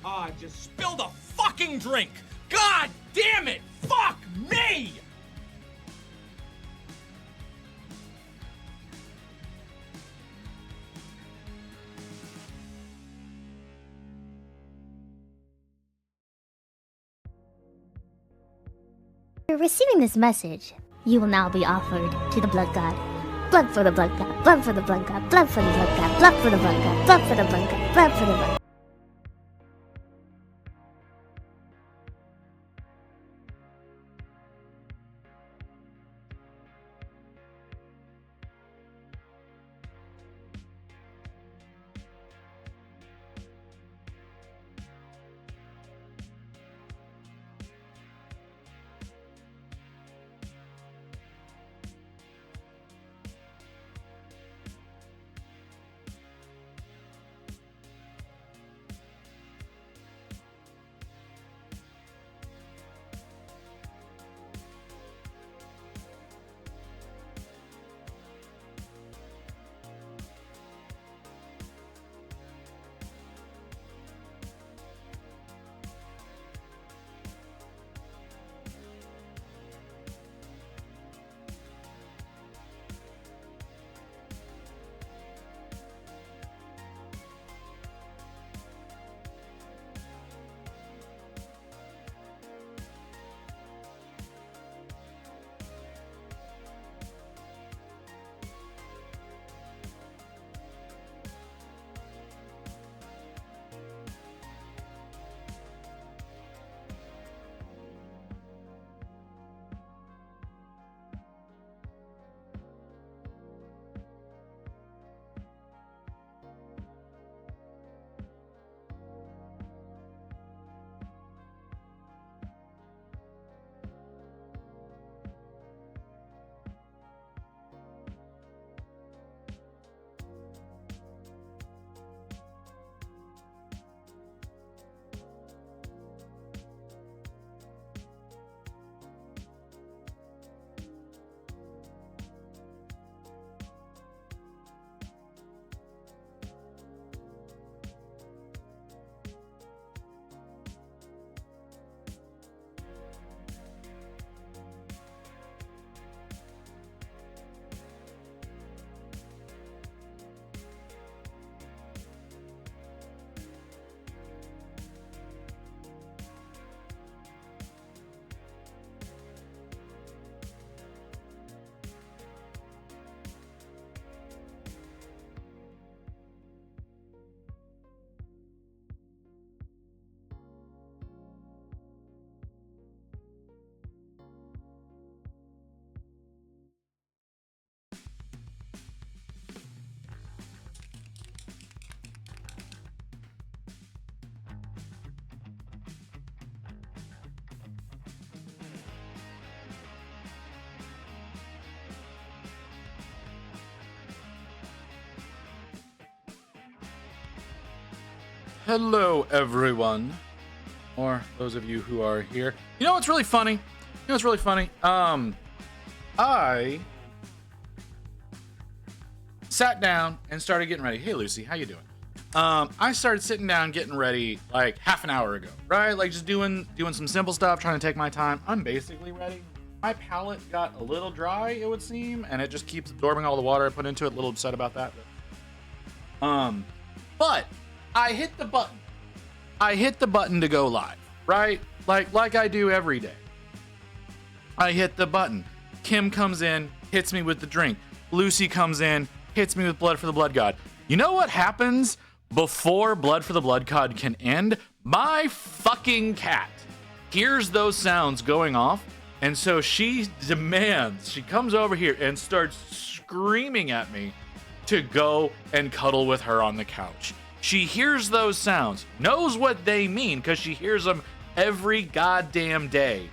Ah, I just spilled a fucking drink! God damn it! Fuck me! After receiving this message, you will now be offered to the Blood God. Blood for the Blood God, blood for the Blood God, blood for the Blood God, blood for the Blood God, blood for the Blood God, blood for the Blood God. Hello, everyone. Or those of you who are here. You know what's really funny? I sat down and started getting ready. Hey, Lucy, how you doing? I started sitting down getting ready like half an hour ago, right? Like just doing some simple stuff, trying to take my time. I'm basically ready. My palate got a little dry, it would seem, and it just keeps absorbing all the water I put into it. A little upset about that. But I hit the button. I hit the button to go live, right? Like I do every day. I hit the button. Kim comes in, hits me with the drink. Lucy comes in, hits me with blood for the Blood God. You know what happens before Blood for the Blood God can end? My fucking cat hears those sounds going off, and so she comes over here and starts screaming at me to go and cuddle with her on the couch. She hears those sounds, knows what they mean because she hears them every goddamn day.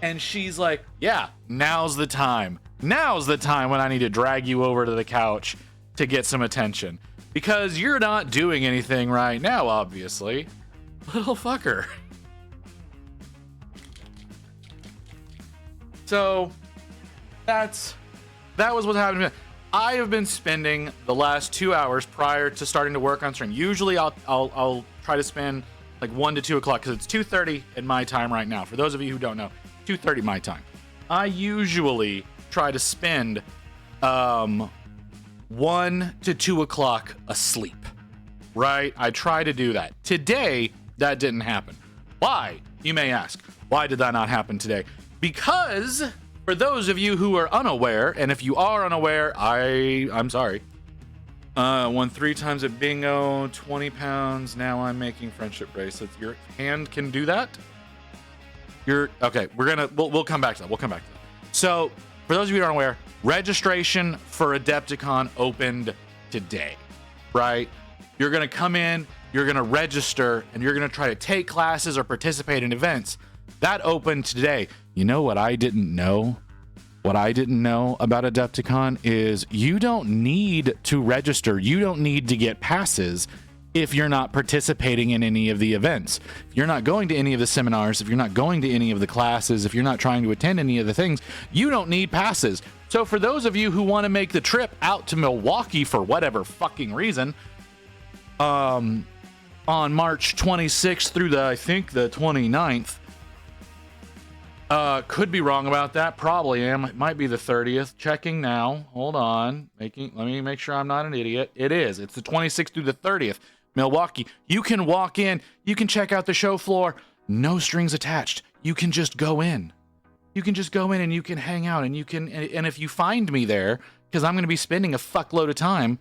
And she's like, yeah, now's the time. Now's the time when I need to drag you over to the couch to get some attention. Because you're not doing anything right now, obviously. Little fucker. So, that was what happened. I have been spending the last 2 hours prior to starting to work on stream. Usually I'll try to spend like 1 to 2 o'clock because it's 2:30 in my time right now. For those of you who don't know, 2:30 my time. I usually try to spend 1 to 2 o'clock asleep, right? I try to do that. Today, that didn't happen. Why, you may ask? Why did that not happen today? Because for those of you who are unaware, and if you are unaware, I'm sorry. Won 3 times at bingo, 20 pounds. Now I'm making friendship bracelets. Your hand can do that? Okay, we'll come back to that. We'll come back to that. So, for those of you who aren't aware, registration for Adepticon opened today, right? You're going to come in, you're going to register, and you're going to try to take classes or participate in events. That opened today. You know what I didn't know? What I didn't know about Adepticon is you don't need to register. You don't need to get passes if you're not participating in any of the events. If you're not going to any of the seminars, if you're not going to any of the classes, if you're not trying to attend any of the things, you don't need passes. So for those of you who want to make the trip out to Milwaukee for whatever fucking reason, on March 26th through I think the 29th, could be wrong about that. Probably am. It might be the 30th. Checking now. Hold on. Let me make sure I'm not an idiot. It is. It's the 26th through the 30th. Milwaukee. You can walk in. You can check out the show floor. No strings attached. You can just go in. You can just go in and you can hang out and and if you find me there, because I'm going to be spending a fuckload of time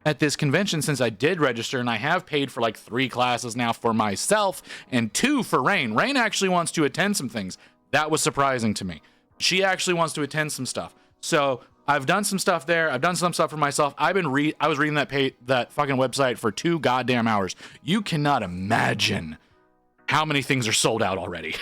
at this convention since I did register and I have paid for like 3 classes now for myself and 2 for Rain. Rain actually wants to attend some things. That was surprising to me. She actually wants to attend some stuff. So I've done some stuff there. I've done some stuff for myself. I was reading that fucking website for 2 goddamn hours. You cannot imagine how many things are sold out already.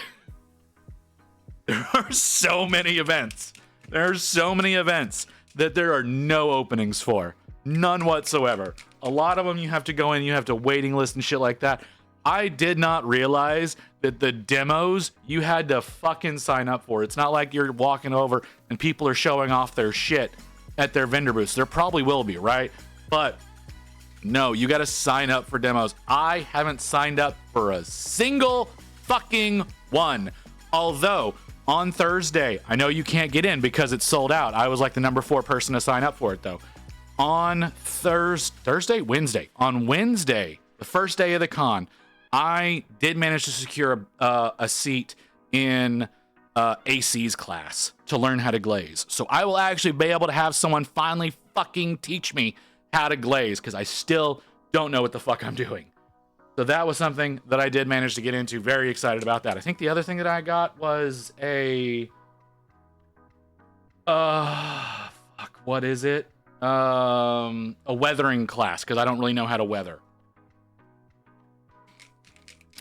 There are so many events. There are so many events that there are no openings for. None whatsoever. A lot of them you have to go in, you have to waiting list and shit like that. I did not realize that the demos you had to fucking sign up for. It's not like you're walking over and people are showing off their shit at their vendor booths. There probably will be, right? But no, you got to sign up for demos. I haven't signed up for a single fucking one. Although on Thursday, I know you can't get in because it's sold out. I was like the number 4 person to sign up for it though. On Wednesday, the first day of the con, I did manage to secure a seat in AC's class to learn how to glaze. So I will actually be able to have someone finally fucking teach me how to glaze because I still don't know what the fuck I'm doing. So that was something that I did manage to get into. Very excited about that. I think the other thing that I got was what is it? A weathering class because I don't really know how to weather.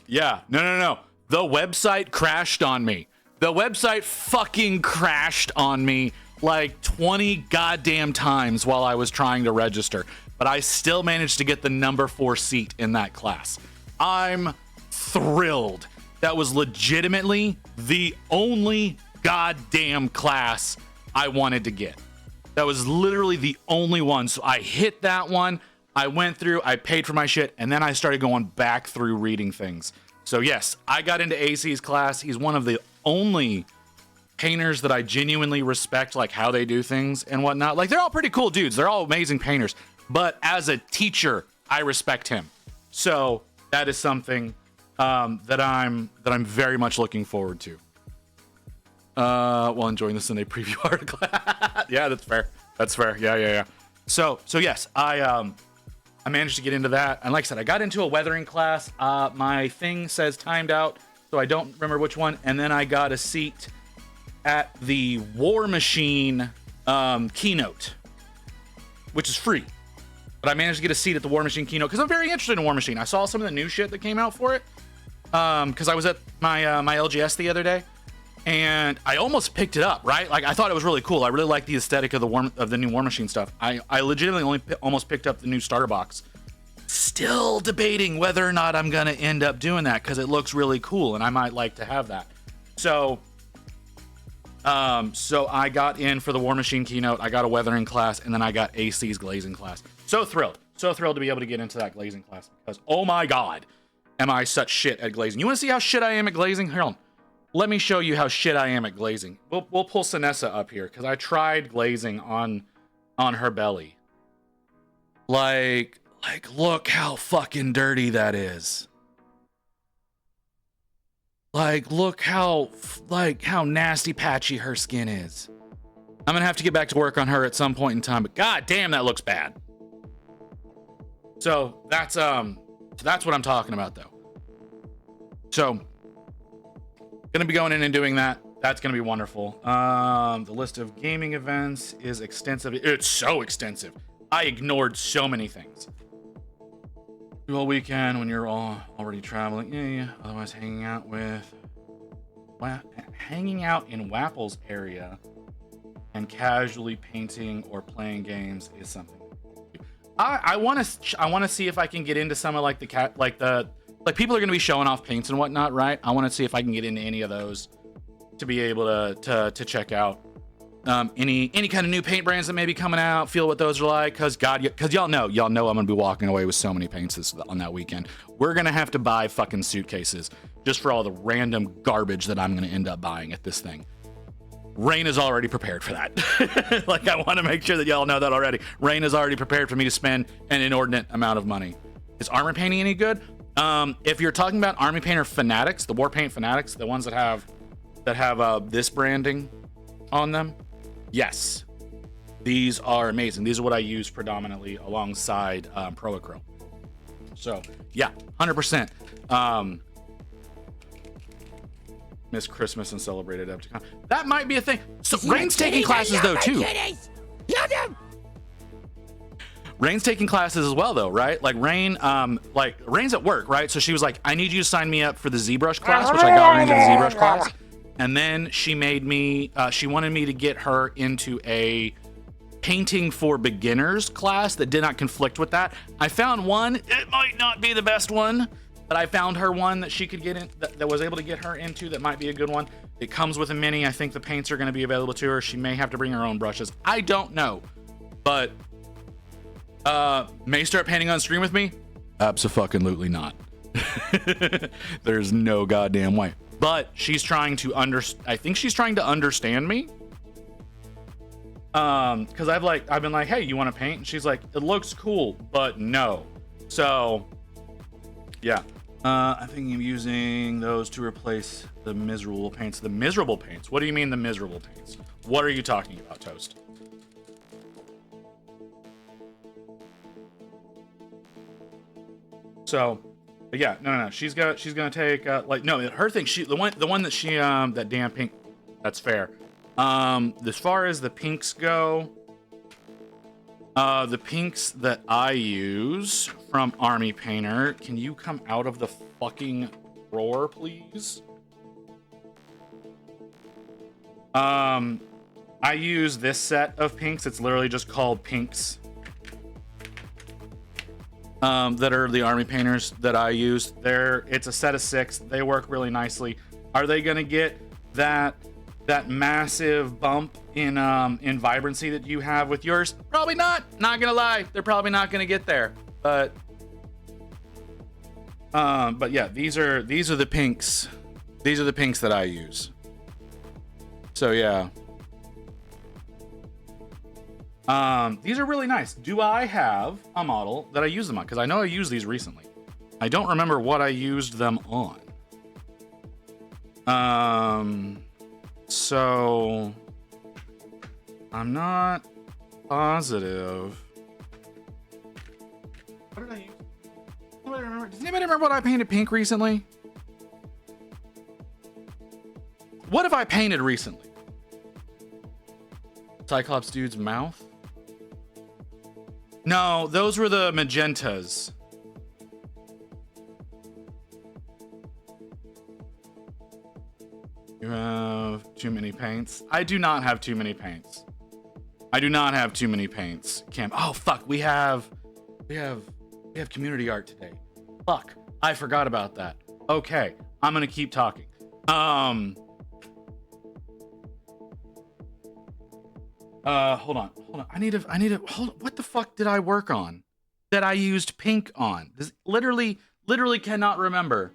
Yeah, no. The website crashed on me. The website fucking crashed on me like 20 goddamn times while I was trying to register. But I still managed to get the number 4 seat in that class. I'm thrilled. That was legitimately the only goddamn class I wanted to get. That was literally the only one. So I hit that one. I went through, I paid for my shit, and then I started going back through reading things. So yes, I got into AC's class. He's one of the only painters that I genuinely respect, like how they do things and whatnot. Like they're all pretty cool dudes. They're all amazing painters. But as a teacher, I respect him. So that is something that I'm very much looking forward to. While enjoying the Sunday preview article. Yeah, that's fair. Yeah. So yes, I managed to get into that. And like I said, I got into a weathering class. My thing says timed out, so I don't remember which one. And then I got a seat at the War Machine keynote, which is free. But I managed to get a seat at the War Machine keynote because I'm very interested in War Machine. I saw some of the new shit that came out for it because I was at my my LGS the other day, and I almost picked it up. Right, like I thought it was really cool. I really like the aesthetic of the new War Machine stuff. I legitimately only almost picked up the new starter box. Still debating whether or not I'm gonna end up doing that because it looks really cool and I might like to have that. So I got in for the War Machine keynote. I got a weathering class, and then I got AC's glazing class. So thrilled to be able to get into that glazing class because, oh my God, am I such shit at glazing. You want to see how shit I am at glazing? Hold on. Let me show you how shit I am at glazing. We'll pull Sinessa up here because I tried glazing on her belly. Like, look how fucking dirty that is. Like, look how nasty patchy her skin is. I'm gonna have to get back to work on her at some point in time, but god damn, that looks bad. So that's what I'm talking about though. So gonna be going in and doing that. That's gonna be wonderful. The list of gaming events is extensive. It's so extensive. I ignored so many things. All weekend when you're all already traveling. Yeah. Otherwise, hanging out in Wapple's area and casually painting or playing games is something. I want to see if I can get into some of like people are going to be showing off paints and whatnot, right? I want to see if I can get into any of those to be able to check out any kind of new paint brands that may be coming out, feel what those are like, because y'all know I'm gonna be walking away with so many paints on that weekend. We're gonna have to buy fucking suitcases just for all the random garbage that I'm gonna end up buying at this thing. Rain is already prepared for that. Like, I want to make sure that y'all know that already. Rain is already prepared for me to spend an inordinate amount of money. Is armor painting any good? If you're talking about army painter fanatics, the war paint fanatics, the ones that have this branding on them, yes, these are amazing. These are what I use predominantly alongside Proacryl. So yeah, 100%. Miss Christmas and celebrated Epticon. That might be a thing. So Rain's taking classes though too. Rain's taking classes as well though, right? Like Rain's at work, right? So she was like, I need you to sign me up for the ZBrush class, which I got her into the ZBrush class. And then she made me, she wanted me to get her into a painting for beginners class that did not conflict with that. I found one, it might not be the best one, but I found her one that she could get in, that was able to get her into, that might be a good one. It comes with a mini. I think the paints are going to be available to her. She may have to bring her own brushes. I don't know, but may start painting on stream with me? Abso-fucking-lutely not. There's no goddamn way. But she's trying to I think she's trying to understand me. Because I've been like, hey, you want to paint? And she's like, it looks cool, but no. So yeah. I think I'm using those to replace the miserable paints. The miserable paints? What do you mean the miserable paints? What are you talking about, Toast? So, yeah, no. She's gonna take her thing. The one that she that damn pink. That's fair. As far as the pinks go, the pinks that I use from Army Painter. Can you come out of the fucking drawer, please? I use this set of pinks. It's literally just called pinks. That are the Army Painters that I use. It's a set of 6. They work really nicely. Are they gonna get that massive bump in vibrancy that you have with yours? Probably not. Not gonna lie, they're probably not gonna get there. But yeah, these are the pinks. These are the pinks that I use. So yeah. These are really nice. Do I have a model that I use them on? Because I know I used these recently. I don't remember what I used them on. So I'm not positive. what I painted pink recently? What have I painted recently? Cyclops dude's mouth? No, those were the magentas. You have too many paints. I do not have too many paints. I do not have too many paints. Cam. Oh fuck, we have community art today. Fuck, I forgot about that. Okay, I'm gonna keep talking. Hold on. I need to hold on. What the fuck did I work on that I used pink on? This literally cannot remember.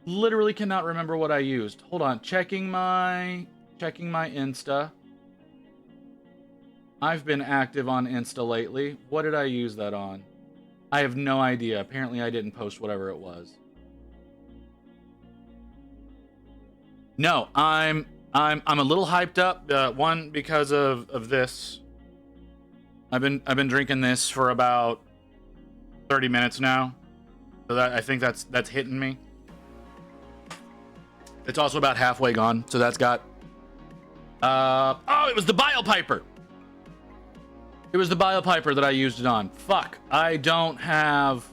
Literally cannot remember what I used. Hold on. Checking my Insta. I've been active on Insta lately. What did I use that on? I have no idea. Apparently I didn't post whatever it was. No, I'm a little hyped up. One, because of this. I've been drinking this for about 30 minutes now, so that I think that's hitting me. It's also about halfway gone, so that's got. Oh, it was the bile piper. It was the bile piper that I used it on. Fuck, I don't have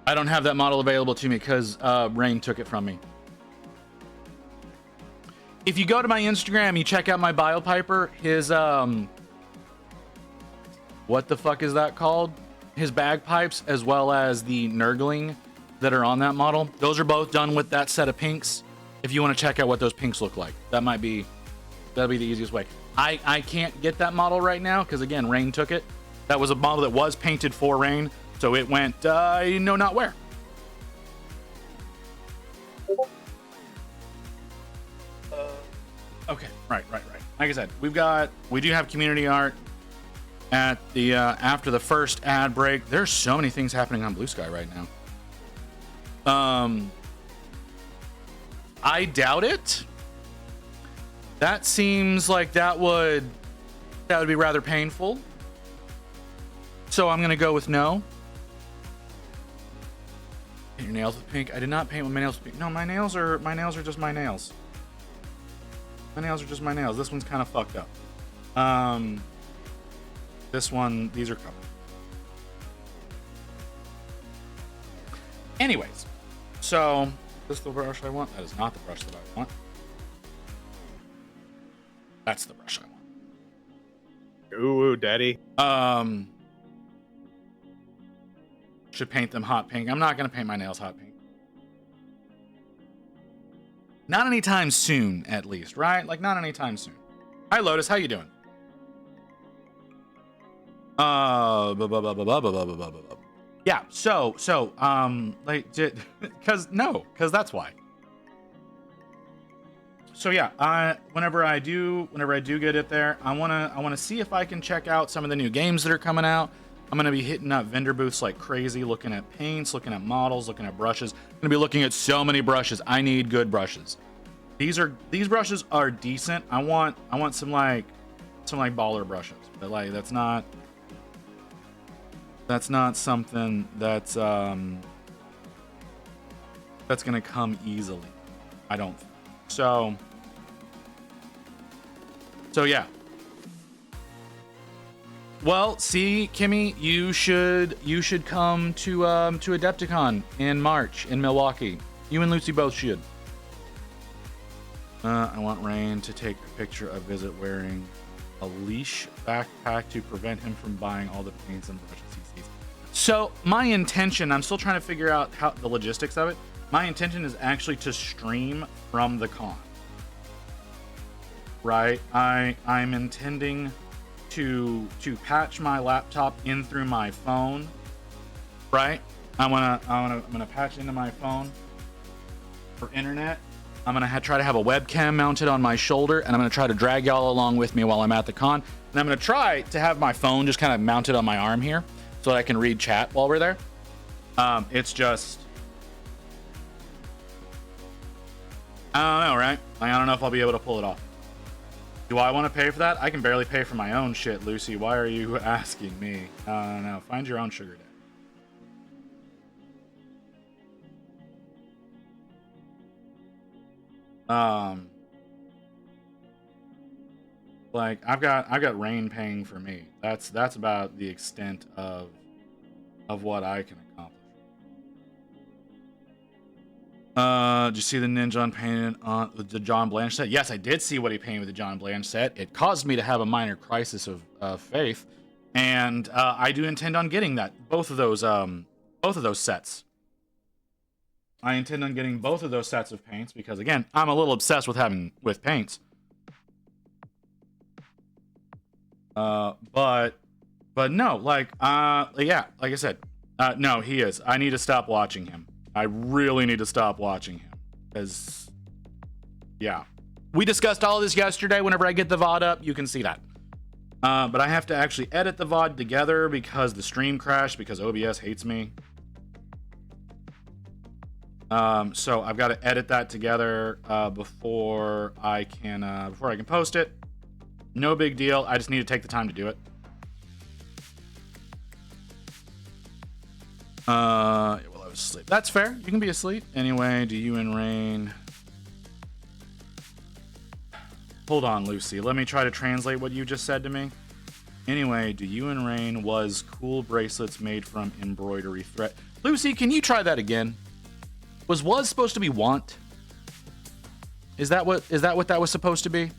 that model available to me because Rain took it from me. If you go to my Instagram, you check out my bile piper, his what the fuck is that called? His bagpipes, as well as the Nurgling that are on that model. Those are both done with that set of pinks. If you want to check out what those pinks look like, that'll be the easiest way. I can't get that model right now because again, Rain took it. That was a model that was painted for Rain, so it went not where. Okay, right. Like I said, we do have community art at the after the first ad break. There's so many things happening on Blue Sky right now. I doubt it. That seems like that would be rather painful. So I'm gonna go with no. Paint your nails with pink. I did not paint my nails with pink. No, my nails are just my nails. My nails are just my nails. This one's kind of fucked up. This one, these are covered. Anyways, so this is the brush I want. That is not the brush that I want. That's the brush I want. Ooh, daddy. Should paint them hot pink. I'm not gonna paint my nails hot pink. Not anytime soon, at least, right? Like, not anytime soon. Hi, Lotus. How you doing? Yeah, so, like, because that's why. So yeah, whenever I do get it there, I wanna see if I can check out some of the new games that are coming out. I'm gonna be hitting up vendor booths like crazy, looking at paints, looking at models, looking at brushes. I'm gonna be looking at so many brushes. I need good brushes. These brushes are decent. I want some like baller brushes, but like that's not something that's gonna come easily. I don't think. So yeah. Well, see, Kimmy, you should come to Adepticon in March in Milwaukee. You and Lucy both should. I want Rain to take a picture of Visit wearing a leash backpack to prevent him from buying all the paints and brushes he sees. So my intention, I'm still trying to figure out how the logistics of it. My intention is actually to stream from the con. Right? I'm intending to patch my laptop in through my phone. Right? I'm gonna patch into my phone for internet. I'm gonna try to have a webcam mounted on my shoulder, and I'm gonna try to drag y'all along with me while I'm at the con. And I'm gonna try to have my phone just kind of mounted on my arm here, so that I can read chat while we're there. It's just, I don't know, right? I don't know if I'll be able to pull it off. Do I want to pay for that? I can barely pay for my own shit, Lucy. Why are you asking me? No, find your own sugar daddy. Like I've got rain paying for me. That's about the extent of what I can accomplish. Did you see the ninja on painted on the John Blanche set? Yes, I did see what he painted with the John Blanche set. It caused me to have a minor crisis of faith, and I do intend on getting both of those sets. I intend on getting both of those sets of paints because, again, I'm a little obsessed with paints. But no, like yeah, like I said, no, he is. I need to stop watching him. I really need to stop watching him because, yeah, we discussed all of this yesterday. Whenever I get the VOD up, you can see that. But I have to actually edit the VOD together because the stream crashed because OBS hates me. So I've got to edit that together before I can post it. No big deal. I just need to take the time to do it. Well, I was asleep. That's fair. You can be asleep. Anyway, do you and Rain... Hold on, Lucy. Let me try to translate what you just said to me. Anyway, do you and Rain was cool bracelets made from embroidery thread. Lucy, can you try that again? Was supposed to be want? Is that what that was supposed to be?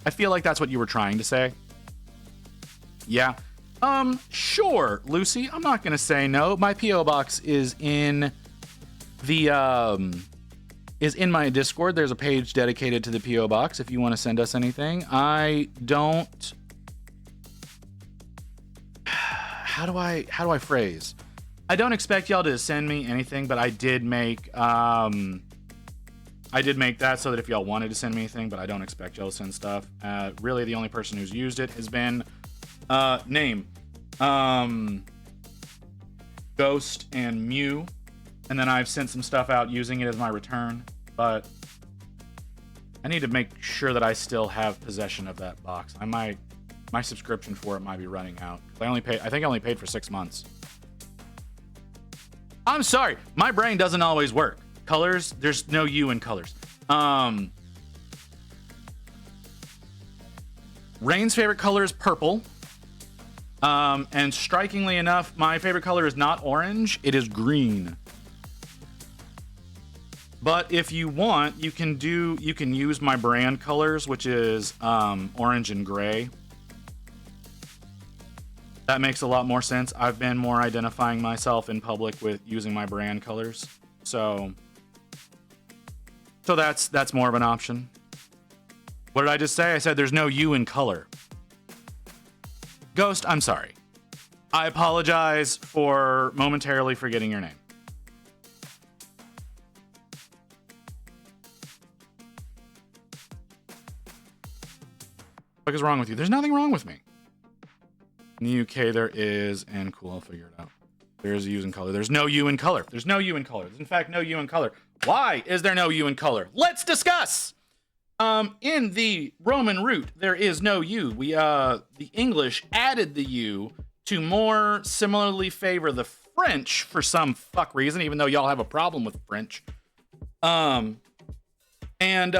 I feel like that's what you were trying to say. Yeah. Sure, Lucy. I'm not gonna say no. My P.O. box is in the is in my Discord. There's a page dedicated to the P.O. box if you want to send us anything. I don't. How do I phrase? I don't expect y'all to send me anything, but I did make that so that if y'all wanted to send me anything, but I don't expect y'all to send stuff. Really, the only person who's used it has been name, Ghost and Mew, and then I've sent some stuff out using it as my return. But I need to make sure that I still have possession of that box. My subscription for it might be running out. I think I only paid for 6 months. I'm sorry, my brain doesn't always work. Colors, there's no U in colors. Rain's favorite color is purple. And strikingly enough, my favorite color is not orange, it is green. But if you want, you can use my brand colors, which is orange and gray. That makes a lot more sense. I've been more identifying myself in public with using my brand colors. So that's more of an option. What did I just say? I said there's no U in color. Ghost, I'm sorry. I apologize for momentarily forgetting your name. What is wrong with you? There's nothing wrong with me. In the UK, there is, and cool, I'll figure it out. There is a U in color. There's no U in color. There's no U in color. There's in fact no U in color. Why is there no U in color? Let's discuss. In the Roman root, there is no U. The English added the U to more similarly favor the French for some fuck reason, even though y'all have a problem with French. And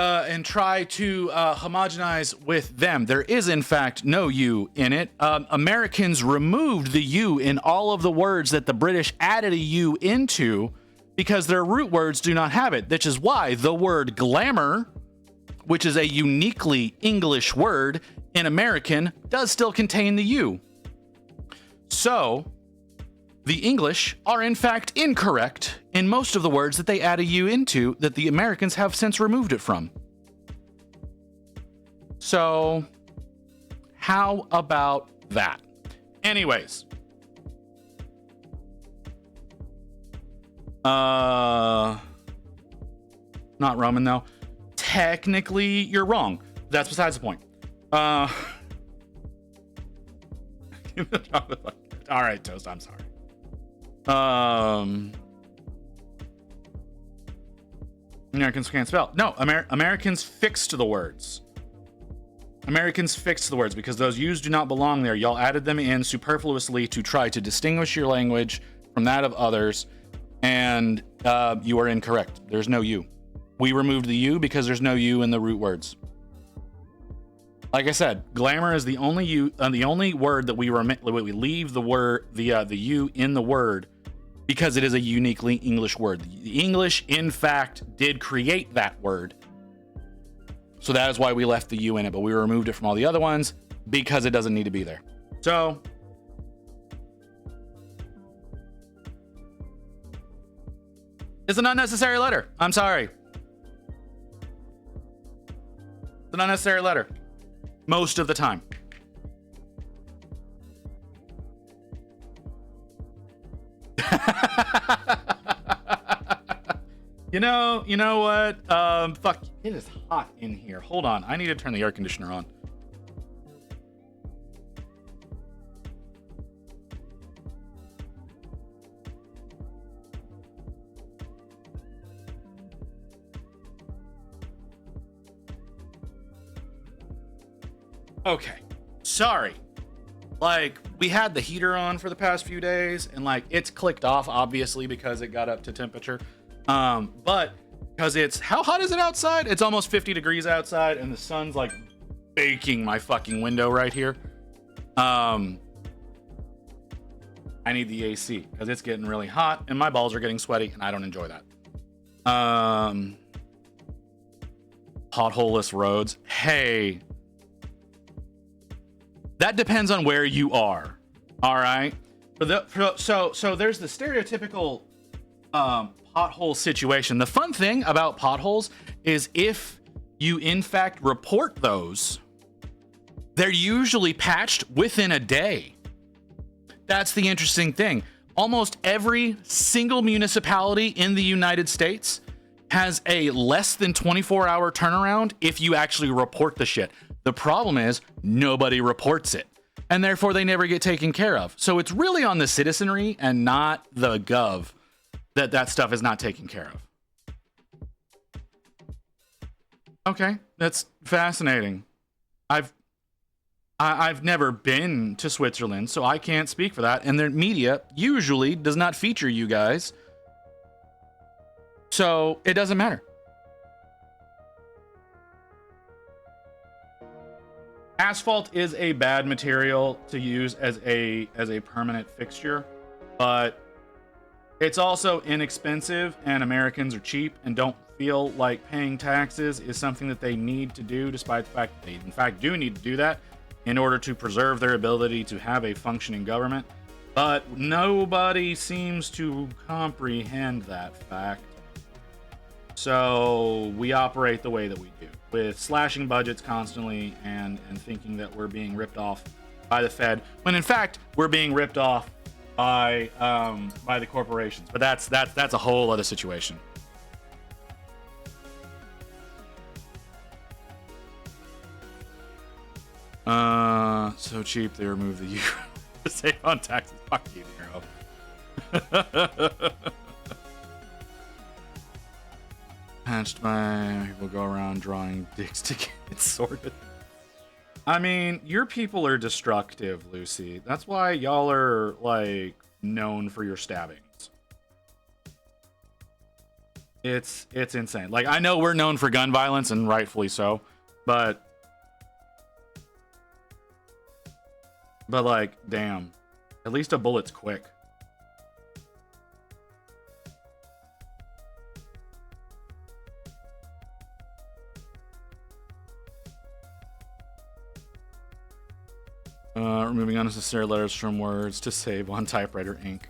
try to homogenize with them. There is, in fact, no U in it. Americans removed the U in all of the words that the British added a U into because their root words do not have it, which is why the word glamour, which is a uniquely English word, in American, does still contain the U. So, the English are in fact incorrect in most of the words that they add a U into that the Americans have since removed it from. So, how about that? Anyways. Not Roman though. Technically, you're wrong. That's besides the point. All right, Toast, I'm sorry. Americans can't spell. No, Americans fixed the words. Americans fixed the words because those U's do not belong there. Y'all added them in superfluously to try to distinguish your language from that of others, and you are incorrect. There's no U. We removed the U because there's no U in the root words. Like I said, glamour is the only word that we leave the U in the word because it is a uniquely English word. The English, in fact, did create that word. So that is why we left the U in it, but we removed it from all the other ones because it doesn't need to be there. So it's an unnecessary letter. I'm sorry. It's an unnecessary letter. Most of the time. You know what? Fuck, it is hot in here. Hold on, I need to turn the air conditioner on. Okay, sorry. Like, we had the heater on for the past few days, and like it's clicked off obviously because it got up to temperature. But because it's, how hot is it outside? It's almost 50 degrees outside, and the sun's like baking my fucking window right here. I need the AC because it's getting really hot, and my balls are getting sweaty, and I don't enjoy that. Potholeless roads. Hey. That depends on where you are. All right. So there's the stereotypical pothole situation. The fun thing about potholes is if you in fact report those, they're usually patched within a day. That's the interesting thing. Almost every single municipality in the United States has a less than 24-hour turnaround if you actually report the shit. The problem is nobody reports it, and therefore they never get taken care of. So it's really on the citizenry and not the gov that stuff is not taken care of. Okay, that's fascinating. I've never been to Switzerland, so I can't speak for that. And their media usually does not feature you guys, so it doesn't matter. Asphalt is a bad material to use as a permanent fixture, but it's also inexpensive, and Americans are cheap and don't feel like paying taxes is something that they need to do, despite the fact that they in fact do need to do that in order to preserve their ability to have a functioning government. But nobody seems to comprehend that fact. So we operate the way that we do, with slashing budgets constantly and thinking that we're being ripped off by the Fed, when in fact we're being ripped off by the corporations. But that's a whole other situation. So cheap they removed the euro to save on taxes. Fuck you, Nero. Patched by people go around drawing dicks to get it sorted. I mean, your people are destructive, Lucy. That's why y'all are like known for your stabbings. It's insane. Like, I know we're known for gun violence, and rightfully so, but like, damn, at least a bullet's quick. Removing unnecessary letters from words to save on typewriter ink.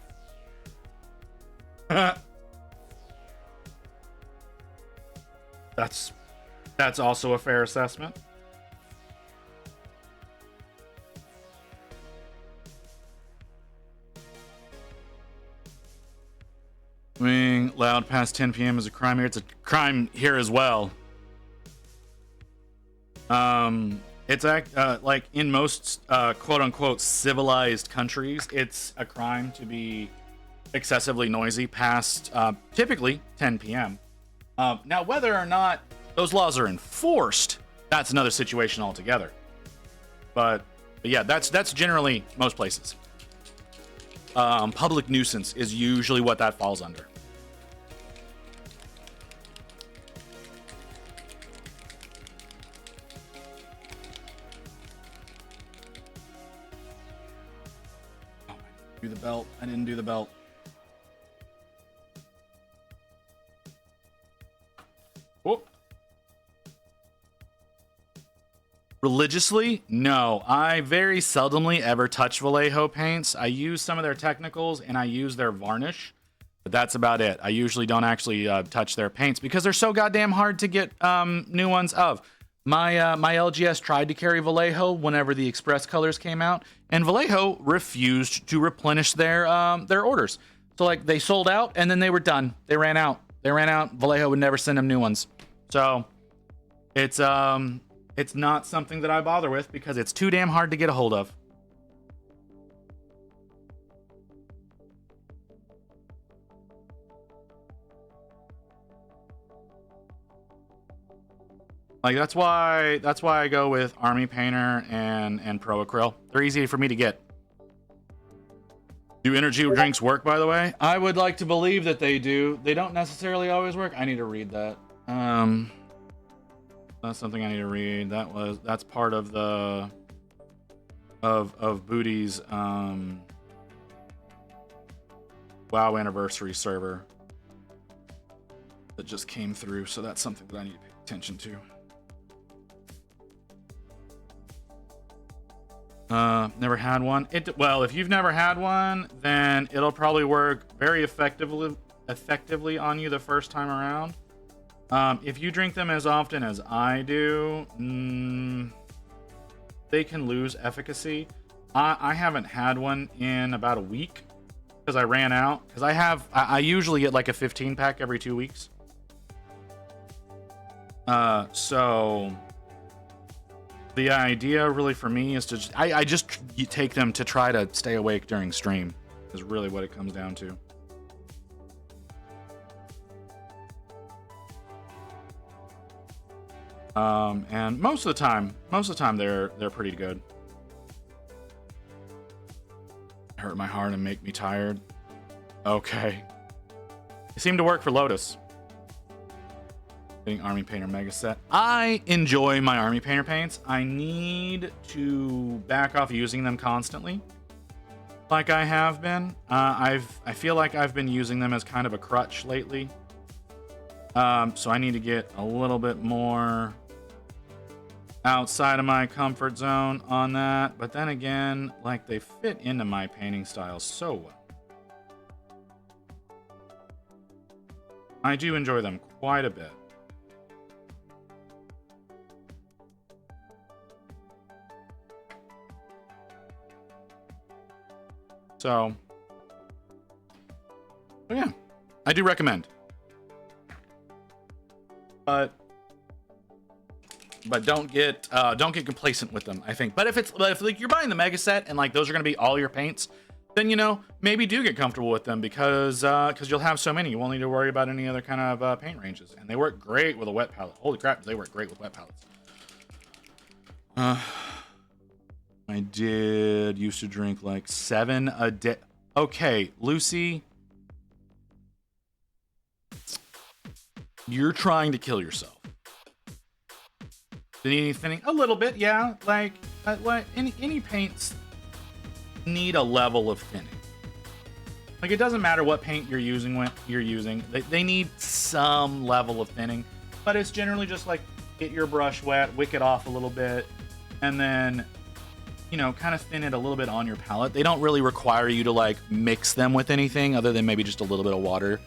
That's also a fair assessment. Being loud past 10 p.m. is a crime here. It's a crime here as well. It's like in most quote unquote civilized countries, it's a crime to be excessively noisy past typically 10 p.m. Now, whether or not those laws are enforced, that's another situation altogether. But yeah, that's generally most places. Public nuisance is usually what that falls under. do the belt. I didn't do the belt. Whoop. Religiously? No. I very seldomly ever touch Vallejo paints. I use some of their technicals and I use their varnish, but that's about it. I usually don't actually touch their paints because they're so goddamn hard to get new ones of. My LGS tried to carry Vallejo whenever the Express colors came out, and Vallejo refused to replenish their orders. So like they sold out and then they were done. They ran out. Vallejo would never send them new ones. So it's not something that I bother with because it's too damn hard to get a hold of. Like that's why I go with Army Painter and Pro Acryl. They're easy for me to get. Do energy drinks work, by the way? I would like to believe that they do. They don't necessarily always work. I need to read that. That's something I need to read. That's part of the of Booty's WoW anniversary server that just came through, so that's something that I need to pay attention to. Never had one. Well, if you've never had one, then it'll probably work very effectively on you the first time around. If you drink them as often as I do, they can lose efficacy. I haven't had one in about a week because I ran out. Because I usually get like a 15 pack every 2 weeks. So the idea really for me is to I just take them to try to stay awake during stream is really what it comes down to. And most of the time they're pretty good. Hurt my heart and make me tired. Okay. They seem to work for Lotus. Getting Army Painter Mega Set. I enjoy my Army Painter paints. I need to back off using them constantly, like I have been. I feel like I've been using them as kind of a crutch lately. So I need to get a little bit more outside of my comfort zone on that. But then again, like they fit into my painting style so well. I do enjoy them quite a bit. So, yeah, I do recommend. But don't get complacent with them, I think. But if like you're buying the mega set and like those are going to be all your paints, then maybe do get comfortable with them because you'll have so many, you won't need to worry about any other kind of paint ranges, and they work great with a wet palette. Holy crap, they work great with wet palettes. I used to drink like 7 a day. Okay, Lucy, you're trying to kill yourself. Do you need any thinning? A little bit, yeah. Like any paints need a level of thinning. Like it doesn't matter what paint you're using. They need some level of thinning, but it's generally just like get your brush wet, wick it off a little bit, and then kind of thin it a little bit on your palette. They don't really require you to like mix them with anything other than maybe just a little bit of water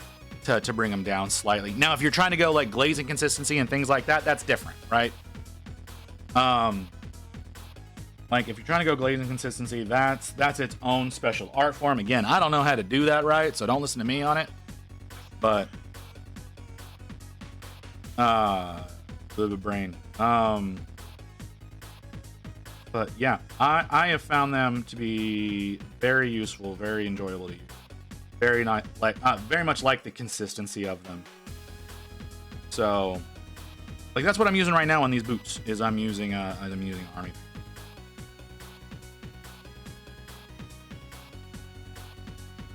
to bring them down slightly. Now, if you're trying to go like glazing consistency and things like that, that's different, right? Like if you're trying to go glazing consistency, that's its own special art form. Again, I don't know how to do that right, so don't listen to me on it. But the brain. But yeah, I have found them to be very useful, very enjoyable to use. Very nice, very much like the consistency of them. So, like that's what I'm using right now on these boots. Is I'm using Army.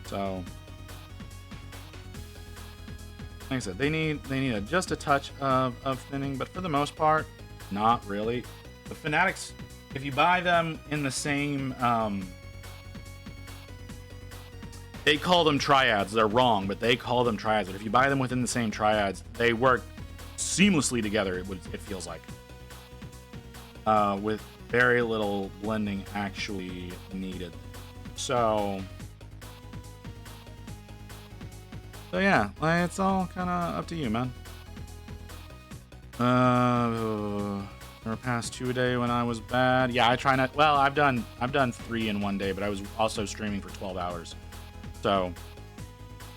So, like I said, they need just a touch of thinning, but for the most part, not really. The Fanatics, if you buy them in the same They call them triads. They're wrong, but they call them triads. But if you buy them within the same triads, they work seamlessly together. It feels like, with very little blending actually needed. So yeah, like, it's all kind of up to you, man. Never passed 2 a day when I was bad. Yeah, I try not. Well, I've done 3 in one day, but I was also streaming for 12 hours. So,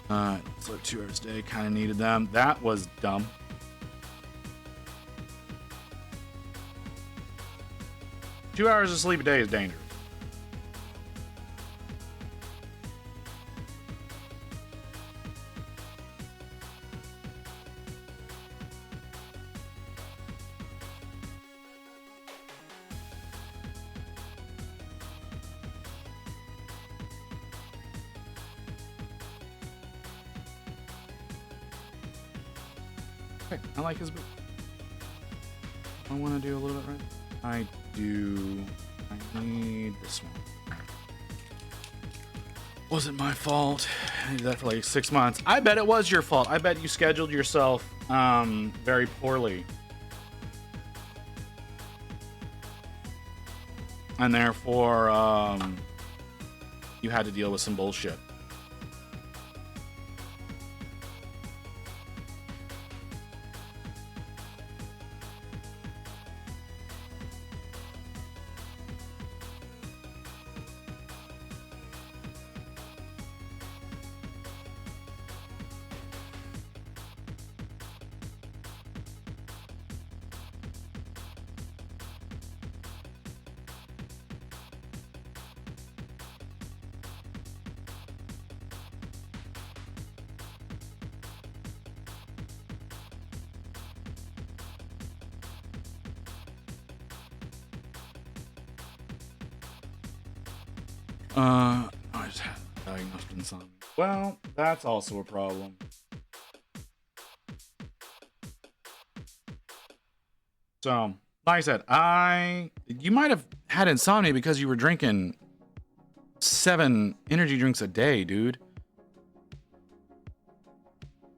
it's like 2 hours a day. Kind of needed them. That was dumb. Two hours of sleep a day is dangerous. Okay, I like his boot. I want to do a little bit right. I need this one. Wasn't my fault. I did that for like 6 months. I bet it was your fault. I bet you scheduled yourself very poorly. And therefore, you had to deal with some bullshit. I just had diagnosed insomnia. Well, that's also a problem. So, like I said, you might have had insomnia because you were drinking 7 energy drinks a day, dude.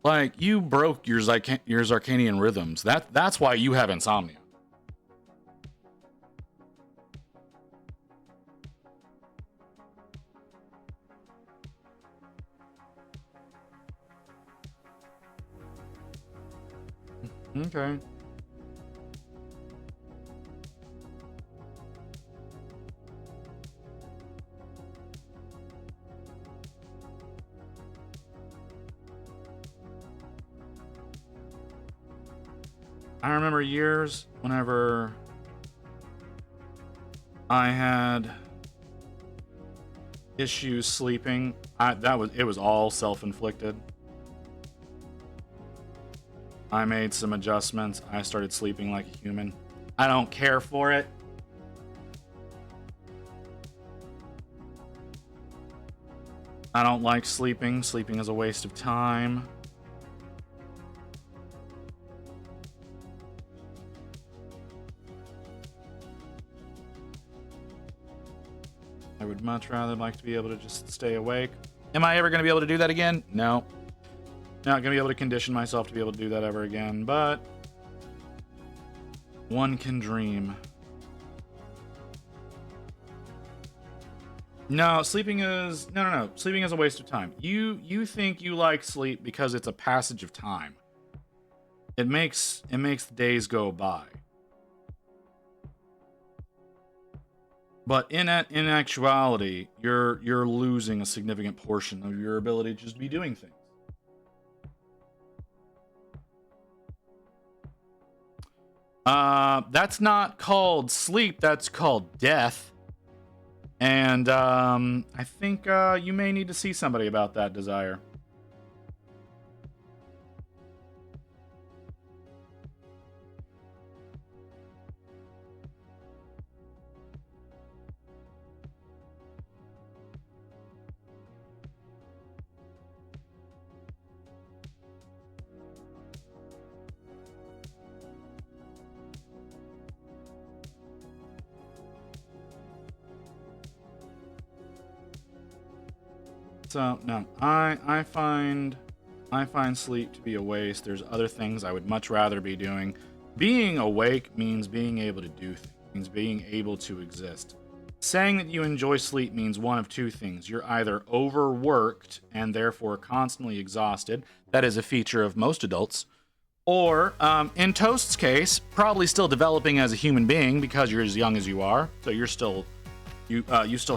Like, you broke your circadian rhythms. That's why you have insomnia. Okay. I remember years whenever I had issues sleeping. It was all self-inflicted. I made some adjustments. I started sleeping like a human. I don't care for it. I don't like sleeping. Sleeping is a waste of time. I would much rather like to be able to just stay awake. Am I ever going to be able to do that again? No. Not going to be able to condition myself to be able to do that ever again, but one can dream. No, sleeping is no. Sleeping is a waste of time. You think you like sleep because it's a passage of time. It makes the days go by. But in actuality, you're losing a significant portion of your ability to just be doing things. That's not called sleep, that's called death. And I think you may need to see somebody about that, Desire. So no, I find sleep to be a waste. There's other things I would much rather be doing. Being awake means being able to do things, means being able to exist. Saying that you enjoy sleep means one of two things. You're either overworked and therefore constantly exhausted. That is a feature of most adults. Or, in Toast's case, probably still developing as a human being because you're as young as you are. So you still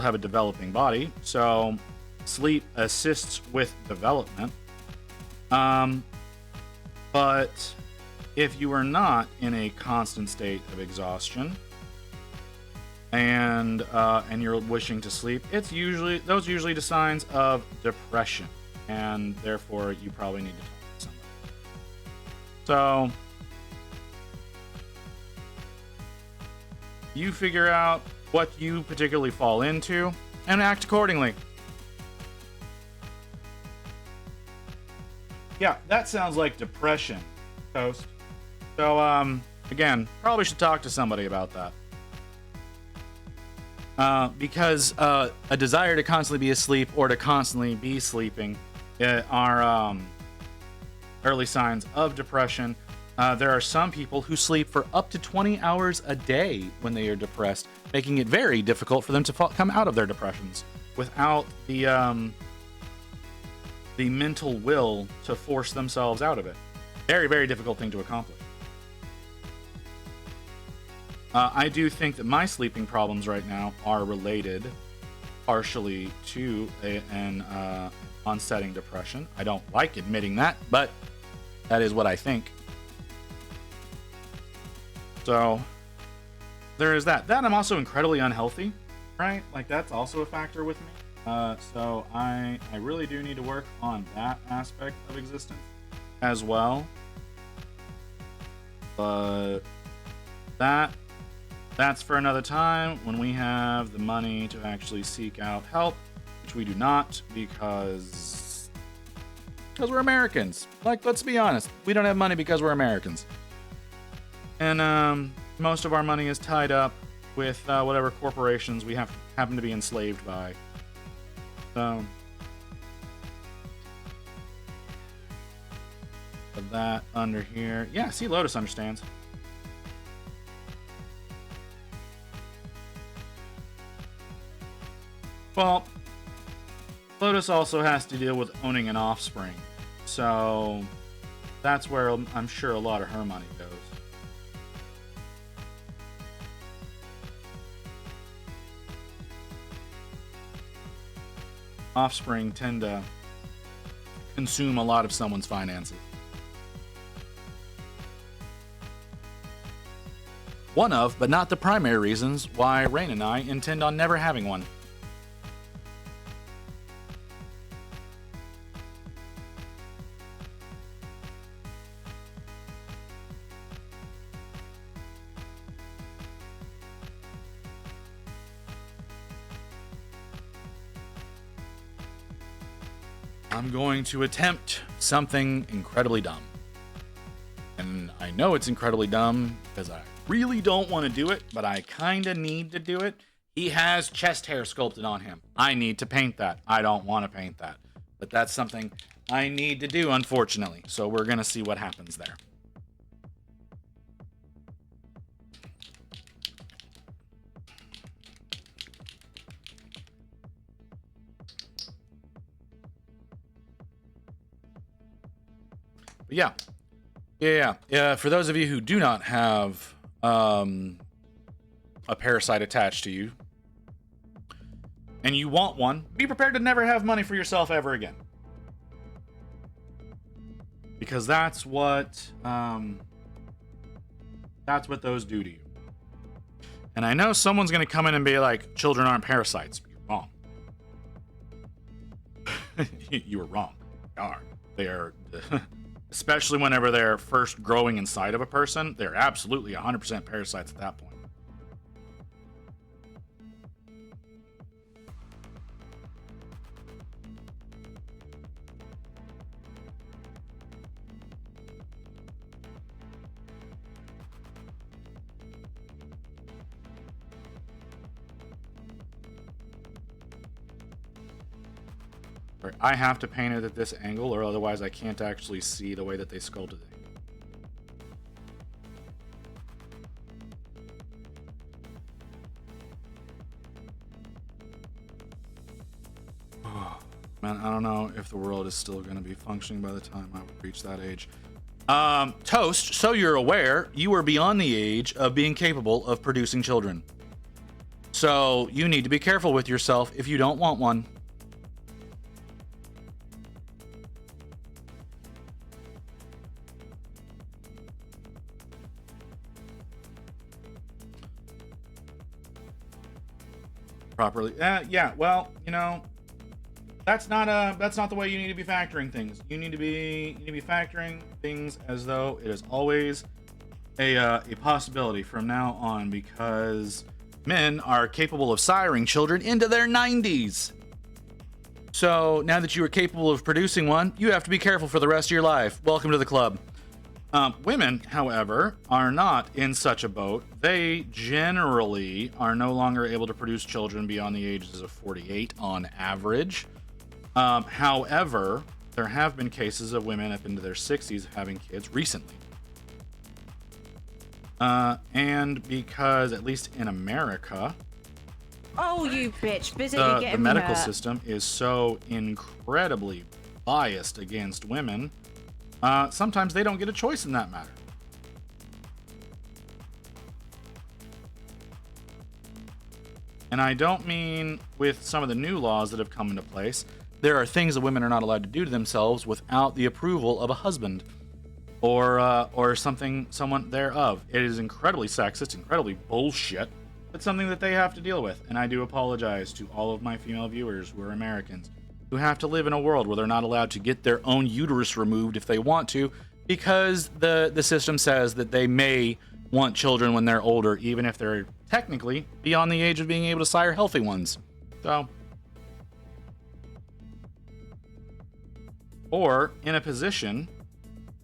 have a developing body. So sleep assists with development. But if you are not in a constant state of exhaustion and you're wishing to sleep, those usually the signs of depression, and therefore you probably need to talk to somebody. So you figure out what you particularly fall into and act accordingly. Yeah, that sounds like depression, Toast. So, again, probably should talk to somebody about that. Because a desire to constantly be asleep or to constantly be sleeping are early signs of depression. There are some people who sleep for up to 20 hours a day when they are depressed, making it very difficult for them to come out of their depressions without the mental will to force themselves out of it. Very, very difficult thing to accomplish. I do think that my sleeping problems right now are related partially to an onsetting depression. I don't like admitting that, but that is what I think. So there is that. That I'm also incredibly unhealthy, right? Like that's also a factor with me. So I really do need to work on that aspect of existence as well. But that's for another time when we have the money to actually seek out help, which we do not because we're Americans. Like, let's be honest, we don't have money because we're Americans. And most of our money is tied up with whatever corporations we happen to be enslaved by. So put that under here. Yeah, see, Lotus understands. Well, Lotus also has to deal with owning an offspring, so that's where I'm sure a lot of her money goes. Offspring tend to consume a lot of someone's finances. One of, but not the primary reasons why Rain and I intend on never having one. I'm going to attempt something incredibly dumb. And I know it's incredibly dumb because I really don't want to do it, but I kind of need to do it. He has chest hair sculpted on him. I need to paint that. I don't want to paint that. But that's something I need to do, unfortunately. So we're going to see what happens there. But yeah. For those of you who do not have a parasite attached to you, and you want one, be prepared to never have money for yourself ever again. Because that's what those do to you. And I know someone's going to come in and be like, children aren't parasites. You're wrong. You were wrong. They are. They are... Especially whenever they're first growing inside of a person, they're absolutely 100% parasites at that point. Sorry, I have to paint it at this angle, or otherwise I can't actually see the way that they sculpted it. Man, I don't know if the world is still going to be functioning by the time I would reach that age. Toast, so you're aware, you are beyond the age of being capable of producing children. So you need to be careful with yourself if you don't want one. Properly. Yeah, well, you know, that's not the way you need to be factoring things. You need to be factoring things as though it is always a possibility from now on, because men are capable of siring children into their 90s. So now that you are capable of producing one, you have to be careful for the rest of your life. Welcome to the club. Women, however, are not in such a boat. They generally are no longer able to produce children beyond the ages of 48 on average. However, there have been cases of women up into their 60s having kids recently. And because, at least in America, oh, you bitch, busy getting the medical hurt. system is so incredibly biased against women, sometimes they don't get a choice in that matter. And I don't mean with some of the new laws that have come into place. There are things that women are not allowed to do to themselves without the approval of a husband or someone thereof. It is incredibly sexist, incredibly bullshit. It's something that they have to deal with. And I do apologize to all of my female viewers who are Americans who have to live in a world where they're not allowed to get their own uterus removed if they want to, because the system says that they may want children when they're older, even if they're technically beyond the age of being able to sire healthy ones. So, or in a position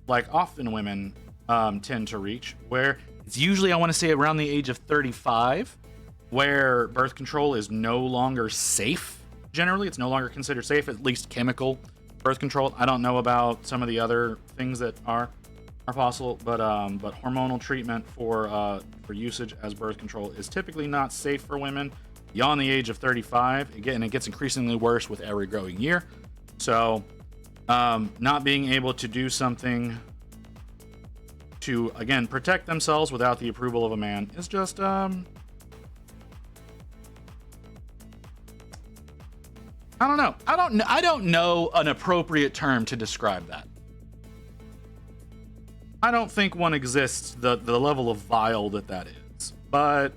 like often women tend to reach, where it's usually, I want to say, around the age of 35, where birth control is no longer safe. Generally, it's no longer considered safe, at least chemical birth control. I don't know about some of the other things that are possible, but hormonal treatment for usage as birth control is typically not safe for women beyond the age of 35. Again, it gets increasingly worse with every growing year. So, not being able to do something to, again, protect themselves without the approval of a man is just, I don't know. I don't know an appropriate term to describe that. I don't think one exists, the level of vile that is. But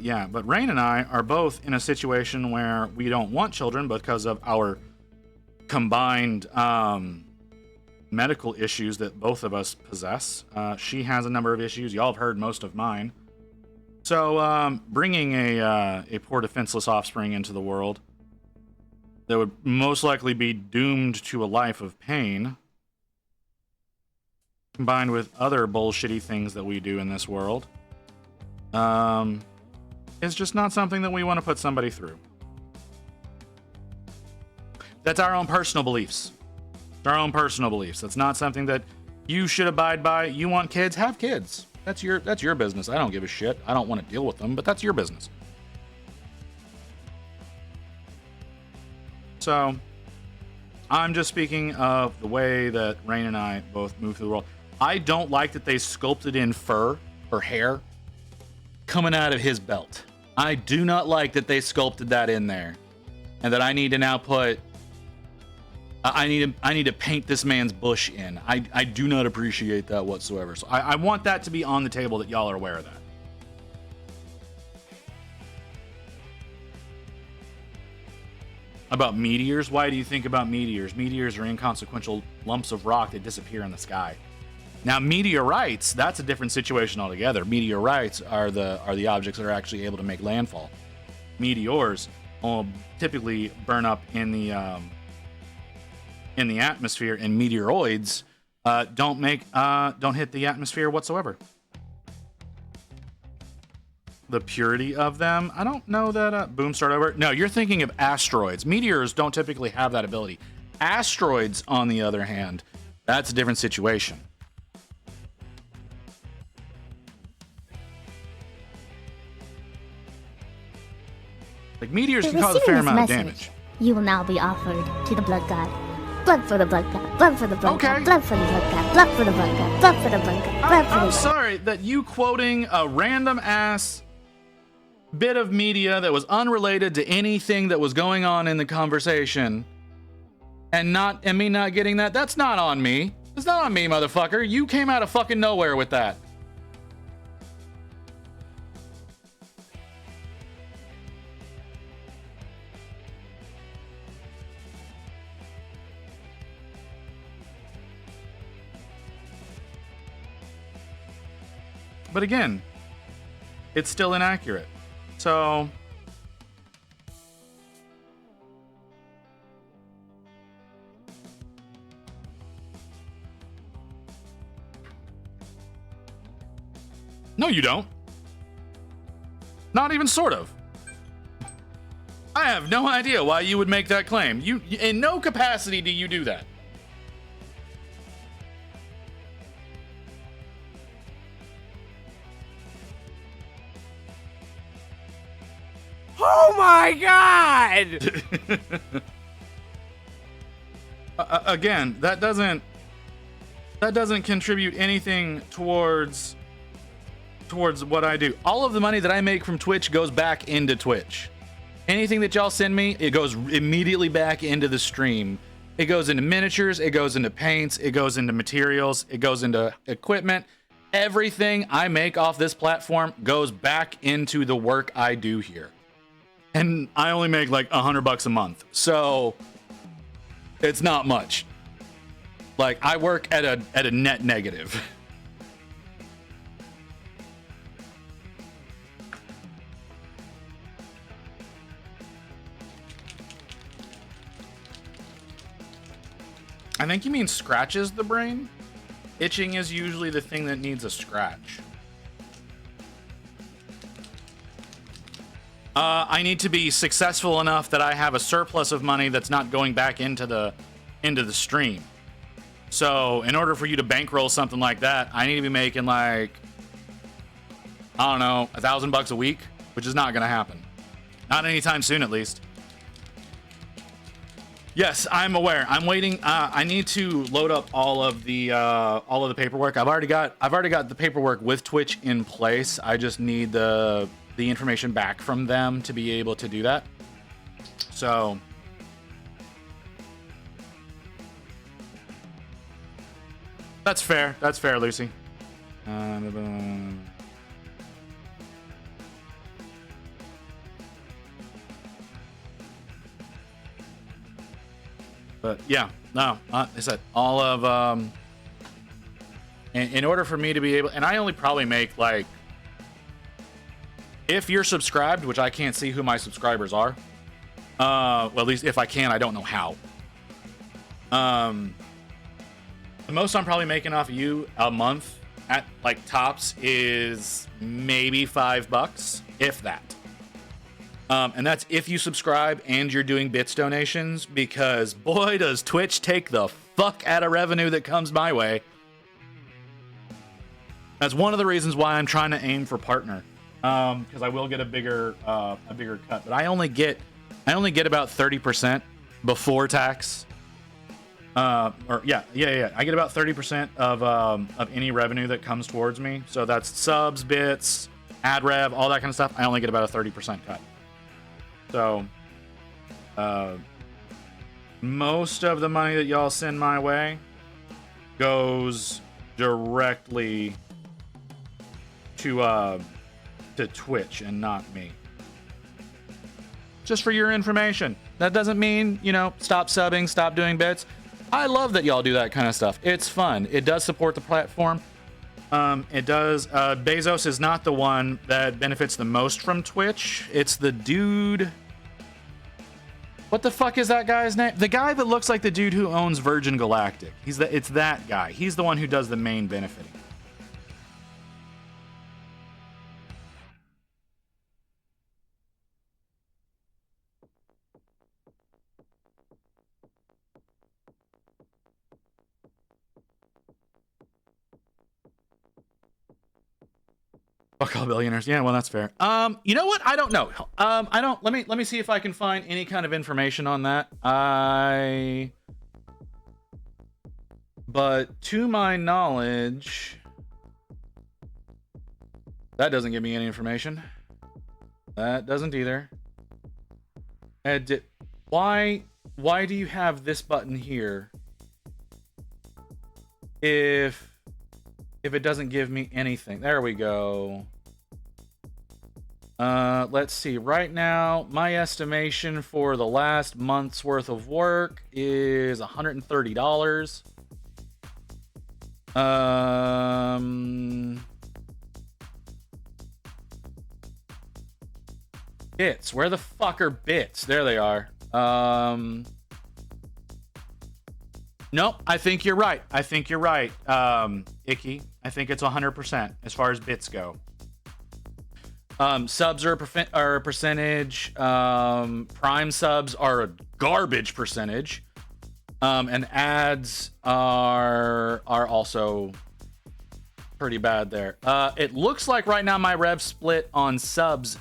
yeah, but Rain and I are both in a situation where we don't want children because of our combined medical issues that both of us possess. She has a number of issues. Y'all have heard most of mine. So bringing a poor defenseless offspring into the world that would most likely be doomed to a life of pain, combined with other bullshitty things that we do in this world, is just not something that we want to put somebody through. That's our own personal beliefs. It's our own personal beliefs. That's not something that you should abide by. You want kids? Have kids. That's your business. I don't give a shit. I don't want to deal with them, but that's your business. So, I'm just speaking of the way that Rain and I both move through the world. I don't like that they sculpted in fur or hair coming out of his belt. I do not like that they sculpted that in there, and that I need to now put. I need to paint this man's bush in. I do not appreciate that whatsoever. So I want that to be on the table, that y'all are aware of that. About meteors? Why do you think about meteors? Meteors are inconsequential lumps of rock that disappear in the sky. Now, meteorites, that's a different situation altogether. Meteorites are the objects that are actually able to make landfall. Meteors typically burn up in the atmosphere, and meteoroids don't hit the atmosphere whatsoever. the purity of them. I don't know that boom, start over. No, you're thinking of asteroids. Meteors don't typically have that ability. Asteroids, on the other hand, that's a different situation. Like meteors can cause a fair amount of damage. You will now be offered to the blood god. Blood for the blood god. Blood for the blood Okay. god. Blood for the blood god. Blood for the blood god. Blood for the blood god. Blood for the I'm blood. sorry that you quoting a random ass bit of media that was unrelated to anything that was going on in the conversation and me not getting that, that's not on me. It's not on me, motherfucker. You came out of fucking nowhere with that. But again, it's still inaccurate. So no, you don't. Not even sort of. I have no idea why you would make that claim. You, in no capacity do you do that. Oh my god! Again, that doesn't contribute anything towards what I do. All of the money that I make from Twitch goes back into Twitch. Anything that y'all send me, it goes immediately back into the stream. It goes into miniatures, it goes into paints, it goes into materials, it goes into equipment. Everything I make off this platform goes back into the work I do here. And I only make like $100 a month, so it's not much. Like, I work at a net negative. I think you mean scratches the brain? Itching is usually the thing that needs a scratch. I need to be successful enough that I have a surplus of money that's not going back into the stream. So in order for you to bankroll something like that, I need to be making like, I don't know, $1,000 a week, which is not going to happen. Not anytime soon, at least. Yes, I'm aware. I'm waiting. I need to load up all of the paperwork. I've already got the paperwork with Twitch in place. I just need the information back from them to be able to do that. So that's fair. That's fair, Lucy. But yeah, no, I said all of in order for me to be able, and I only probably make like, if you're subscribed, which I can't see who my subscribers are, well, at least if I can, I don't know how. The most I'm probably making off of you a month at like tops is maybe $5, if that. And that's if you subscribe and you're doing bits donations, because boy, does Twitch take the fuck out of revenue that comes my way. That's one of the reasons why I'm trying to aim for partner. Because I will get a bigger cut, but I only get about 30% before tax. I get about 30% of any revenue that comes towards me. So that's subs, bits, ad rev, all that kind of stuff. I only get about a 30% cut. So, most of the money that y'all send my way goes directly to Twitch and not me. Just for your information. That doesn't mean, stop subbing, stop doing bits. I love that y'all do that kind of stuff. It's fun. It does support the platform. It does. Bezos is not the one that benefits the most from Twitch. It's the dude. What the fuck is that guy's name? The guy that looks like the dude who owns Virgin Galactic. It's that guy. He's the one who does the main benefiting. Fuck all billionaires. Yeah, well, that's fair. You know what? I don't know. I don't. Let me see if I can find any kind of information on that. But to my knowledge, that doesn't give me any information. That doesn't either. Why do you have this button here if it doesn't give me anything? There we go. Let's see. Right now, my estimation for the last month's worth of work is $130. Bits. Where the fuck are bits? There they are. Nope, I think you're right. Icky. I think it's 100% as far as bits go. Subs are a percentage. Prime subs are a garbage percentage. And ads are also pretty bad there. It looks like right now my rev split on subs,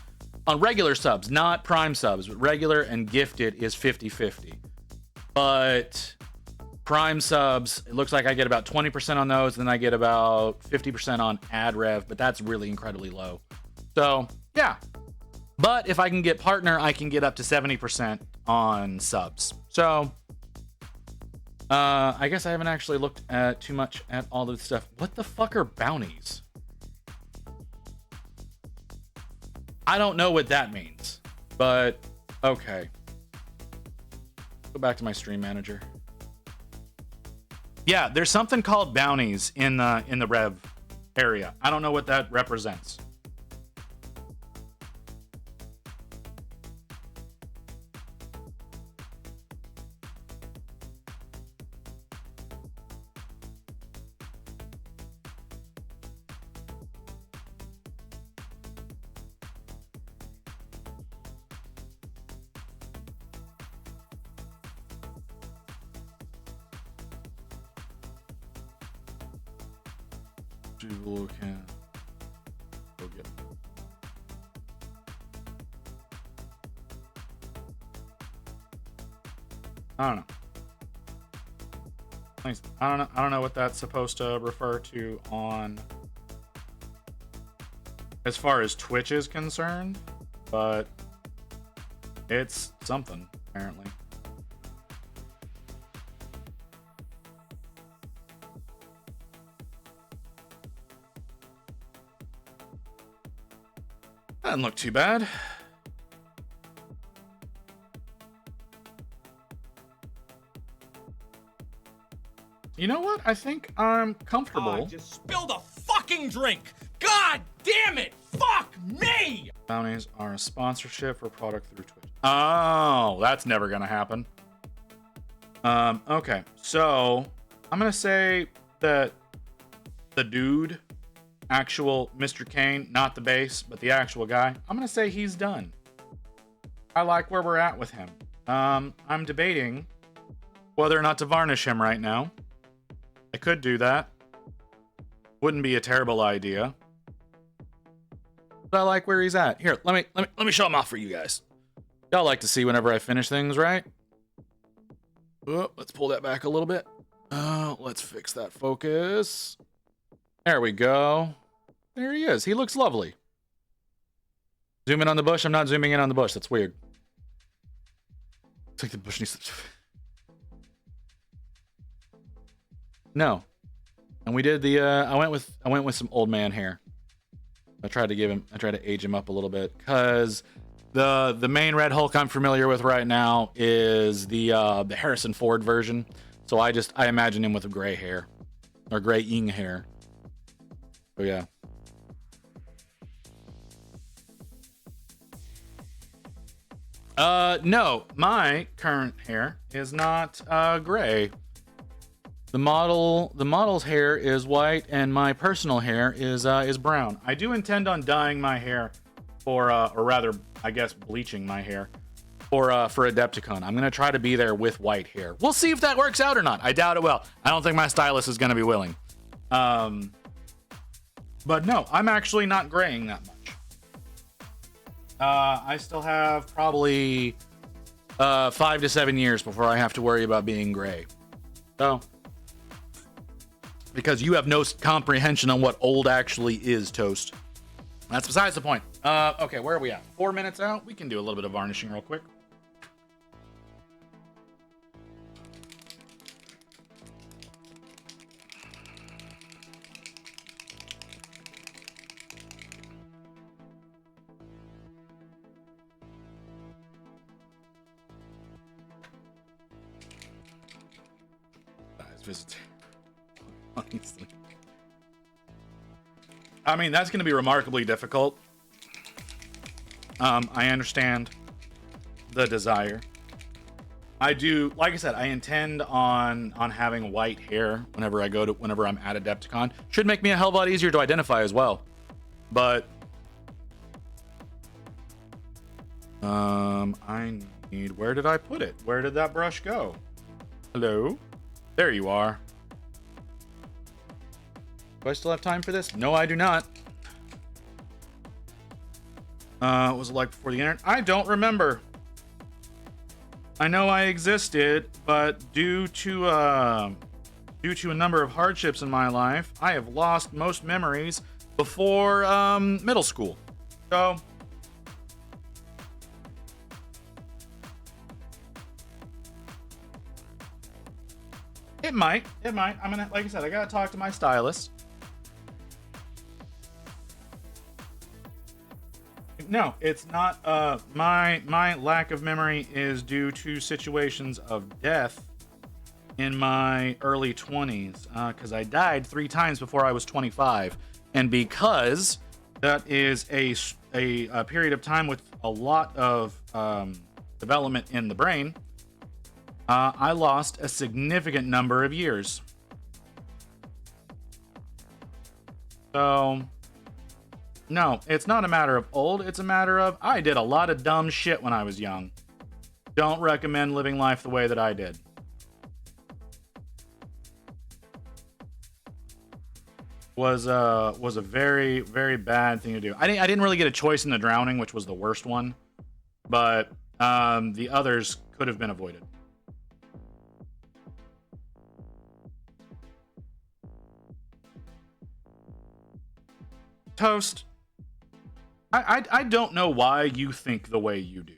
on regular subs, not prime subs, but regular and gifted is 50-50. But prime subs, it looks like I get about 20% on those, then I get about 50% on ad rev, but that's really incredibly low. So, yeah. But if I can get partner, I can get up to 70% on subs. So, I guess I haven't actually looked at too much at all this stuff. What the fuck are bounties? I don't know what that means, but okay. Go back to my stream manager. Yeah, there's something called bounties in the rev area. I don't know what that represents. I don't know. Thanks. I don't know what that's supposed to refer to on as far as Twitch is concerned, but it's something apparently. That didn't look too bad. You know what? I think I'm comfortable. I just spilled a fucking drink. God damn it! Fuck me! Bounties are a sponsorship for product through Twitch. Oh, that's never gonna happen. Okay, so I'm gonna say that the dude, actual Mr. Caine, not the base, but the actual guy, I'm gonna say he's done. I like where we're at with him. I'm debating whether or not to varnish him right now. I could do that. Wouldn't be a terrible idea. But I like where he's at. Here, let me show him off for you guys. Y'all like to see whenever I finish things, right? Oh, let's pull that back a little bit. Let's fix that focus. There we go. There he is. He looks lovely. Zoom in on the bush. I'm not zooming in on the bush. That's weird. It's like the bush needs to... No. And we did the I went with some old man hair. I tried to age him up a little bit, cuz the main Red Hulk I'm familiar with right now is the Harrison Ford version. So I imagine him with a gray hair or gray-ing hair. So yeah. No, my current hair is not gray. The model's hair is white, and my personal hair is brown. I do intend on dyeing my hair for, or rather, I guess, bleaching my hair for Adepticon. I'm gonna try to be there with white hair. We'll see if that works out or not. I doubt it will. I don't think my stylist is gonna be willing. But no, I'm actually not graying that much. I still have probably 5 to 7 years before I have to worry about being gray. So, because you have no comprehension on what old actually is, Toast. That's besides the point. Okay, where are we at? 4 minutes out? We can do a little bit of varnishing real quick. Visit. Honestly. I mean, that's going to be remarkably difficult. I understand the desire. I do, like I said, I intend on having white hair whenever I'm at Adepticon. Should make me a hell of a lot easier to identify as well. But I need, where did I put it? Where did that brush go? Hello? There you are. Do I still have time for this? No, I do not. What was it like before the internet? I don't remember. I know I existed, but due to a number of hardships in my life, I have lost most memories before middle school. So it might. I'm gonna, like I said, I gotta talk to my stylist. No, it's not. My lack of memory is due to situations of death in my early 20s, because I died 3 times before I was 25, and because that is a period of time with a lot of development in the brain, I lost a significant number of years. So, no, it's not a matter of old, it's a matter of I did a lot of dumb shit when I was young. Don't recommend living life the way that I did. Was a very, very bad thing to do. I didn't really get a choice in the drowning, which was the worst one, but the others could have been avoided. Toast, I don't know why you think the way you do.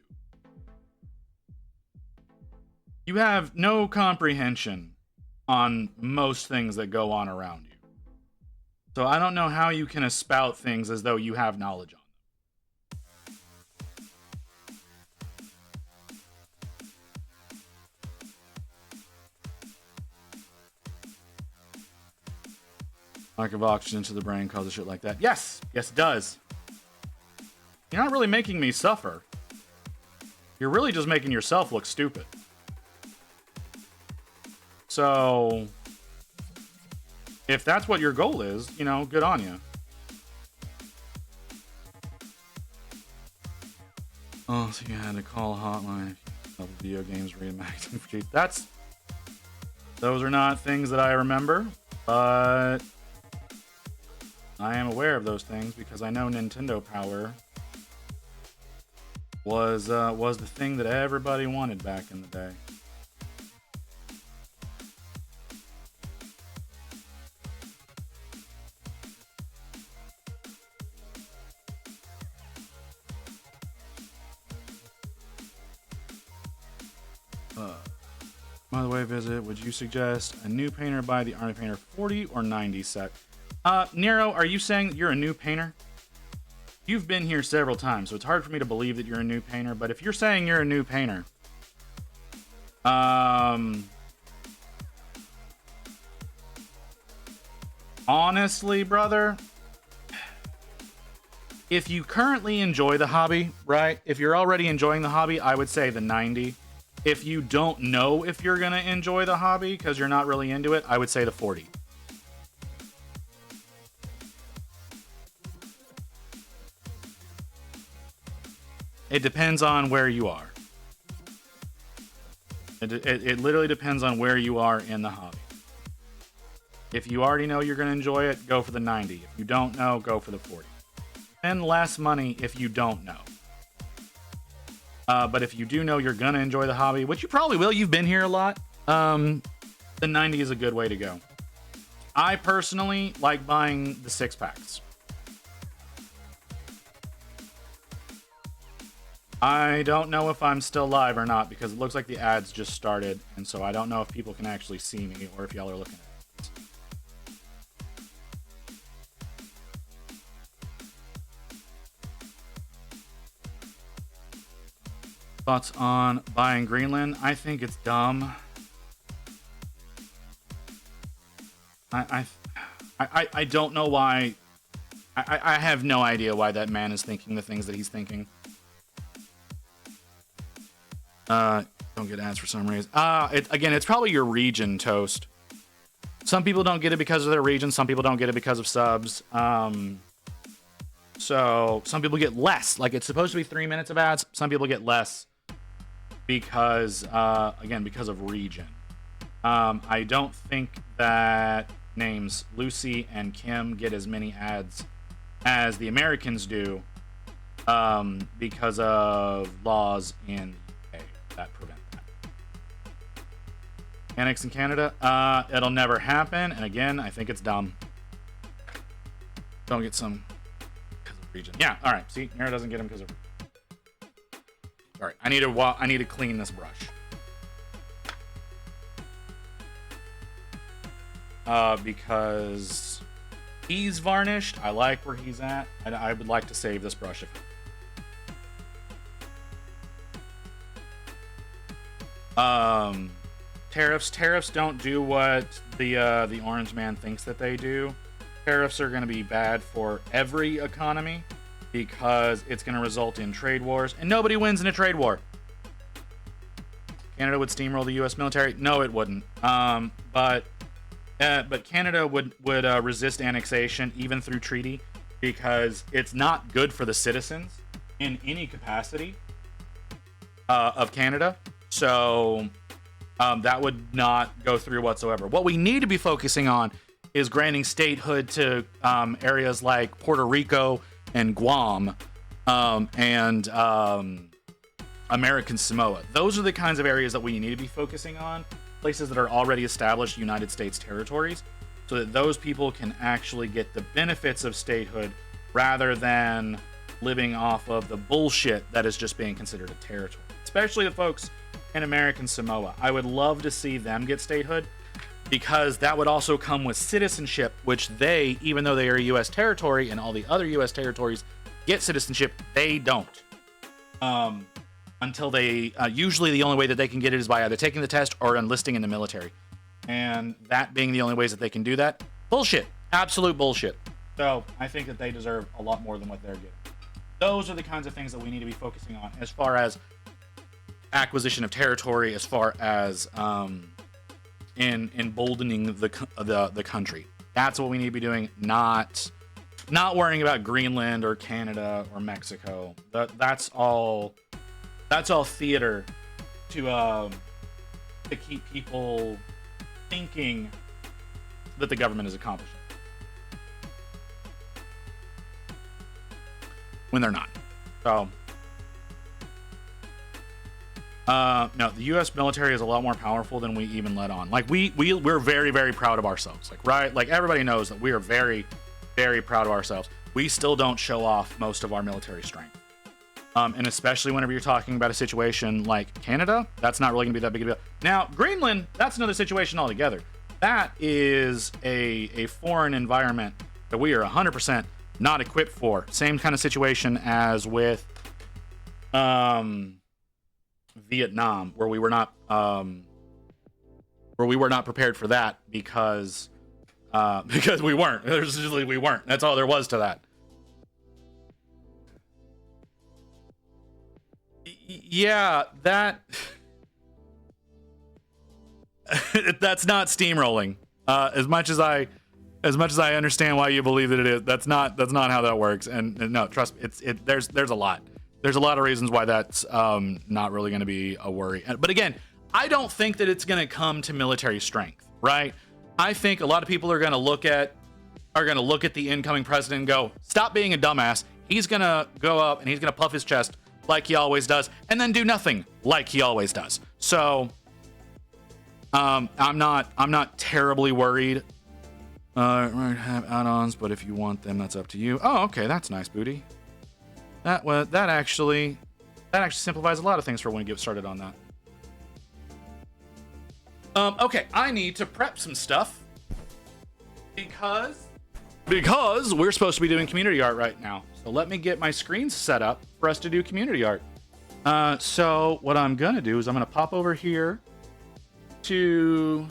You have no comprehension on most things that go on around you. So I don't know how you can espout things as though you have knowledge on them. Lack of oxygen to the brain causes shit like that. Yes, it does. You're not really making me suffer. You're really just making yourself look stupid. So, if that's what your goal is, good on you. Oh, so you had to call a hotline. Video games reimagining for cheap. Those are not things that I remember, but I am aware of those things because I know Nintendo Power was the thing that everybody wanted back in the day. By the way, visit, would you suggest a new painter buy the Army Painter 40 or 90 set? Nero, are you saying that you're a new painter? You've been here several times, so it's hard for me to believe that you're a new painter, but if you're saying you're a new painter, honestly, brother, if you currently enjoy the hobby, right? If you're already enjoying the hobby, I would say the 90. If you don't know if you're going to enjoy the hobby because you're not really into it, I would say the 40. It depends on where you are. It literally depends on where you are in the hobby. If you already know you're going to enjoy it, go for the 90. If you don't know, go for the 40. Spend less money if you don't know. But if you do know you're going to enjoy the hobby, which you probably will, you've been here a lot, the 90 is a good way to go. I personally like buying the 6-packs. I don't know if I'm still live or not because it looks like the ads just started, and so I don't know if people can actually see me or if y'all are looking at it. Thoughts on buying Greenland? I think it's dumb. I don't know why. I have no idea why that man is thinking the things that he's thinking. Don't get ads for some reason. Again, it's probably your region, Toast. Some people don't get it because of their region. Some people don't get it because of subs. So some people get less. Like, it's supposed to be 3 minutes of ads. Some people get less because, again, because of region. I don't think that names Lucy and Kim get as many ads as the Americans do, because of laws in the UK that prevent that. Annex in Canada, it'll never happen. And again, I think it's dumb. Don't get some because of region. Yeah, all right. See, Mira doesn't get them because of. All right, I need to clean this brush. Because he's varnished. I like where he's at. I would like to save this brush. Tariffs don't do what the orange man thinks that they do. Tariffs are going to be bad for every economy because it's going to result in trade wars, and nobody wins in a trade war. Canada would steamroll the U.S. military. No, it wouldn't. But Canada would resist annexation even through treaty because it's not good for the citizens in any capacity of Canada. So that would not go through whatsoever. What we need to be focusing on is granting statehood to areas like Puerto Rico and Guam and American Samoa. Those are the kinds of areas that we need to be focusing on. Places that are already established United States territories, so that those people can actually get the benefits of statehood rather than living off of the bullshit that is just being considered a territory. Especially the folks in American Samoa. I would love to see them get statehood because that would also come with citizenship, which they, even though they are a U.S. territory and all the other U.S. territories get citizenship, they don't. Until they, usually the only way that they can get it is by either taking the test or enlisting in the military. And that being the only ways that they can do that, bullshit. Absolute bullshit. So I think that they deserve a lot more than what they're getting. Those are the kinds of things that we need to be focusing on as far as acquisition of territory, as far as emboldening the country. That's what we need to be doing, not worrying about Greenland or Canada or Mexico. That's all theater to keep people thinking that the government is accomplishing when they're not. So, no, the U.S. military is a lot more powerful than we even let on. Like we're very, very proud of ourselves. Like, right? Like, everybody knows that we are very, very proud of ourselves. We still don't show off most of our military strength. And especially whenever you're talking about a situation like Canada, that's not really gonna be that big of a deal. Now, Greenland, that's another situation altogether. That is a foreign environment that we are 100% not equipped for. Same kind of situation as with Vietnam, where we were not prepared for that because we weren't. We weren't. That's all there was to that. Yeah, that's not steamrolling. As much as I understand why you believe that it is, that's not how that works. And no, trust me, there's a lot of reasons why that's not really going to be a worry. But again, I don't think that it's going to come to military strength, right? I think a lot of people are going to look at the incoming president and go, stop being a dumbass. He's going to go up and he's going to puff his chest like he always does, and then do nothing like he always does. So I'm not terribly worried. Might have add-ons, but if you want them, that's up to you. Oh, okay, that's nice, Booty. That actually simplifies a lot of things for when we get started on that. Okay, I need to prep some stuff because we're supposed to be doing community art right now. So let me get my screens set up for us to do community art. So what I'm gonna do is I'm gonna pop over here to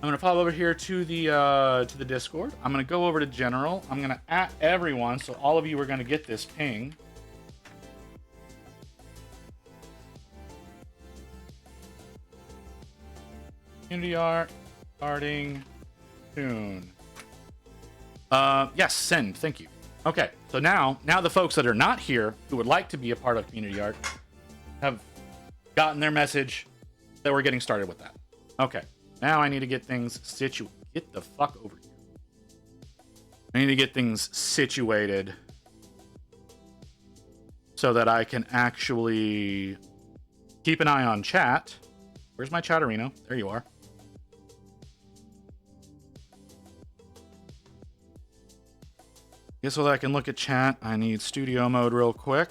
the Discord. I'm gonna go over to general. I'm gonna at everyone, so all of you are gonna get this ping. Community art starting soon. Yes, send. Thank you. Okay, so now the folks that are not here who would like to be a part of community art have gotten their message that we're getting started with that. Okay, now I need to get things situated. Get the fuck over here. I need to get things situated so that I can actually keep an eye on chat. Where's my chatterino? There you are. So that I can look at chat, I need studio mode real quick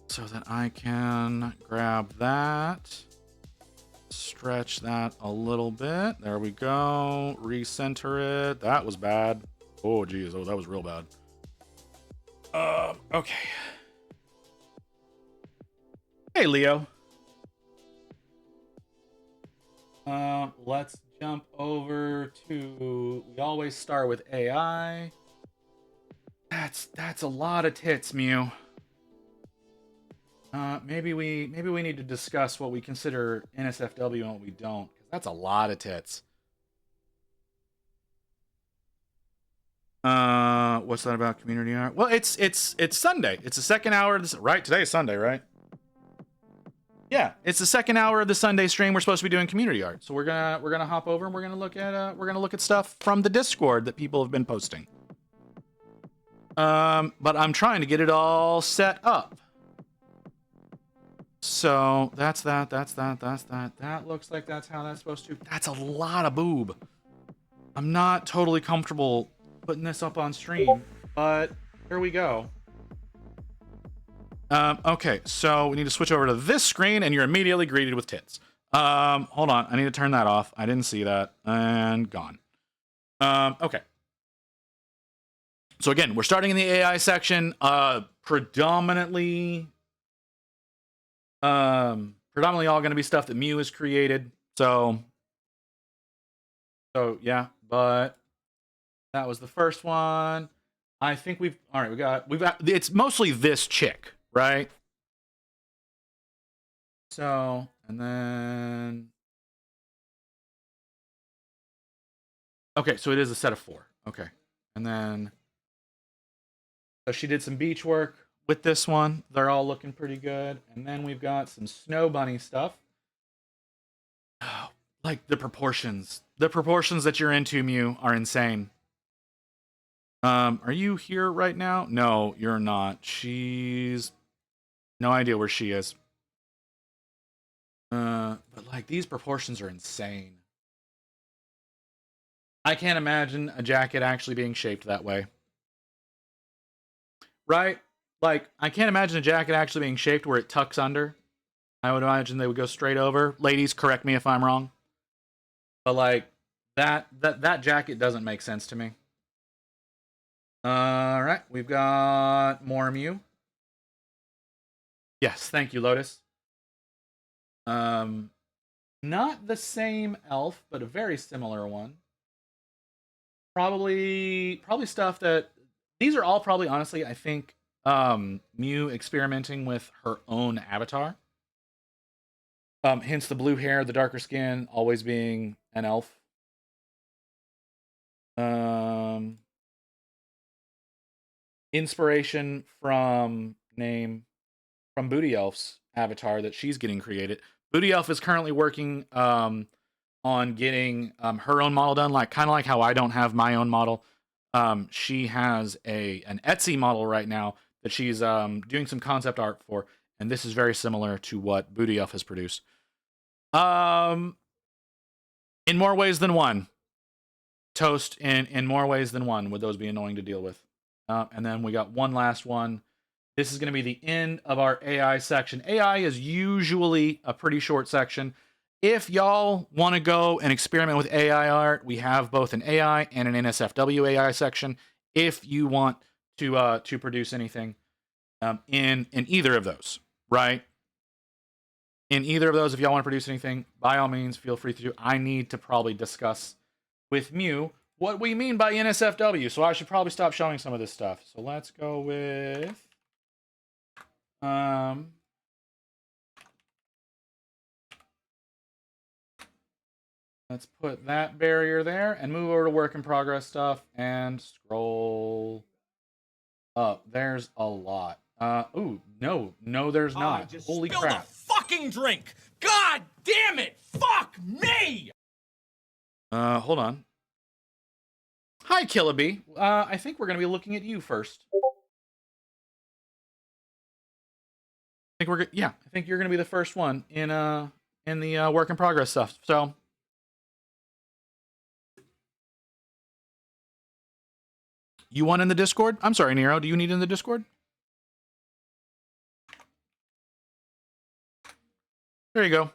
so that I can grab that, stretch that a little bit. There we go. Recenter it. That was bad. Oh, geez. Oh, that was real bad. Okay. Hey, Leo. Let's jump over to, we always start with AI. That's a lot of tits, Mew. Maybe we need to discuss what we consider NSFW and what we don't, because that's a lot of tits. What's that about community art? Well, it's Sunday. It's the second hour of this, right? Today is Sunday, right? Yeah, it's the second hour of the Sunday stream. We're supposed to be doing community art, so we're gonna hop over and we're gonna look at stuff from the Discord that people have been posting. But I'm trying to get it all set up. So that's that. That looks like that's how that's supposed to. That's a lot of boob. I'm not totally comfortable putting this up on stream, but here we go. Okay, so we need to switch over to this screen, and you're immediately greeted with tits. Hold on, I need to turn that off. I didn't see that, and gone. Okay. So again, we're starting in the AI section. Predominantly all going to be stuff that Mew has created. So yeah, but that was the first one. I think we've got it's mostly this chick. Right. So, and then. Okay, so it is a set of 4. Okay. And then. So she did some beach work with this one. They're all looking pretty good. And then we've got some snow bunny stuff. Oh, like the proportions. The proportions that you're into, Mew, are insane. Are you here right now? No, you're not. She's. No idea where she is. But like these proportions are insane. I can't imagine a jacket actually being shaped that way. Right? Like, I can't imagine a jacket actually being shaped where it tucks under. I would imagine they would go straight over. Ladies, correct me if I'm wrong. But like that jacket doesn't make sense to me. All right, we've got more Mew. Yes, thank you, Lotus. Not the same elf, but a very similar one. Probably stuff that these are all probably, honestly, I think Mew experimenting with her own avatar. Hence the blue hair, the darker skin, always being an elf. Inspiration from Booty Elf's avatar that she's getting created. Booty Elf is currently working on getting her own model done, like kind of like how I don't have my own model. She has an Etsy model right now that she's doing some concept art for, and this is very similar to what Booty Elf has produced. In more ways than one. Toast in more ways than one would those be annoying to deal with. And then we got one last one. This is going to be the end of our AI section. AI is usually a pretty short section. If y'all want to go and experiment with AI art, we have both an AI and an NSFW AI section. If you want to produce anything in either of those, right? In either of those, if y'all want to produce anything, by all means, feel free to do. I need to probably discuss with Mew what we mean by NSFW, so I should probably stop showing some of this stuff. So let's go with let's put that barrier there and move over to work in progress stuff and scroll up. There's a lot. Ooh, no, there's not. Just Holy spilled crap. a fucking drink. God damn it. Fuck me. Hold on. Hi, Killaby. I think we're gonna be looking at you first. I think you're gonna be the first one in the work in progress stuff. So you want in the Discord? I'm sorry, Nero. Do you need in the Discord? There you go.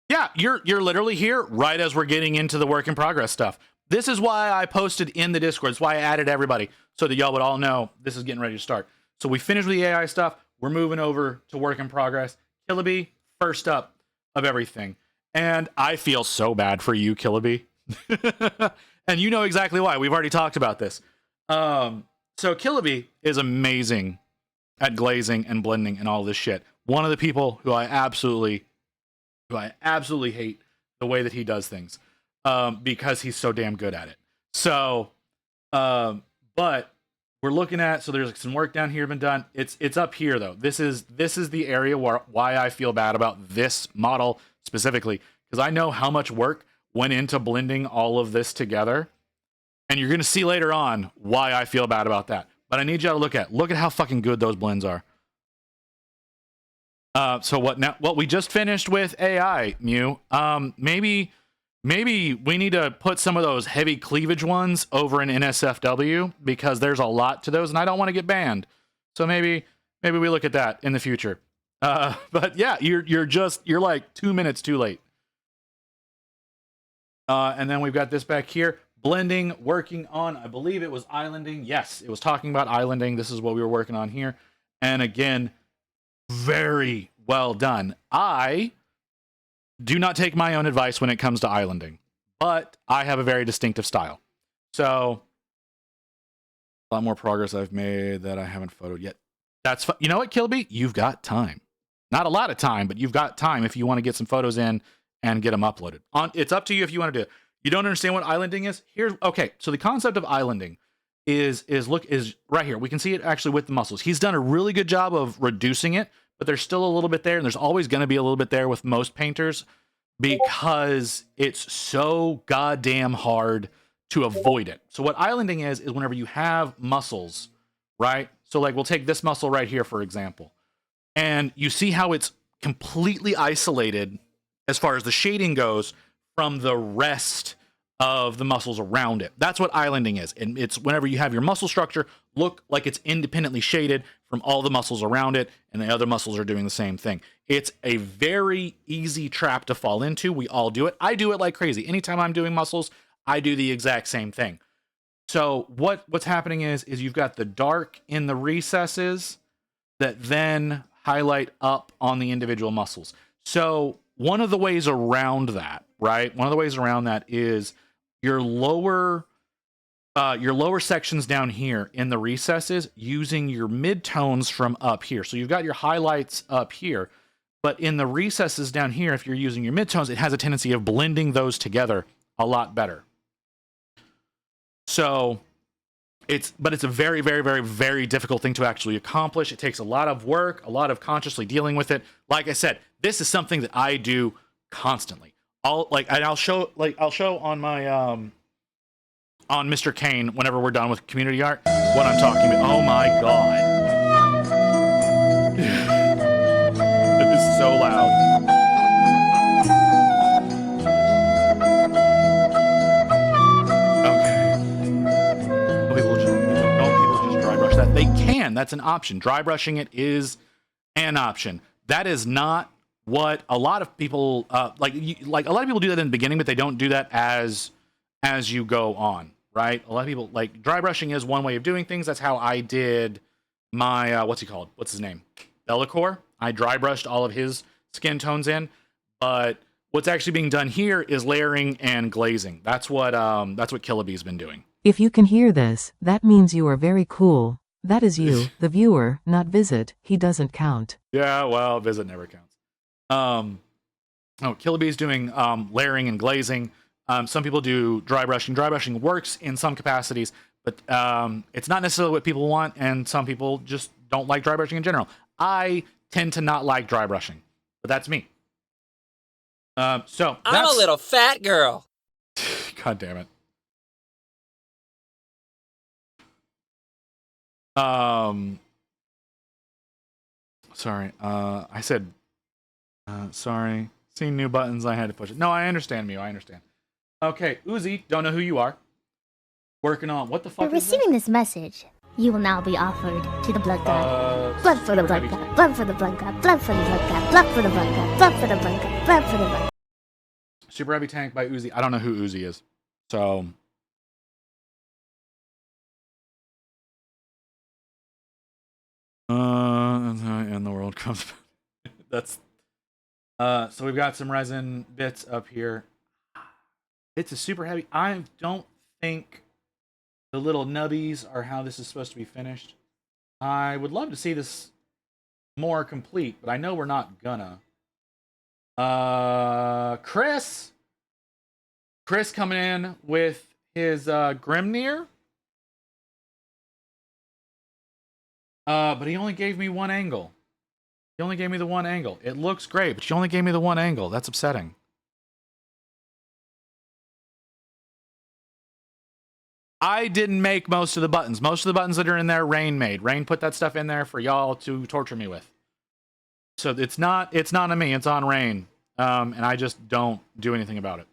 Yeah, you're literally here right as we're getting into the work in progress stuff. This is why I posted in the Discord. It's why I added everybody so that y'all would all know this is getting ready to start. So we finished with the AI stuff. We're moving over to work in progress. Killaby, first up of everything. And I feel so bad for you, Killaby. And you know exactly why. We've already talked about this. So Killaby is amazing at glazing and blending and all this shit. One of the people who I absolutely hate the way that he does things, because he's so damn good at it. So, but we're looking at, so there's like some work down here been done. It's up here though. This is the area why I feel bad about this model specifically, because I know how much work went into blending all of this together, and you're gonna see later on why I feel bad about that. But I need y'all to look at how fucking good those blends are. So what we just finished with AI, Mew. Maybe we need to put some of those heavy cleavage ones over in NSFW, because there's a lot to those and I don't want to get banned. So maybe we look at that in the future. But yeah, you're like 2 minutes too late. And then we've got this back here. Blending, working on, I believe it was islanding. Yes, it was talking about islanding. This is what we were working on here. And again, very well done. I do not take my own advice when it comes to islanding, but I have a very distinctive style. So a lot more progress I've made that I haven't photoed yet. That's you know what, Kilby? You've got time. Not a lot of time, but you've got time if you want to get some photos in and get them uploaded. It's up to you if you want to do it. You don't understand what islanding is? Okay, so the concept of islanding is right here. We can see it actually with the muscles. He's done a really good job of reducing it, but there's still a little bit there, and there's always going to be a little bit there with most painters, because it's so goddamn hard to avoid it. So what islanding is whenever you have muscles, right? So like we'll take this muscle right here, for example, and you see how it's completely isolated as far as the shading goes from the rest of the muscles around it. That's what islanding is. And it's whenever you have your muscle structure look like it's independently shaded from all the muscles around it, and the other muscles are doing the same thing. It's a very easy trap to fall into. We all do it. I do it like crazy. Anytime I'm doing muscles, I do the exact same thing. So what's happening is you've got the dark in the recesses that then highlight up on the individual muscles. So one of the ways around that, right? One of the ways around that is your lower sections down here in the recesses using your midtones from up here. So you've got your highlights up here, but in the recesses down here, if you're using your midtones, it has a tendency of blending those together a lot better. So but it's a very, very, very, very difficult thing to actually accomplish. It takes a lot of work, a lot of consciously dealing with it. Like I said, this is something that I do constantly. I'll show on my on Mr. Caine whenever we're done with community art what I'm talking about. Oh my god. It is so loud. They can. That's an option. Dry brushing it is an option. That is not what a lot of people like a lot of people do that in the beginning, but they don't do that as you go on, right? A lot of people like dry brushing is one way of doing things. That's how I did my what's he called? What's his name? Bellicor. I dry brushed all of his skin tones in, but what's actually being done here is layering and glazing. That's what Killabee's been doing. If you can hear this, that means you are very cool. That is you, the viewer, not Visit. He doesn't count. Yeah, well, Visit never counts. Killabee's doing layering and glazing. Some people do dry brushing. Dry brushing works in some capacities, but it's not necessarily what people want, and some people just don't like dry brushing in general. I tend to not like dry brushing, but that's me. I'm a little fat girl. God damn it. Sorry. I said, sorry. Seeing new buttons, I had to push it. No, I understand, Mew. I understand. Okay, Uzi, don't know who you are. Working on what the fuck For is this? receiving this message, you will now be offered to the blood god. Blood for the blood god. Blood for the blood god. Blood for the blood god. Blood for the blood god. Blood for the blood god. Blood for the blood. Super Heavy Tank by Uzi. I don't know who Uzi is. So... and the world comes. That's so we've got some resin bits up here. It's a super heavy. I don't think the little nubbies are how this is supposed to be finished. I would love to see this more complete, but I know we're not gonna. Chris coming in with his Grimnir. But he only gave me one angle. He only gave me the one angle. It looks great, but you only gave me the one angle. That's upsetting. I didn't make most of the buttons. Most of the buttons that are in there, Rain made. Rain put that stuff in there for y'all to torture me with. So it's not on me. It's on Rain. And I just don't do anything about it.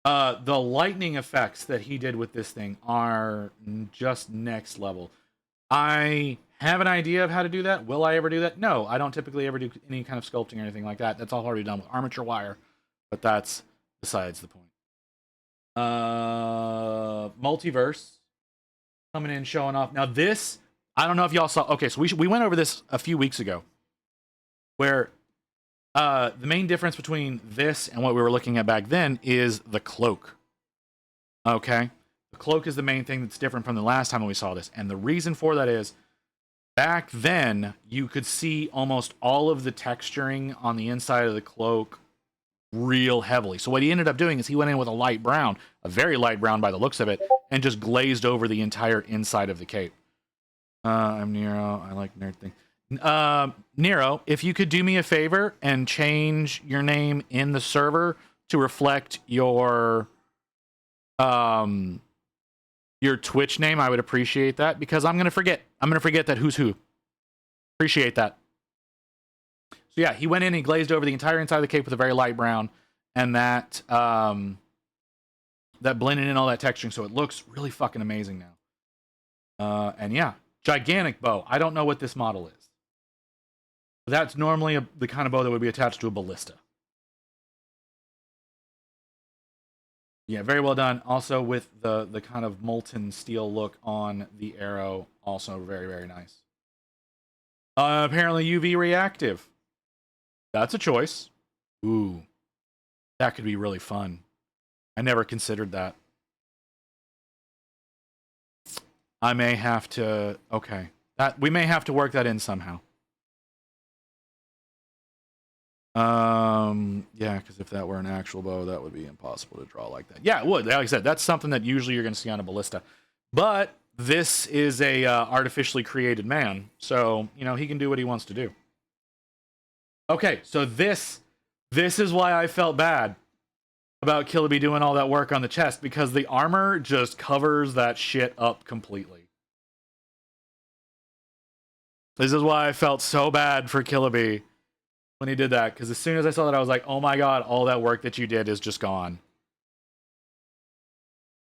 The lightning effects that he did with this thing are just next level. I have an idea of how to do that. Will I ever do that? No, I don't typically ever do any kind of sculpting or anything like that. That's all already done with armature wire, but that's besides the point. Multiverse coming in, showing off. Now this, I don't know if y'all saw. Okay, so we went over this a few weeks ago, where the main difference between this and what we were looking at back then is the cloak. Okay, the cloak is the main thing that's different from the last time we saw this, and the reason for that is back then you could see almost all of the texturing on the inside of the cloak real heavily. So what he ended up doing is he went in with a light brown, a very light brown by the looks of it, and just glazed over the entire inside of the cape. I'm Nero. I like nerd thing. Nero, if you could do me a favor and change your name in the server to reflect your Twitch name, I would appreciate that, because I'm gonna forget that who's who. Appreciate that. So yeah, he went in and glazed over the entire inside of the cape with a very light brown, and that that blended in all that texturing, so it looks really fucking amazing now. And yeah, gigantic bow. I don't know what this model is. That's normally the kind of bow that would be attached to a ballista. Yeah, very well done. Also with the kind of molten steel look on the arrow, also very, very nice. Apparently UV reactive. That's a choice. Ooh, that could be really fun. I never considered that. I may have to, okay. We may have to work that in somehow. Yeah, because if that were an actual bow, that would be impossible to draw like that. Yeah, it would. Like I said, that's something that usually you're going to see on a ballista. But this is a artificially created man, so you know he can do what he wants to do. Okay, so this is why I felt bad about Killaby doing all that work on the chest, because the armor just covers that shit up completely. This is why I felt so bad for Killaby when he did that, because as soon as I saw that, I was like, oh my god, all that work that you did is just gone.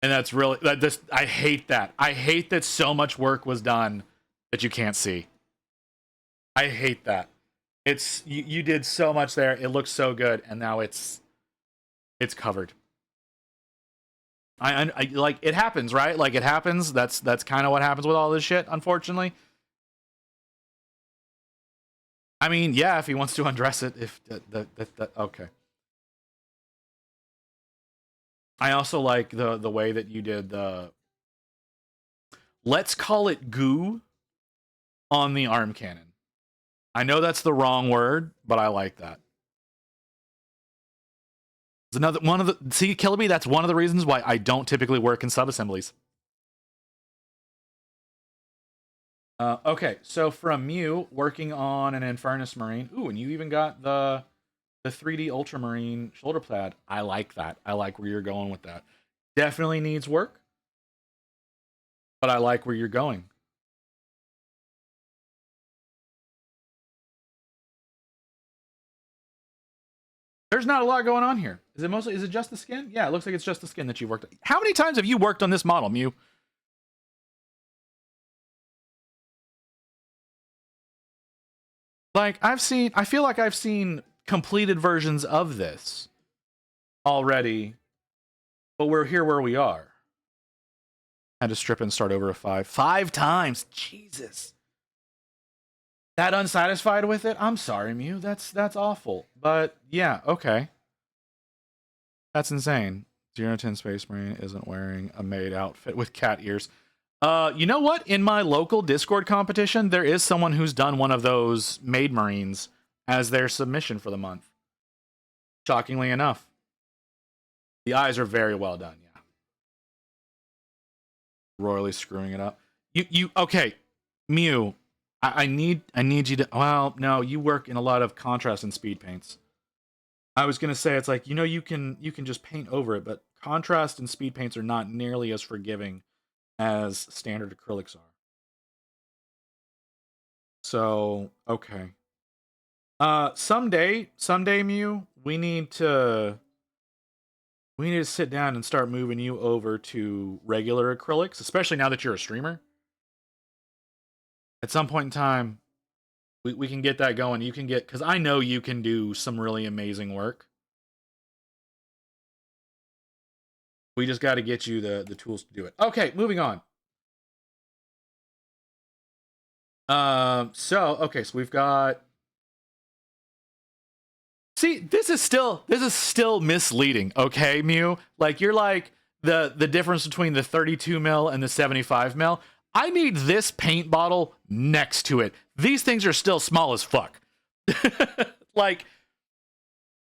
And that's really, I hate that. I hate that so much work was done that you can't see. I hate that. It's, you did so much there, it looks so good, and now it's covered. I like, it happens, right? Like, it happens. That's kind of what happens with all this shit, unfortunately. I mean, yeah, if he wants to undress it, if okay. I also like the way that you did the, let's call it goo on the arm cannon. I know that's the wrong word, but I like that. It's another one of the, see, Killaby, that's one of the reasons why I don't typically work in subassemblies. Okay, so from you, working on an Infernus Marine. Ooh, and you even got the 3D Ultramarine shoulder pad. I like that. I like where you're going with that. Definitely needs work, but I like where you're going. There's not a lot going on here. Is it just the skin? Yeah, it looks like it's just the skin that you've worked on. How many times have you worked on this model, Mew? Like, I feel like I've seen completed versions of this already, but we're here where we are. Had to strip and start over a 5. 5 times! Jesus. That unsatisfied with it? I'm sorry, Mew. That's awful. But, yeah, okay. That's insane. 010 Space Marine isn't wearing a maid outfit with cat ears. You know what? In my local Discord competition, there is someone who's done one of those maid Marines as their submission for the month. Shockingly enough. The eyes are very well done, yeah. Royally screwing it up. Okay, Mew, I need you to, well, no, you work in a lot of contrast and speed paints. I was gonna say, it's like, you know, you can just paint over it, but contrast and speed paints are not nearly as forgiving as standard acrylics are. So, okay. Someday, Mew, we need to sit down and start moving you over to regular acrylics, especially now that you're a streamer. At some point in time, we can get that going. You can get, because I know you can do some really amazing work. We just got to get you the tools to do it. Okay, moving on. So we've got. See, this is still misleading. Okay, Mew. Like, you're like the difference between the 32 mil and the 75 mil. I need this paint bottle next to it. These things are still small as fuck. Like,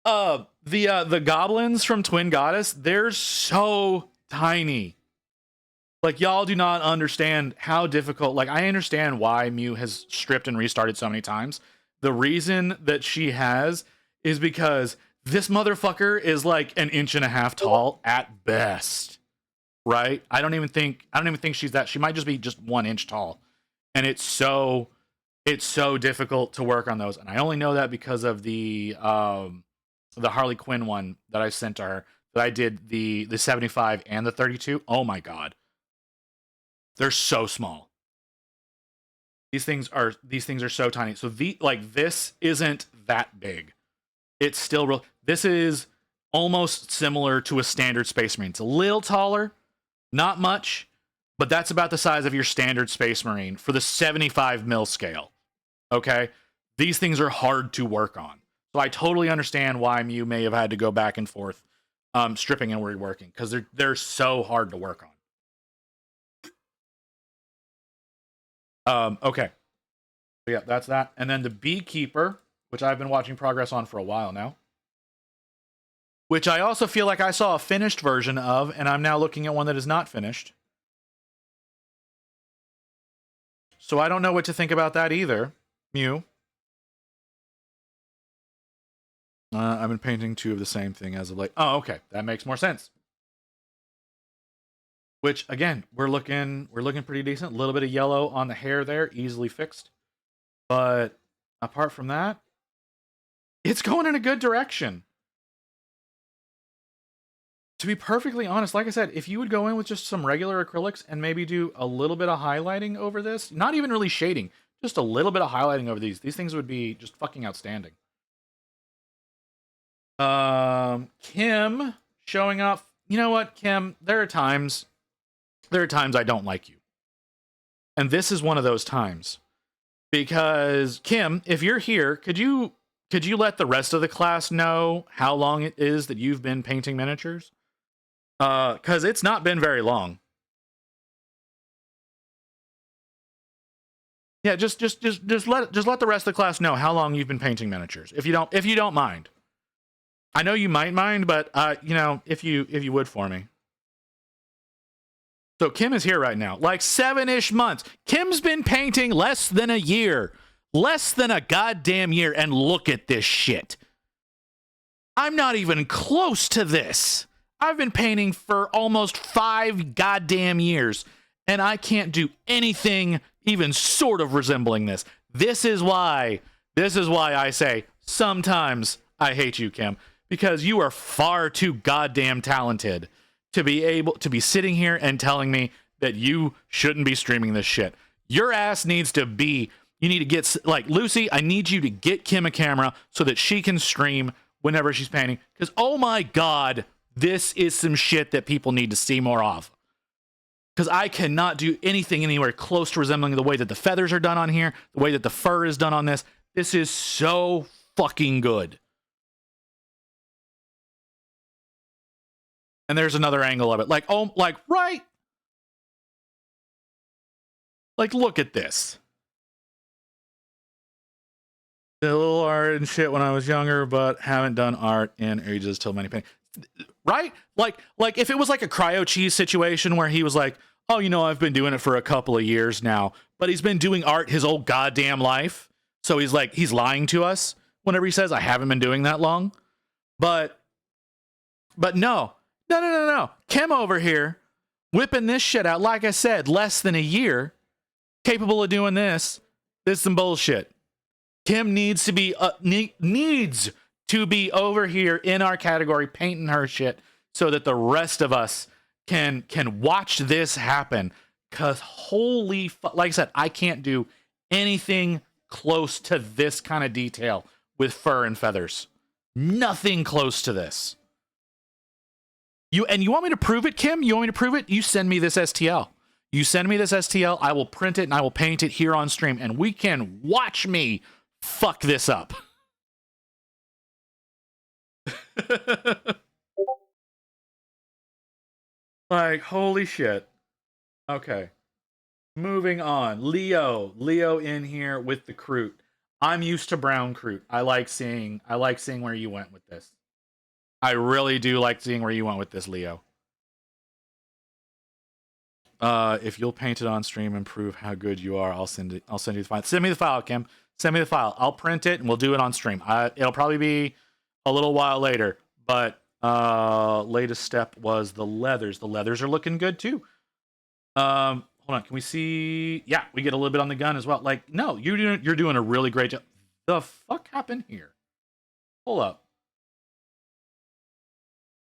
the goblins from Twin Goddess, they're so tiny. Like, y'all do not understand how difficult. Like, I understand why Mew has stripped and restarted so many times. The reason that she has is because this motherfucker is like 1.5 inches tall at best. Right? I don't even think she's that. She might just be just 1 inch tall. And it's so difficult to work on those. And I only know that because of the Harley Quinn one that I sent to her, that I did the 75 and the 32. Oh my god. They're so small. These things are so tiny. So this isn't that big. It's still real. This is almost similar to a standard Space Marine. It's a little taller, not much, but that's about the size of your standard Space Marine for the 75 mil scale. Okay? These things are hard to work on. So I totally understand why Mew may have had to go back and forth stripping and reworking, because they're so hard to work on. Okay. So yeah, that's that. And then the Beekeeper, which I've been watching progress on for a while now, which I also feel like I saw a finished version of, and I'm now looking at one that is not finished. So I don't know what to think about that either. Mew. I've been painting 2 of the same thing as of late. Oh, okay. That makes more sense. Which, again, we're looking pretty decent. A little bit of yellow on the hair there, easily fixed. But apart from that, it's going in a good direction. To be perfectly honest, like I said, if you would go in with just some regular acrylics and maybe do a little bit of highlighting over this, not even really shading, just a little bit of highlighting over these things would be just fucking outstanding. Kim showing up. You know what, Kim? There are times I don't like you. And this is one of those times. Because, Kim, if you're here, could you let the rest of the class know how long it is that you've been painting miniatures? Because it's not been very long. Yeah, just let the rest of the class know how long you've been painting miniatures. If you don't mind. I know you might mind, but you know, if you would for me. So Kim is here right now, like 7-ish months. Kim's been painting less than a year. Less than a goddamn year, and look at this shit. I'm not even close to this. I've been painting for almost 5 goddamn years, and I can't do anything even sort of resembling this. This is why I say sometimes I hate you, Kim, because you are far too goddamn talented to be able to be sitting here and telling me that you shouldn't be streaming this shit. Your ass needs to be, you need to get, like, Lucy, I need you to get Kim a camera so that she can stream whenever she's painting. Because, oh my God, this is some shit that people need to see more of. Because I cannot do anything anywhere close to resembling the way that the feathers are done on here, the way that the fur is done on this. This is so fucking good. And there's another angle of it. Like, oh, like, right? Like, look at this. Did a little art and shit when I was younger, but haven't done art in ages till many paintings. Right? Like if it was like a cryo cheese situation where he was like, oh, you know, I've been doing it for a couple of years now, but he's been doing art his whole goddamn life. So he's like, he's lying to us whenever he says, I haven't been doing that long. But no. Kim over here whipping this shit out. Like I said, less than a year, capable of doing this. This is some bullshit. Kim needs to be over here in our category painting her shit so that the rest of us can watch this happen. Cause holy like I said, I can't do anything close to this kind of detail with fur and feathers. Nothing close to this. You want me to prove it, Kim? You want me to prove it? You send me this STL. You send me this STL, I will print it and I will paint it here on stream, and we can watch me fuck this up. Like, holy shit. Okay. Moving on. Leo in here with the Kroot. I'm used to brown Kroot. I like seeing where you went with this. I really do like seeing where you went with this, Leo. If you'll paint it on stream and prove how good you are, I'll send you the file. Send me the file, Kim. Send me the file. I'll print it and we'll do it on stream. It'll probably be a little while later, but latest step was the leathers. The leathers are looking good too. Hold on, can we see? Yeah, we get a little bit on the gun as well. Like, no, you're doing a really great job. The fuck happened here? Hold up.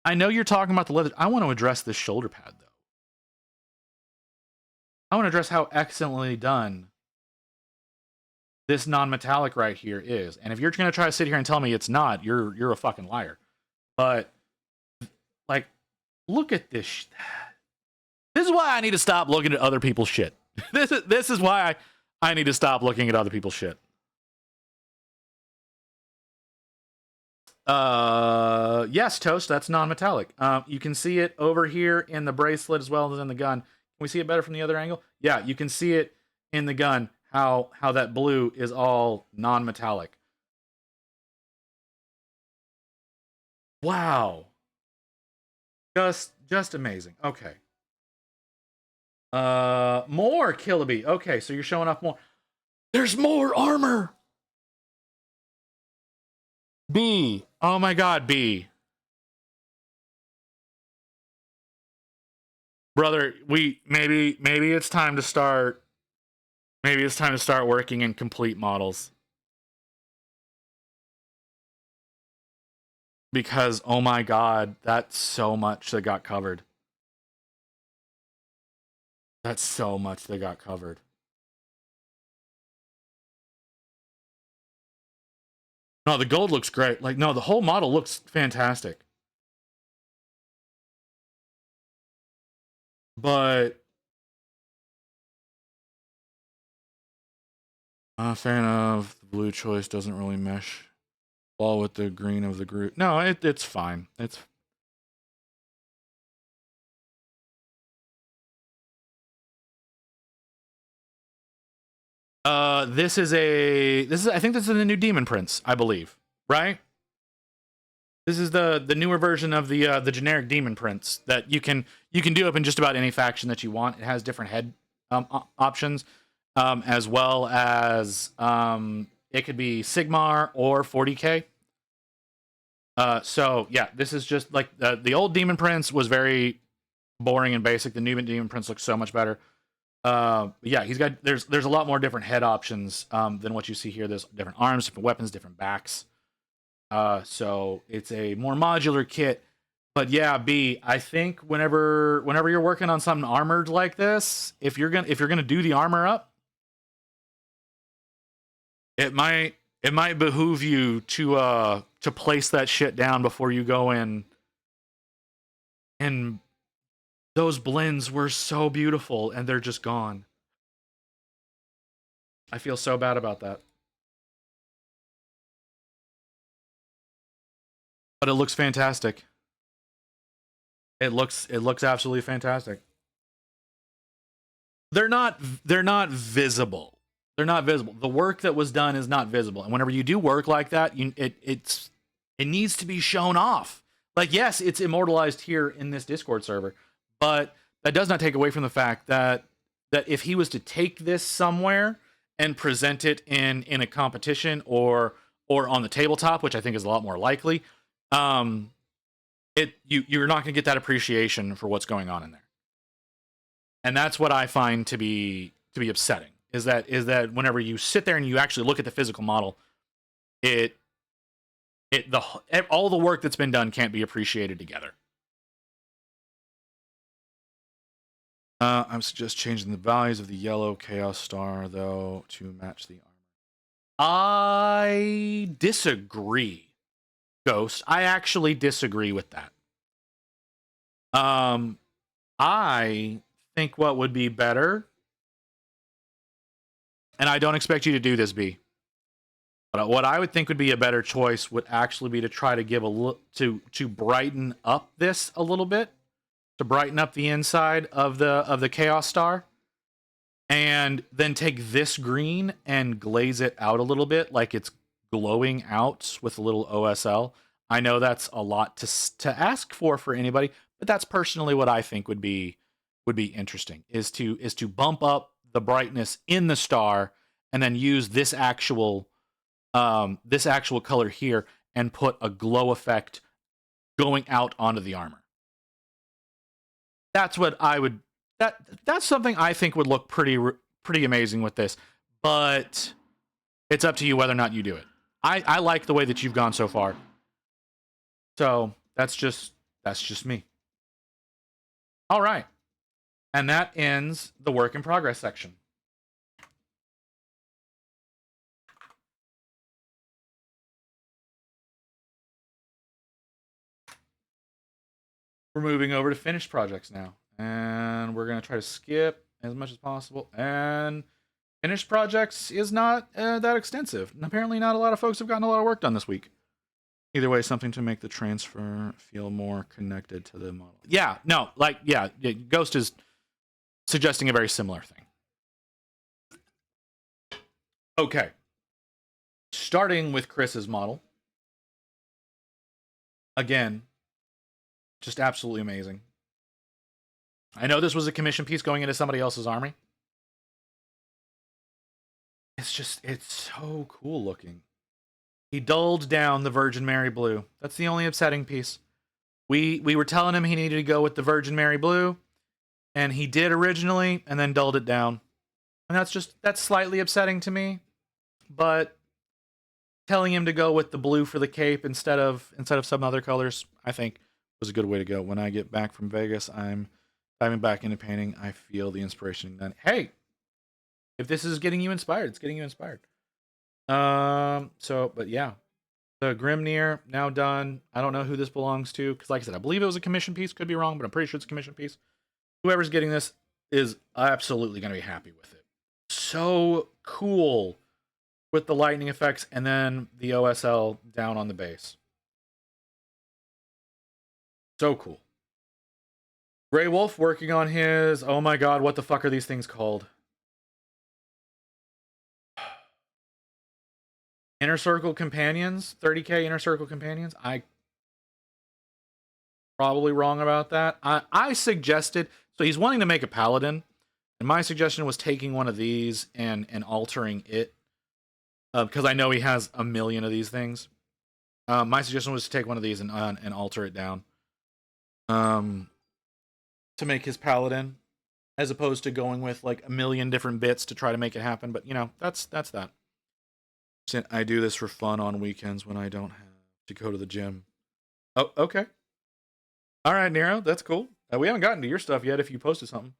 I know you're talking about the leather. I want to address this shoulder pad, though. I want to address how excellently done this non-metallic right here is. And if you're going to try to sit here and tell me it's not, you're a fucking liar. But, like, look at this. This is why I need to stop looking at other people's shit. This is why I need to stop looking at other people's shit. Yes, Toast, that's non-metallic. You can see it over here in the bracelet as well as in the gun. Can we see it better from the other angle? Yeah, you can see it in the gun, how that blue is all non-metallic. Wow. Just amazing. Okay. More Killaby. Okay, so you're showing off more. There's more armor. B. Oh my god, B. Brother, maybe it's time to start working in complete models. Because oh my god, that's so much that got covered. That's so much that got covered. No, the gold looks great. Like, no, the whole model looks fantastic. But I'm a fan of the blue choice doesn't really mesh well with the green of the group. No, it's fine. It's this is I think this is the new Demon Prince, I believe, right? This is the newer version of the generic Demon Prince that you can do up in just about any faction that you want. It has different head options, as well as it could be Sigmar or 40k. So yeah, this is just like the old Demon Prince was very boring and basic. The new Demon Prince looks so much better. Yeah, he's got there's a lot more different head options than what you see here. There's different arms, different weapons, different backs. So it's a more modular kit. But yeah, B, I think whenever you're working on something armored like this, if you're gonna do the armor up, it might behoove you to place that shit down before you go in. And those blends were so beautiful, and they're just gone. I feel so bad about that. But it looks fantastic. It looks absolutely fantastic. They're not visible. They're not visible. The work that was done is not visible. And whenever you do work like that, it needs to be shown off. Like, yes, it's immortalized here in this Discord server, but that does not take away from the fact that if he was to take this somewhere and present it in a competition or on the tabletop, which I think is a lot more likely, you're not going to get that appreciation for what's going on in there. And that's what I find to be upsetting. Is that whenever you sit there and you actually look at the physical model, all the work that's been done can't be appreciated together. I'm just changing the values of the yellow Chaos Star though to match the armor. I disagree, Ghost. I actually disagree with that. I think what would be better, and I don't expect you to do this, B, but what I would think would be a better choice would actually be to try to give a look to brighten up this a little bit, to brighten up the inside of the Chaos Star, and then take this green and glaze it out a little bit, like it's glowing out with a little OSL. I know that's a lot to ask for anybody, but that's personally what I think would be interesting, is to bump up the brightness in the star and then use this actual color here and put a glow effect going out onto the armor. That's what I would that's something I think would look pretty amazing with this, but it's up to you whether or not you do it. I like the way that you've gone so far. So that's just me. All right. And that ends the work in progress section. We're moving over to finished projects now. And we're going to try to skip as much as possible. And finished projects is not that extensive. And apparently not a lot of folks have gotten a lot of work done this week. Either way, something to make the transfer feel more connected to the model. Yeah, no, like, yeah, Ghost is suggesting a very similar thing. Okay. Starting with Chris's model. Again, just absolutely amazing. I know this was a commission piece going into somebody else's army. It's so cool looking. He dulled down the Virgin Mary Blue. That's the only upsetting piece. We were telling him he needed to go with the Virgin Mary Blue, and he did originally, and then dulled it down. And that's slightly upsetting to me. But telling him to go with the blue for the cape instead of some other colors, I think was a good way to go. When I get back from Vegas, I'm diving back into painting. I feel the inspiration then. Hey, if this is getting you inspired, it's getting you inspired. But yeah, the Grimnir now done. I don't know who this belongs to because, like I said, I believe it was a commission piece. Could be wrong, but I'm pretty sure it's a commission piece. Whoever's getting this is absolutely going to be happy with it. So cool with the lightning effects and then the OSL down on the base. So cool. Grey Wolf working on his. Oh my god, what the fuck are these things called? Inner Circle Companions, 30k Inner Circle Companions. I probably wrong about that. I suggested, so he's wanting to make a paladin, and my suggestion was taking one of these and altering it, because I know he has a million of these things. My suggestion was to take one of these and alter it down, to make his paladin, as opposed to going with like a million different bits to try to make it happen. But you know, that's that. I do this for fun on weekends when I don't have to go to the gym. Oh, okay. All right, Nero, that's cool. We haven't gotten to your stuff yet if you posted something.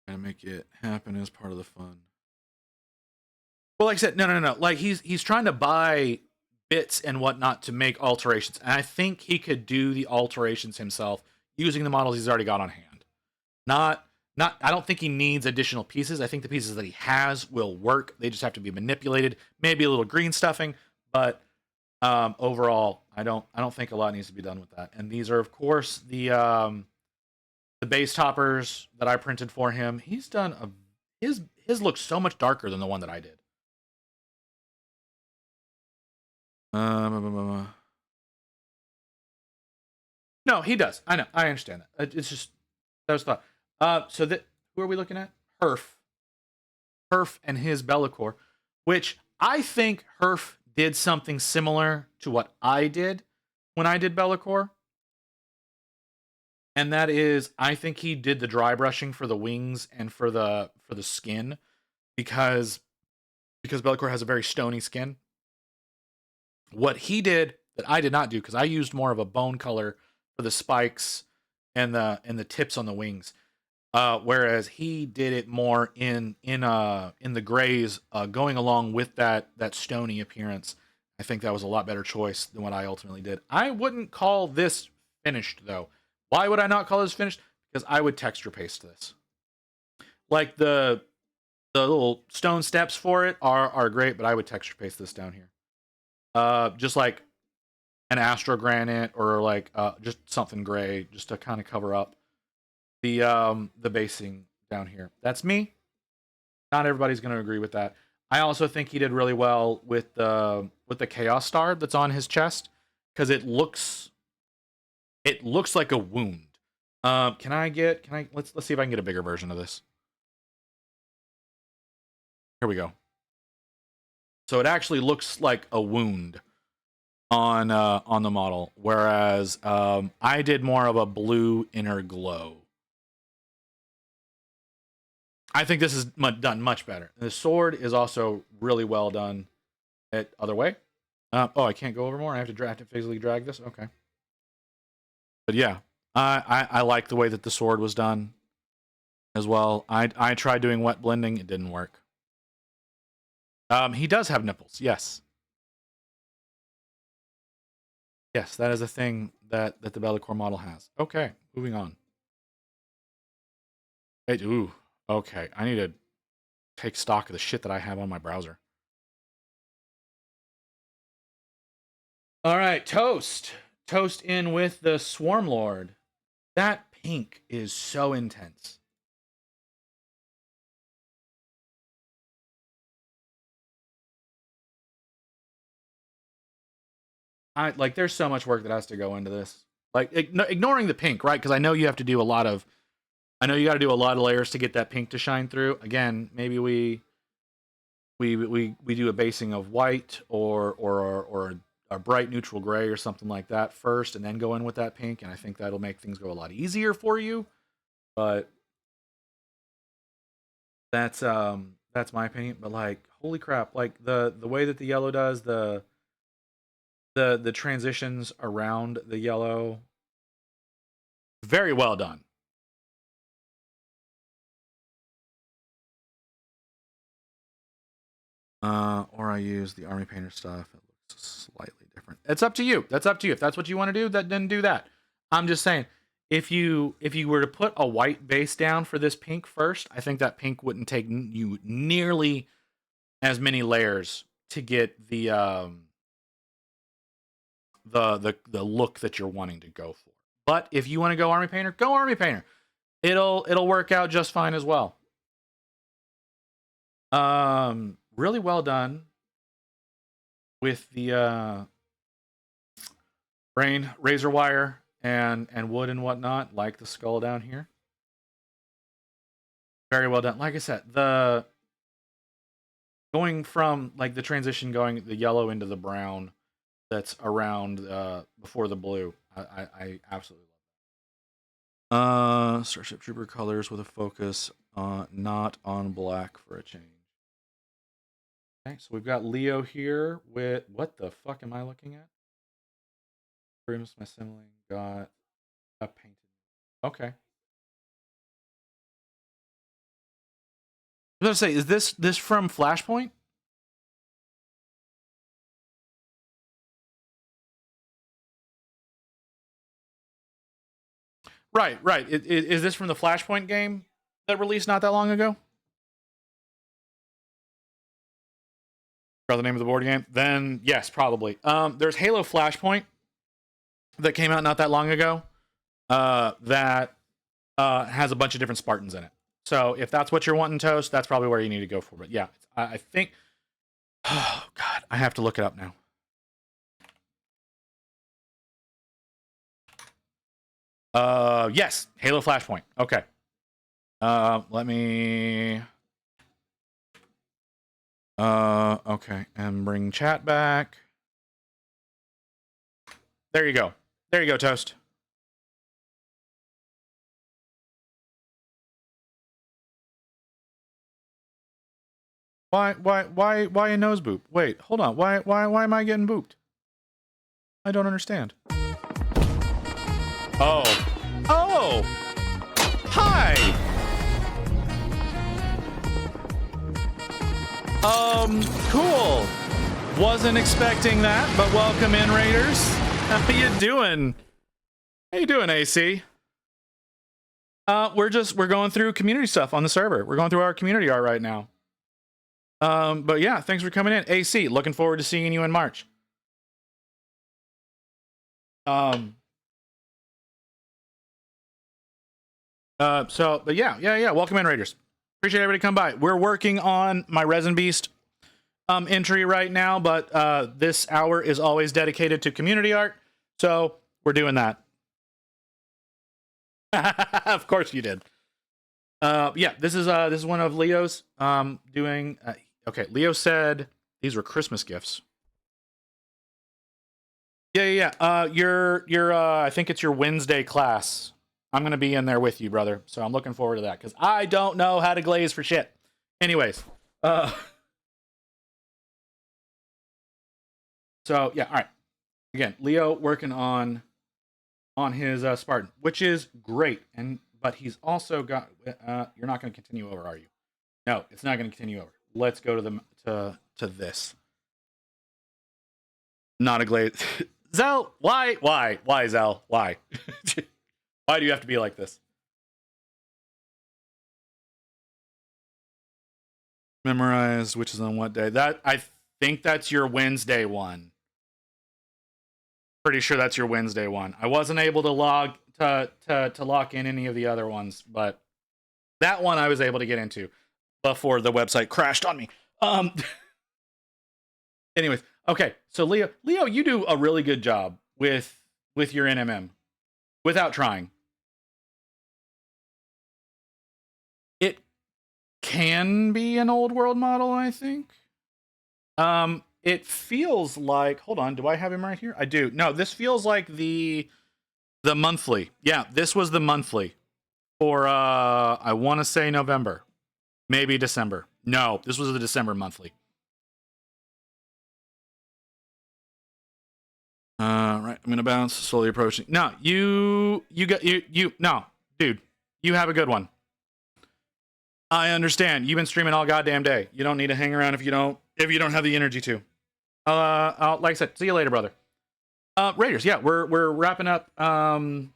Gotta make it happen as part of the fun. Well, like I said, no. Like he's trying to buy bits and whatnot to make alterations. And I think he could do the alterations himself using the models he's already got on hand. I don't think he needs additional pieces. I think the pieces that he has will work. They just have to be manipulated. Maybe a little green stuffing, but overall, I don't think a lot needs to be done with that. And these are, of course, the base toppers that I printed for him. He's done his looks so much darker than the one that I did. No, he does. I know. I understand that. It's just that was thought. Who are we looking at? Herf and his Be'lakor, which I think Herf did something similar to what I did when I did Be'lakor. And that is, I think he did the dry brushing for the wings and for the skin, because Be'lakor has a very stony skin. What he did that I did not do, because I used more of a bone color for the spikes and the tips on the wings. Whereas he did it more in the grays, going along with that stony appearance. I think that was a lot better choice than what I ultimately did. I wouldn't call this finished though. Why would I not call this finished? Because I would texture paste this. Like the little stone steps for it are great, but I would texture paste this down here. Just like an astro granite or like just something gray, just to kind of cover up the basing down here. That's me. Not everybody's going to agree with that. I also think he did really well with the Chaos Star that's on his chest, because it looks like a wound. Let's see if I can get a bigger version of this. Here we go. So it actually looks like a wound on the model, whereas I did more of a blue inner glow. I think this is done much better. The sword is also really well done. Other way. I can't go over more. I have to physically drag this. Okay. But yeah, I like the way that the sword was done as well. I tried doing wet blending. It didn't work. He does have nipples. Yes. Yes, that is a thing that the Be'lakor model has. Okay, moving on. Okay, I need to take stock of the shit that I have on my browser. All right, Toast. Toast in with the Swarm Lord. That pink is so intense. There's so much work that has to go into this. Like ignoring the pink, right? Because I know you have to do a lot of, I know you got to do a lot of layers to get that pink to shine through. Again, maybe we do a basing of white or a bright neutral gray or something like that first, and then go in with that pink. And I think that'll make things go a lot easier for you. But that's my opinion. But like, holy crap! Like the way that the yellow does the transitions around the yellow, very well done. Or I use the army painter stuff. It looks slightly different. It's up to you. That's up to you. If that's what you want to do, then do that. I'm just saying, if you were to put a white base down for this pink first, I think that pink wouldn't take you nearly as many layers to get the look that you're wanting to go for. But if you want to go army painter, go army painter. It'll work out just fine as well. Really well done with the brain razor wire and wood and whatnot, like the skull down here. Very well done. Like I said, the going from like the transition going the yellow into the brown that's around before the blue. I absolutely love that. Starship Trooper colors with a focus not on black for a change. Okay, so we've got Leo here with, what the fuck am I looking at? Brims, my sibling got a painted. Okay. I was gonna say, is this from Flashpoint? Right. Is this from the Flashpoint game that released not that long ago? The name of the board game? Then yes, probably. There's Halo Flashpoint that came out not that long ago. That has a bunch of different Spartans in it. So if that's what you're wanting, Toast, that's probably where you need to go for. But yeah, I think. Oh God, I have to look it up now. Yes, Halo Flashpoint. Okay. Let me. Okay, and bring chat back. There you go. There you go, Toast. Why a nose boop? Wait, hold on. Why am I getting booped? I don't understand. Oh. Hi. Cool. Wasn't expecting that, but welcome in, Raiders. How you doing? How you doing, AC? We're going through community stuff on the server. We're going through our community art right now. But yeah, thanks for coming in. AC, looking forward to seeing you in March. But yeah, welcome in, Raiders. Appreciate everybody come by. We're working on my Resin Beast entry right now, but this hour is always dedicated to community art, so we're doing that. Of course you did. Yeah, this is one of Leo's doing. Okay, Leo said these were Christmas gifts. Yeah. Your I think it's your Wednesday class. I'm gonna be in there with you, brother. So I'm looking forward to that because I don't know how to glaze for shit. Anyways, so yeah, all right. Again, Leo working on his Spartan, which is great, but he's also got. You're not going to continue over, are you? No, it's not going to continue over. Let's go to this. Not a glaze. Zell, why, Zell, why? Why do you have to be like this? Memorized which is on what day? That I think that's your Wednesday one. Pretty sure that's your Wednesday one. I wasn't able to lock in any of the other ones, but that one I was able to get into before the website crashed on me. Anyways, okay. So Leo, you do a really good job with your NMM. without trying. It can be an old world model, I think. It feels like, hold on, do I have him right here? I do. No, this feels like the monthly. Yeah, this was the monthly for I want to say November, maybe December. No, this was the December monthly. Right, I'm gonna bounce, slowly approaching. No, you no, dude, you have a good one. I understand. You've been streaming all goddamn day. You don't need to hang around if you don't have the energy to. Like I said, see you later, brother. Raiders, yeah, we're wrapping up community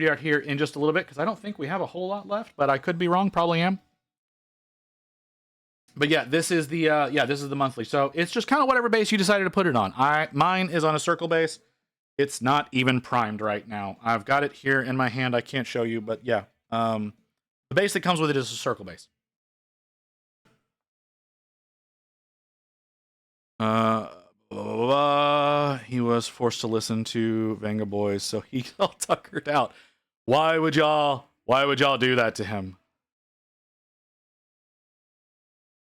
art here in just a little bit because I don't think we have a whole lot left, but I could be wrong. Probably am. But yeah, this is the monthly. So it's just kind of whatever base you decided to put it on. Mine is on a circle base. It's not even primed right now. I've got it here in my hand. I can't show you, but yeah. The base that comes with it is a circle base. He was forced to listen to Venga Boys, so he all tuckered out. Why would y'all do that to him?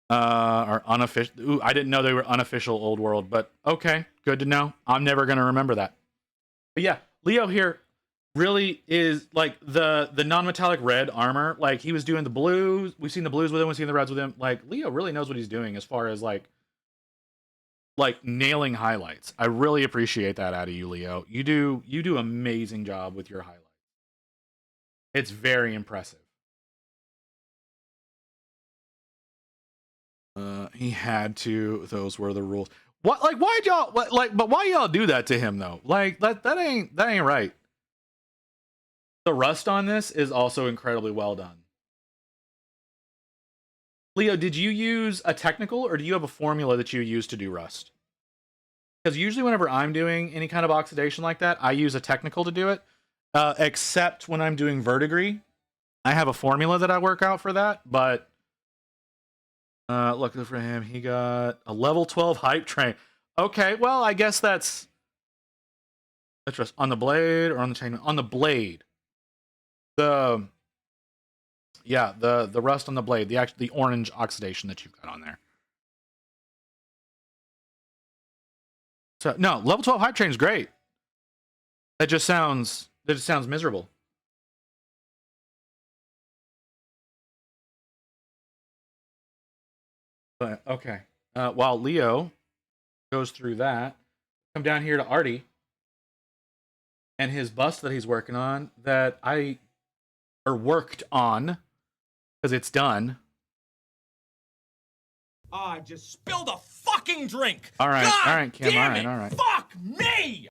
Or unofficial. Ooh, I didn't know they were unofficial old world, but okay, good to know. I'm never gonna remember that. But yeah, Leo here really is like the non-metallic red armor. Like he was doing the blues. We've seen the blues with him. We've seen the reds with him. Like Leo really knows what he's doing as far as like nailing highlights. I really appreciate that out of you, Leo. You do amazing job with your highlights. It's very impressive. He had to. Those were the rules. What? Like, why'd y'all? What? Like, but why y'all do that to him though? Like, that ain't right. The rust on this is also incredibly well done. Leo, did you use a technical or do you have a formula that you use to do rust? Because usually whenever I'm doing any kind of oxidation like that, I use a technical to do it. Except when I'm doing verdigris, I have a formula that I work out for that. But look for him. He got a level 12 hype train. Okay, well, I guess that's just on the blade or on the chain. On the blade. The rust on the blade, the orange oxidation that you've got on there. So no, level 12 hype train is great. That just sounds miserable. But okay. While Leo goes through that, come down here to Artie and his bust that he's working on that worked on because it's done. I just spilled a fucking drink. All right, God all right, Kim. Damn All right. Fuck me.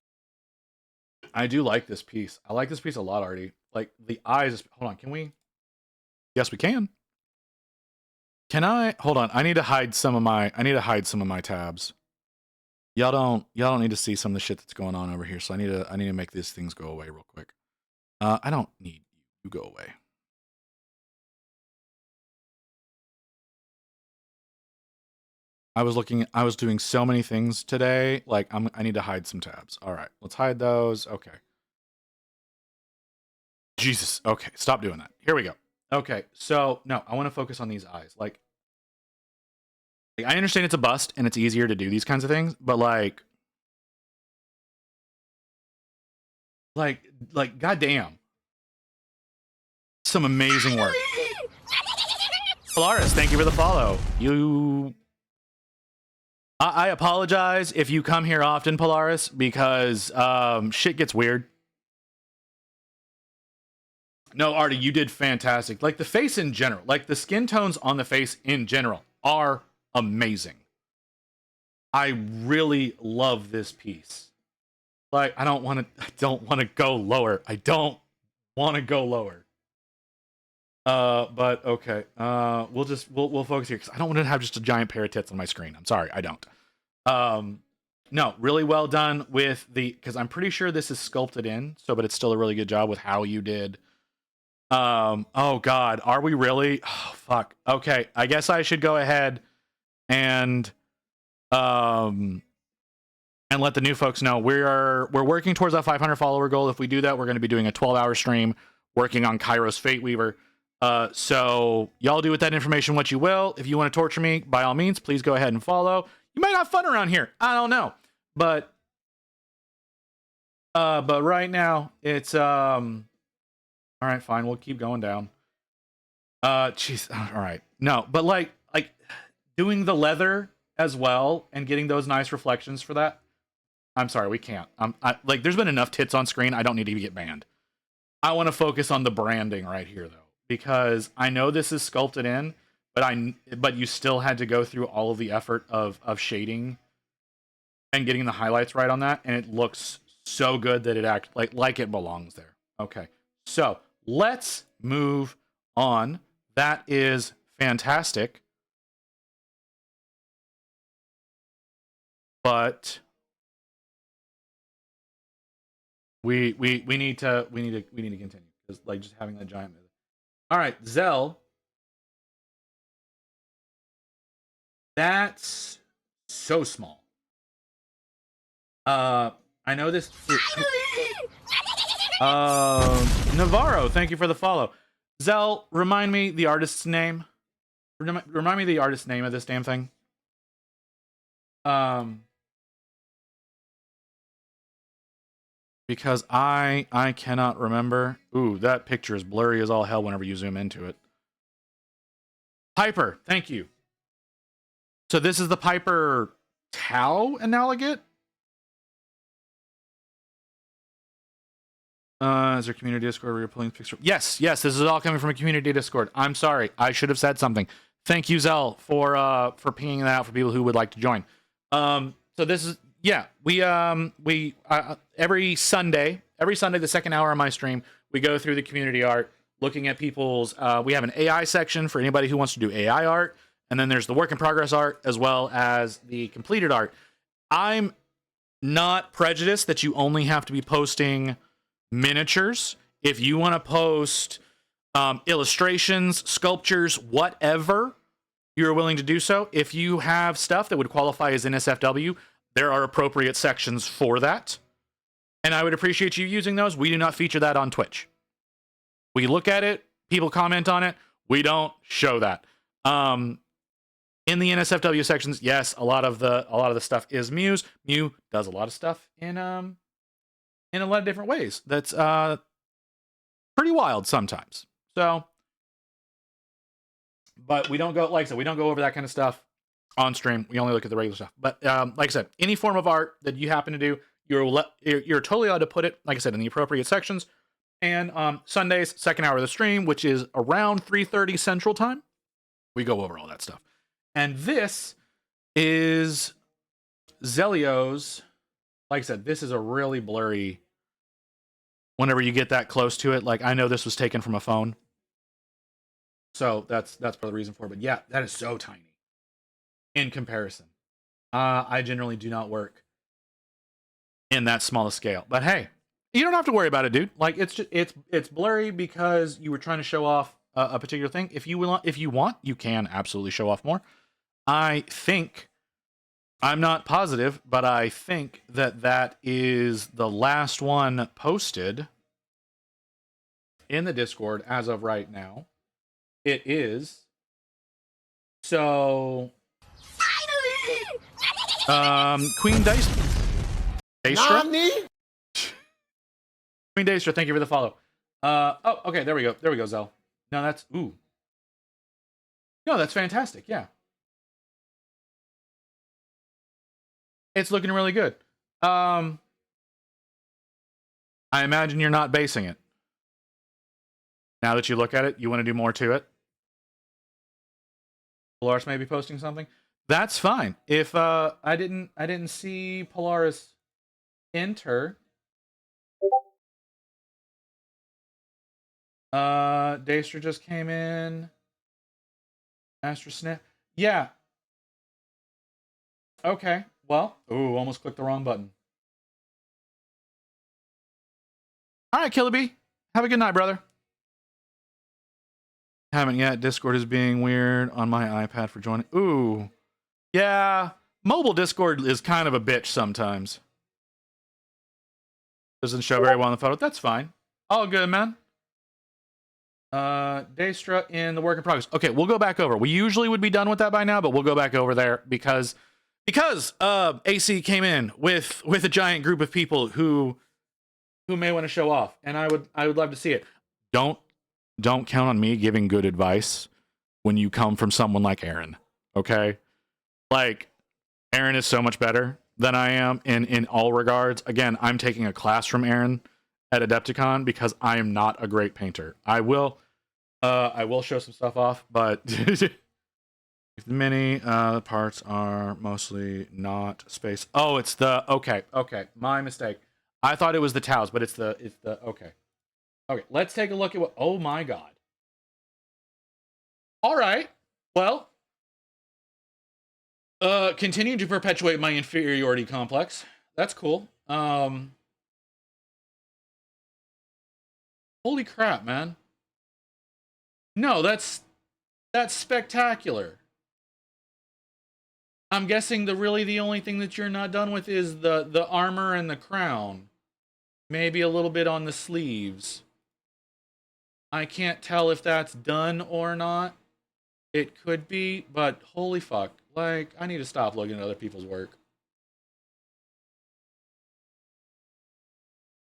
I do like this piece. I like this piece a lot, Artie. Like the eyes. Hold on, can we? Yes, we can. Can I? Hold on. I need to hide some of my tabs. Y'all don't need to see some of the shit that's going on over here. So I need to make these things go away real quick. I don't need you to go away. I was doing so many things today. Like I need to hide some tabs. All right, let's hide those. Okay. Jesus. Okay, stop doing that. Here we go. Okay, so no, I want to focus on these eyes. Like I understand it's a bust and it's easier to do these kinds of things, but like goddamn, some amazing work. Polaris, thank you for the follow. I apologize if you come here often, Polaris, because shit gets weird. No, Artie, you did fantastic. Like the face in general, like the skin tones on the face in general are amazing. I really love this piece. Like I don't want to go lower. I don't want to go lower. But okay. We'll focus here because I don't want to have just a giant pair of tits on my screen. I'm sorry, I don't. No, really well done with because I'm pretty sure this is sculpted in, but it's still a really good job with how you did. Oh God, are we really? Oh fuck. Okay, I guess I should go ahead and and let the new folks know we're working towards that 500 follower goal. If we do that, we're going to be doing a 12-hour stream working on Kairos Fate Weaver. So y'all do with that information what you will. If you want to torture me, by all means, please go ahead and follow. You might have fun around here. I don't know, but right now it's all right. Fine, we'll keep going down. Jeez, all right. No, but like doing the leather as well and getting those nice reflections for that. I'm sorry, we can't. Like, there's been enough tits on screen. I don't need to get banned. I want to focus on the branding right here, though, because I know this is sculpted in, but you still had to go through all of the effort of shading and getting the highlights right on that, and it looks so good that it acts like it belongs there. Okay, so let's move on. That is fantastic, but we need to continue, because like just having that giant move. All right, Zell. That's so small. I know this. Navarro, thank you for the follow. Zell, remind me the artist's name. Remind me the artist's name of this damn thing. Because I cannot remember. Ooh, that picture is blurry as all hell whenever you zoom into it. Piper, thank you. So this is the Piper Tau Analogate? Is there community Discord where you're pulling pictures? Yes, this is all coming from a community Discord. I'm sorry, I should have said something. Thank you, Zell, for pinging that out for people who would like to join. So this is, yeah, we every Sunday, the second hour of my stream, we go through the community art, looking at people's. We have an AI section for anybody who wants to do AI art, and then there's the work in progress art as well as the completed art. I'm not prejudiced that you only have to be posting miniatures. If you want to post illustrations, sculptures, whatever, you're willing to do so. If you have stuff that would qualify as NSFW, there are appropriate sections for that, and I would appreciate you using those. We do not feature that on Twitch. We look at it, people comment on it, we don't show that. In the NSFW sections, yes, a lot of the stuff is Muse. Mew does a lot of stuff in a lot of different ways. That's pretty wild sometimes. So, but we don't go, like I said, we don't go over that kind of stuff on stream. We only look at the regular stuff. But like I said, any form of art that you happen to do, you're totally allowed to put it, like I said, in the appropriate sections. And Sundays, second hour of the stream, which is around 3:30 Central Time, we go over all that stuff. And this is Zelio's. Like I said, this is a really blurry. Whenever you get that close to it, like I know this was taken from a phone, so that's part of the reason for it. But yeah, that is so tiny in comparison. I generally do not work in that small a scale. But hey, you don't have to worry about it, dude. Like it's blurry because you were trying to show off a particular thing. If you want, you can absolutely show off more. I think, I'm not positive, but I think that is the last one posted in the Discord as of right now. It is. So, Queen Daystra? Queen Daystra, thank you for the follow. Oh, okay, there we go, Zell. No, that's, ooh. No, that's fantastic, yeah. It's looking really good. I imagine you're not basing it. Now that you look at it, you want to do more to it. Polaris may be posting something. That's fine. If I didn't see Polaris enter. Daystra just came in. Astra Snap. Yeah. Okay. Well, ooh, almost clicked the wrong button. All right, Killer B. Have a good night, brother. Haven't yet. Discord is being weird on my iPad for joining. Ooh. Yeah. mobile Discord is kind of a bitch sometimes. Doesn't show very well in the photo. That's fine. All good, man. Daystra in the work in progress. Okay, we'll go back over. We usually would be done with that by now, but we'll go back over there because AC came in with a giant group of people who may want to show off, and I would love to see it. Don't count on me giving good advice when you come from someone like Aaron. Okay? Like, Aaron is so much better than I am in all regards. Again, I'm taking a class from Aaron at Adepticon because I am not a great painter. I will show some stuff off, but the mini parts are mostly not space. Oh, it's the okay. My mistake. I thought it was the towels, but it's the okay. Okay, let's take a look at what. Oh my god. All right. Well, continue to perpetuate my inferiority complex. That's cool. Holy crap, man. No, that's spectacular. I'm guessing the only thing that you're not done with is the armor and the crown. Maybe a little bit on the sleeves. I can't tell if that's done or not. It could be, but holy fuck. Like, I need to stop looking at other people's work.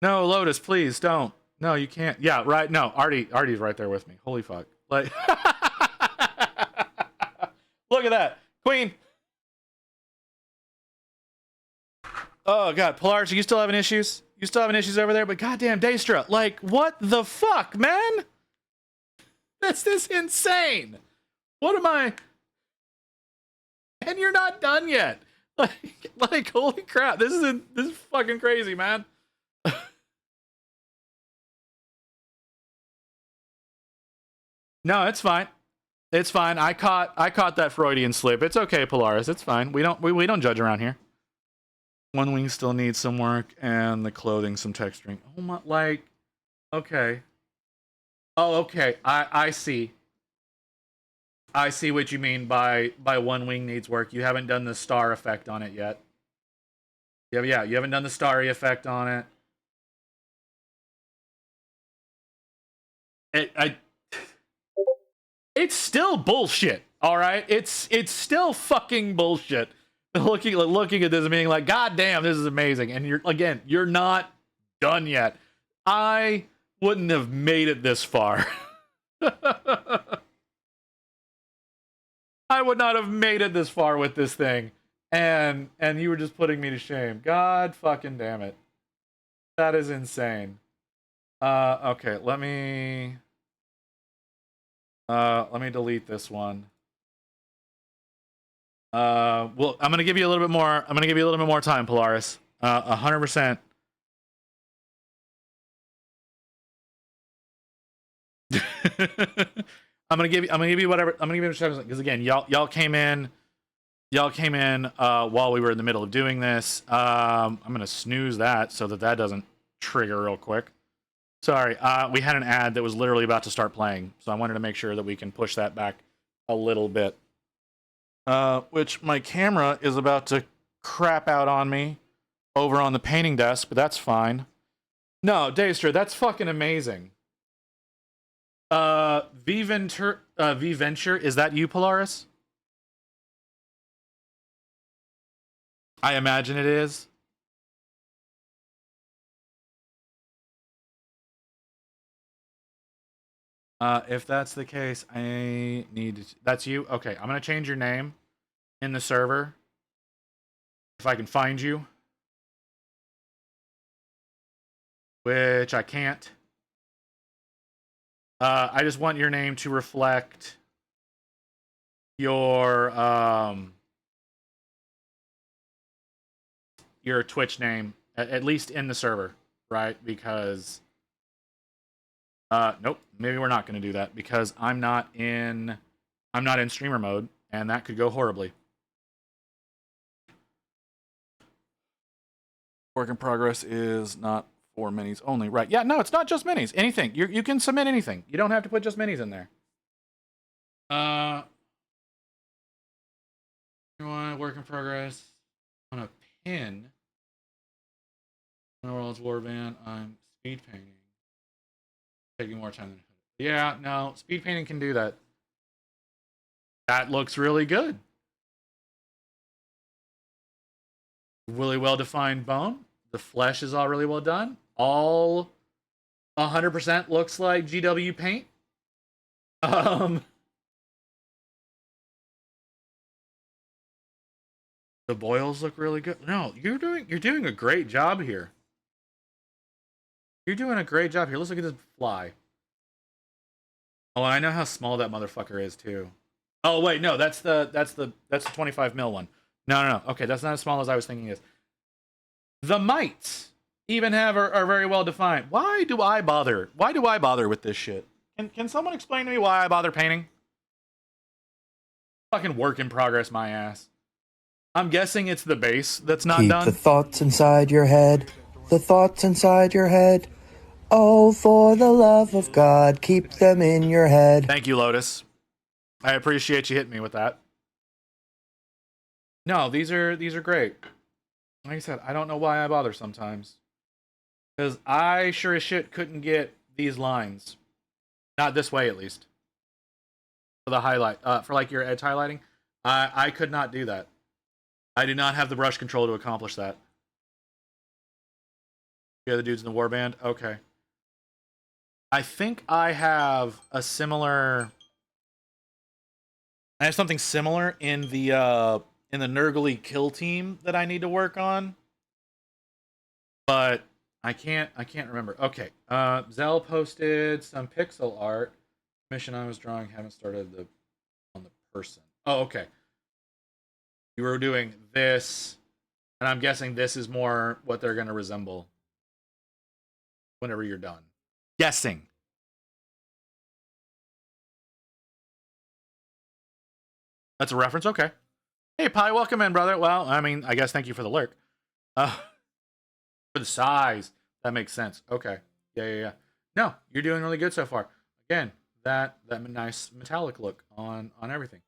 No, Lotus, please don't. No, you can't. Yeah, right. No, Artie's right there with me. Holy fuck. Like, look at that. Queen. Oh, God. Polaris, are you still having issues? You still having issues over there? But goddamn, Daystra. Like, what the fuck, man? This is insane. What am I? And you're not done yet. Like, holy crap. This is fucking crazy, man. No, it's fine. It's fine. I caught that Freudian slip. It's okay, Polaris. It's fine. We don't judge around here. One wing still needs some work, and the clothing some texturing. Oh my, like, okay. Oh, okay. I see. I see what you mean by one wing needs work. You haven't done the star effect on it yet. Yeah, you haven't done the starry effect on it. It's still bullshit, all right? It's still fucking bullshit. Looking at this and being like, God damn, this is amazing. And you're not done yet. I wouldn't have made it this far. I would not have made it this far with this thing. And you were just putting me to shame. God fucking damn it. That is insane. Okay, let me delete this one. Well, I'm gonna give you a little bit more. I'm gonna give you a little bit more time, Polaris. 100%. I'm gonna give you whatever. I'm gonna give you because again, y'all came in while we were in the middle of doing this. I'm gonna snooze that so that doesn't trigger real quick. Sorry, we had an ad that was literally about to start playing, so I wanted to make sure that we can push that back a little bit. Which my camera is about to crap out on me over on the painting desk, but that's fine. No, Daystra, that's fucking amazing. V-Venture, is that you, Polaris? I imagine it is. If that's the case, I need to... That's you? Okay, I'm going to change your name in the server. If I can find you. Which I can't. I just want your name to reflect your Twitch name, at least in the server, right? Because... nope. Maybe we're not going to do that because I'm not in streamer mode, and that could go horribly. Work in progress is not for minis only, right? Yeah, no, it's not just minis. Anything you can submit anything. You don't have to put just minis in there. Everyone, work in progress. On a pin. World's Warband. I'm speed painting. Taking more time than. Yeah, no, speed painting can do that. That looks really good. Really well defined bone. The flesh is all really well done. All 100% looks like GW paint. The boils look really good. No, you're doing a great job here. You're doing a great job here. Let's look at this fly. Oh, I know how small that motherfucker is too. Oh wait, no, that's the 25 mil one. No. Okay, that's not as small as I was thinking it is. The mites even are very well defined. Why do I bother? Why do I bother with this shit? Can someone explain to me why I bother painting? Fucking work in progress, my ass. I'm guessing it's the base that's not Keep done. the thoughts inside your head. The thoughts inside your head. Oh, for the love of God, keep them in your head. Thank you, Lotus. I appreciate you hitting me with that. No, these are great. Like I said, I don't know why I bother sometimes. Because I sure as shit couldn't get these lines. Not this way, at least. For the highlight. For like your edge highlighting. I could not do that. I do not have the brush control to accomplish that. The other dudes in the warband? Okay. I think I have a similar... I have something similar in the Nurgly kill team that I need to work on. But I can't remember. Okay. Zell posted some pixel art. Mission I was drawing, haven't started on the person. Oh, okay. You were doing this, and I'm guessing this is more what they're gonna resemble whenever you're done. Guessing. That's a reference? Okay. Hey, Pi, welcome in, brother. Well, I mean, I guess thank you for the lurk. For the size. That makes sense. Okay. Yeah. No, you're doing really good so far. Again, that nice metallic look on everything.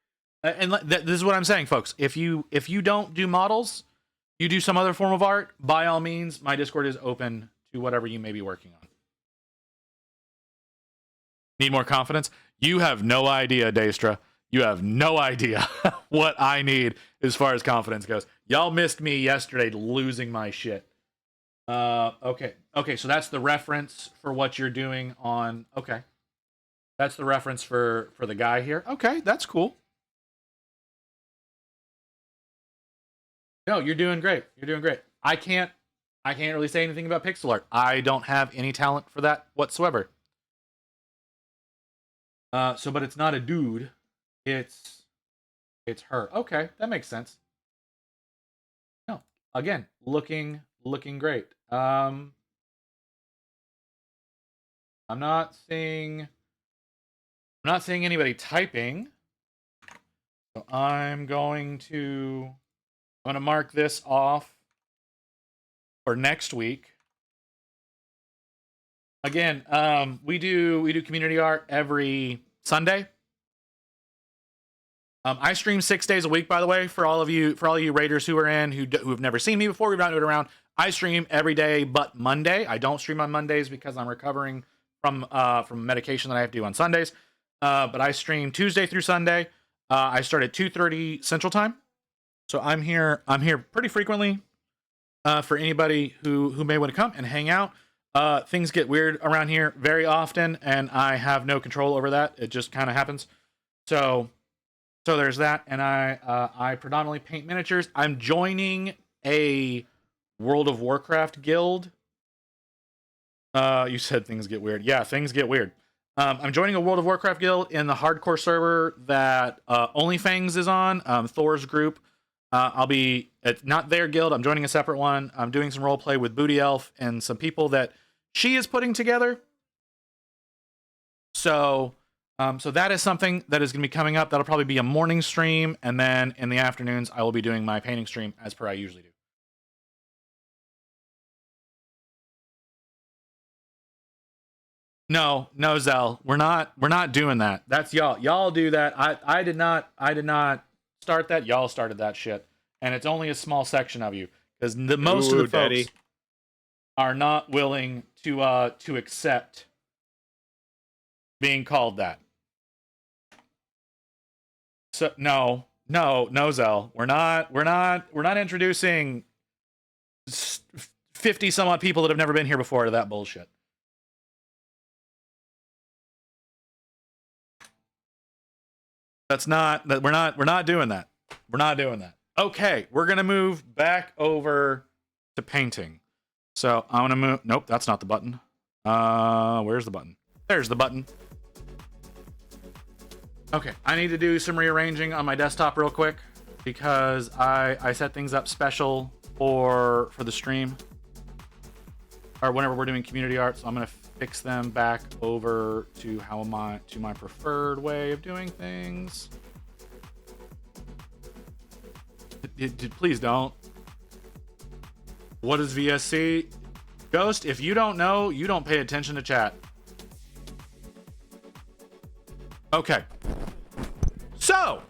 And this is what I'm saying, folks. If you don't do models, you do some other form of art, by all means, my Discord is open to whatever you may be working on. Need more confidence? You have no idea, Daystra. You have no idea what I need as far as confidence goes. Y'all missed me yesterday losing my shit. Okay, so that's the reference for what you're doing on... Okay. That's the reference for the guy here. Okay, that's cool. No, you're doing great. You're doing great. I can't really say anything about pixel art. I don't have any talent for that whatsoever. But it's not a dude. It's her. Okay, that makes sense. No, again, looking great. I'm not seeing anybody typing. So I'm going to mark this off for next week. Again, we do community art every Sunday. I stream 6 days a week, by the way, for all you raiders who are in who have never seen me before. We've not moved around. I stream every day but Monday. I don't stream on Mondays because I'm recovering from medication that I have to do on Sundays. But I stream Tuesday through Sunday. I start at 2:30 Central Time, so I'm here pretty frequently for anybody who may want to come and hang out. Things get weird around here very often, and I have no control over that. It just kind of happens. So there's that, and I predominantly paint miniatures. I'm joining a World of Warcraft guild. You said things get weird. Yeah, things get weird. I'm joining a World of Warcraft guild in the hardcore server that OnlyFangs is on, Thor's group. It's not their guild. I'm joining a separate one. I'm doing some roleplay with Booty Elf and some people that she is putting together. So that is something that is going to be coming up. That'll probably be a morning stream, and then in the afternoons, I will be doing my painting stream as per I usually do. No, Zell, we're not doing that. That's y'all. Y'all do that. I did not start that. Y'all started that shit. And it's only a small section of you. Because most of the folks are not willing to accept being called that. So no, Zell. We're not introducing 50 some odd people that have never been here before to that bullshit. We're not doing that. We're not doing that. Okay, we're gonna move back over to painting. So I'm gonna move. Nope, that's not the button. Where's the button? There's the button. Okay, I need to do some rearranging on my desktop real quick because I set things up special for the stream or whenever we're doing community art. So I'm gonna fix them back over to my preferred way of doing things. Please don't. What is VSC? Ghost, if you don't know, you don't pay attention to chat. Okay. So,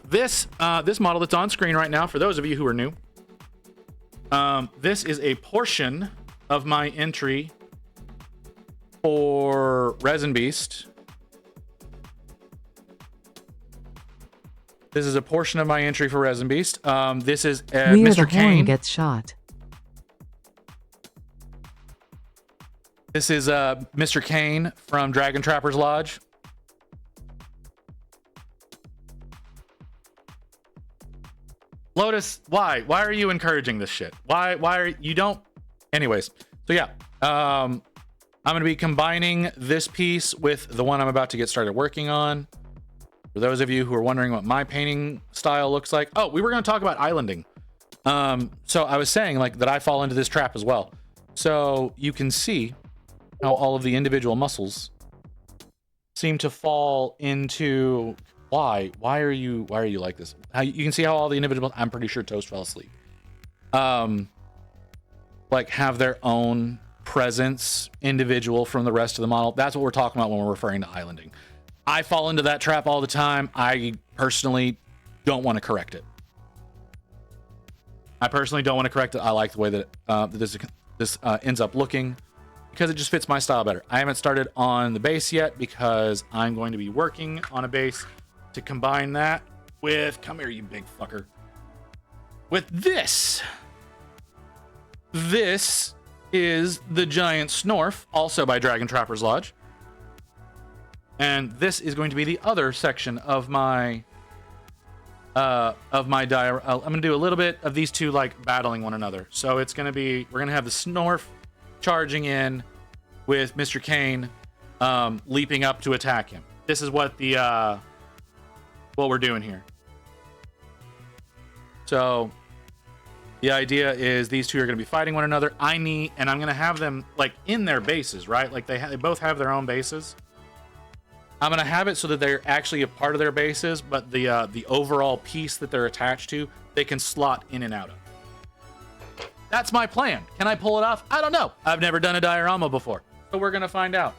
this model that's on screen right now, for those of you who are new, this is a portion of my entry for Resin Beast. This is a portion of my entry for Resin Beast. This is Where Mr. the Caine horn gets shot. This is Mr. Caine from Dragon Trapper's Lodge. Lotus, why? Why are you encouraging this shit? Why are you don't? Anyways, so yeah, I'm gonna be combining this piece with the one I'm about to get started working on. For those of you who are wondering what my painting style looks like, oh, we were gonna talk about islanding. So I was saying like that I fall into this trap as well. So you can see how all of the individual muscles seem to fall into. Why are you like this? How you can see how all the individual, I'm pretty sure Toast fell asleep. Like have their own presence individual from the rest of the model. That's what we're talking about when we're referring to islanding. I fall into that trap all the time. I personally don't want to correct it. I like the way that this ends up looking because it just fits my style better. I haven't started on the base yet because I'm going to be working on a base to combine that with, come here, you big fucker, with this. This is the Giant Snorf, also by Dragon Trapper's Lodge. And this is going to be the other section of my diorama. I'm going to do a little bit of these two like battling one another. So it's going to be, we're going to have the Snorf charging in with Mr. Caine leaping up to attack him. This is what the what we're doing here. So the idea is these two are going to be fighting one another. I'm going to have them like in their bases, right? Like they both have their own bases. I'm going to have it so that they're actually a part of their bases, but the overall piece that they're attached to, they can slot in and out of. That's my plan. Can I pull it off? I don't know. I've never done a diorama before, so we're going to find out.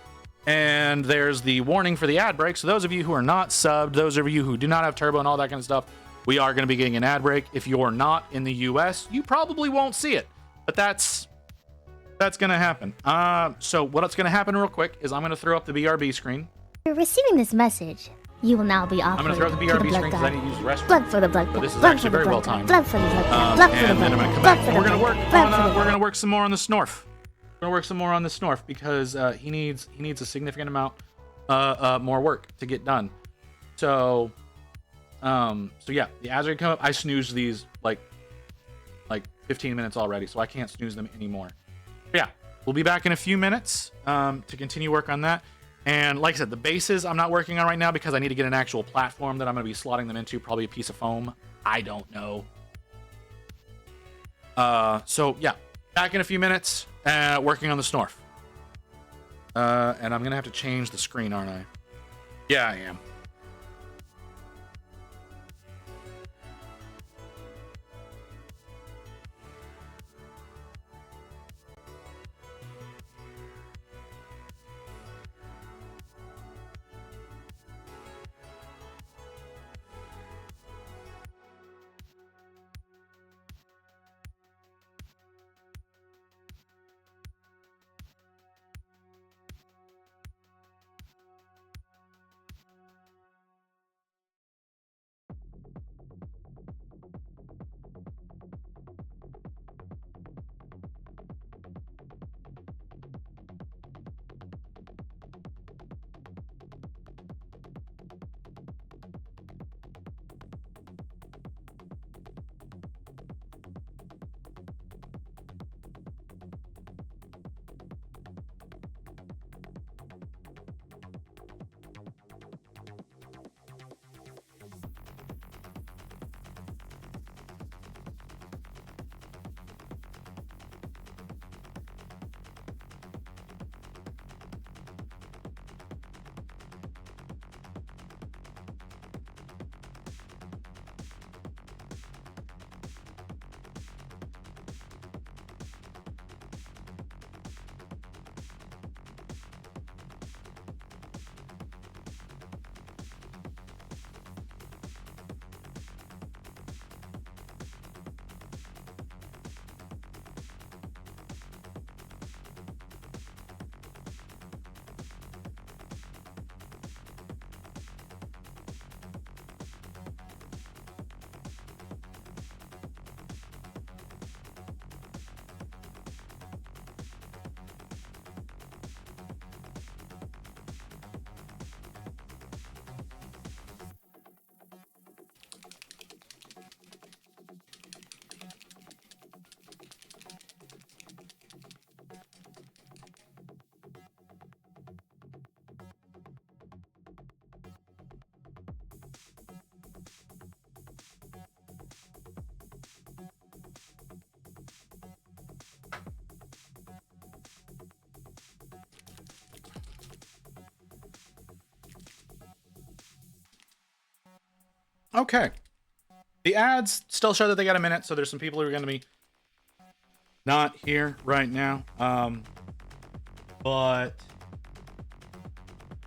And there's the warning for the ad break. So those of you who are not subbed, those of you who do not have turbo and all that kind of stuff, we are going to be getting an ad break. If you're not in the US, you probably won't see it, but that's going to happen. So what's going to happen real quick is I'm going to throw up the BRB screen. After receiving this message, you will now be offered I'm going to throw up the BRB screen because I god. need to use the restroom. Blood for the blood But god. this is Blood actually for the very well blood god. timed. Blood for the blood god. Blood for the And then I'm blood going to come god. back Blood and for we're the going to work blood god. on we're going to work some more on the Snorf. We're going to work some more on the Snorf because he needs a significant amount more work to get done. So yeah, the ads are gonna come up. I snoozed these like 15 minutes already, so I can't snooze them anymore. But yeah, we'll be back in a few minutes to continue work on that. And like I said, the bases I'm not working on right now because I need to get an actual platform that I'm going to be slotting them into, probably a piece of foam. I don't know. So yeah, back in a few minutes, working on the Snorf. And I'm going to have to change the screen, aren't I? Yeah, I am. Okay. The ads still show that they got a minute, so there's some people who are going to be not here right now. But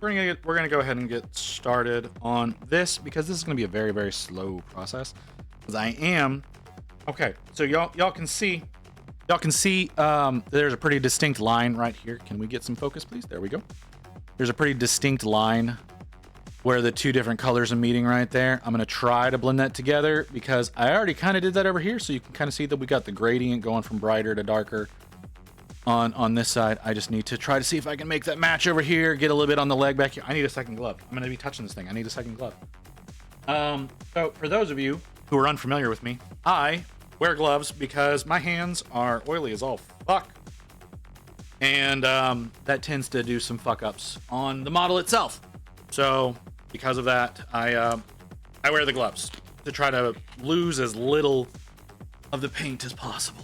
we're gonna go ahead and get started on this because this is gonna be a very, very slow process. Because I am okay. So y'all can see there's a pretty distinct line right here. Can we get some focus, please? There we go. There's a pretty distinct line where the two different colors are meeting right there. I'm gonna try to blend that together because I already kind of did that over here, so you can kind of see that we got the gradient going from brighter to darker on this side. I just need to try to see if I can make that match over here, get a little bit on the leg back here. I need a second glove. I'm gonna be touching this thing. I need a second glove. So for those of you who are unfamiliar with me, I wear gloves because my hands are oily as all fuck. And that tends to do some fuck ups on the model itself. So because of that, I wear the gloves to try to lose as little of the paint as possible.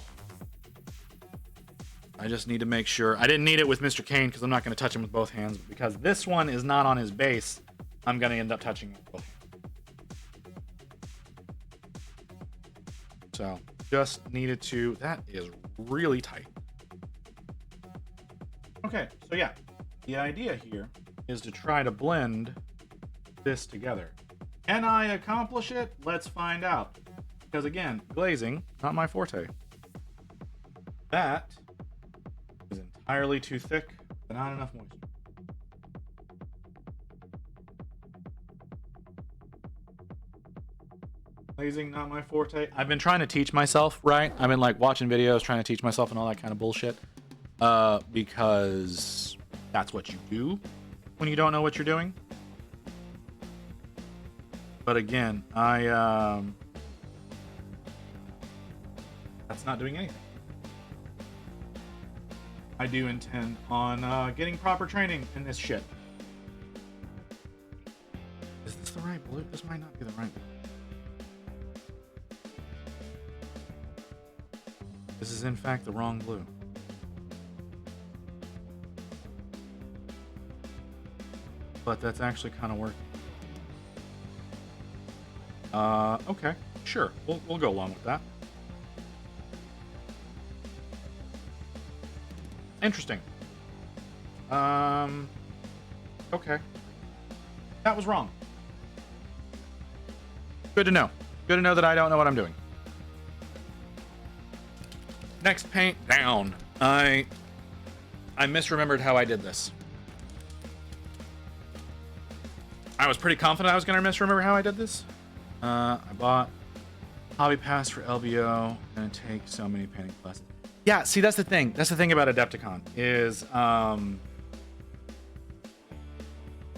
I just need to make sure. I didn't need it with Mr. Caine because I'm not going to touch him with both hands. But because this one is not on his base, I'm going to end up touching him with both hands. So just needed to. That is really tight. Okay, so yeah, the idea here is to try to blend this together. Can I accomplish it? Let's find out. Because again, glazing, not my forte. That is entirely too thick and not enough moisture. Glazing, not my forte. I've been trying to teach myself, right? I've been like watching videos, trying to teach myself and all that kind of bullshit. Because that's what you do when you don't know what you're doing. But again, that's not doing anything. I do intend on getting proper training in this shit. Is this the right blue? This might not be the right blue. This is in fact the wrong blue. But that's actually kind of working. Okay, sure. We'll go along with that. Interesting. Okay. That was wrong. Good to know. Good to know that I don't know what I'm doing. Next paint down. I misremembered how I did this. I was pretty confident I was going to misremember how I did this. I bought Hobby Pass for LBO. Gonna take so many painting classes. Yeah, see, that's the thing. That's the thing about Adepticon is,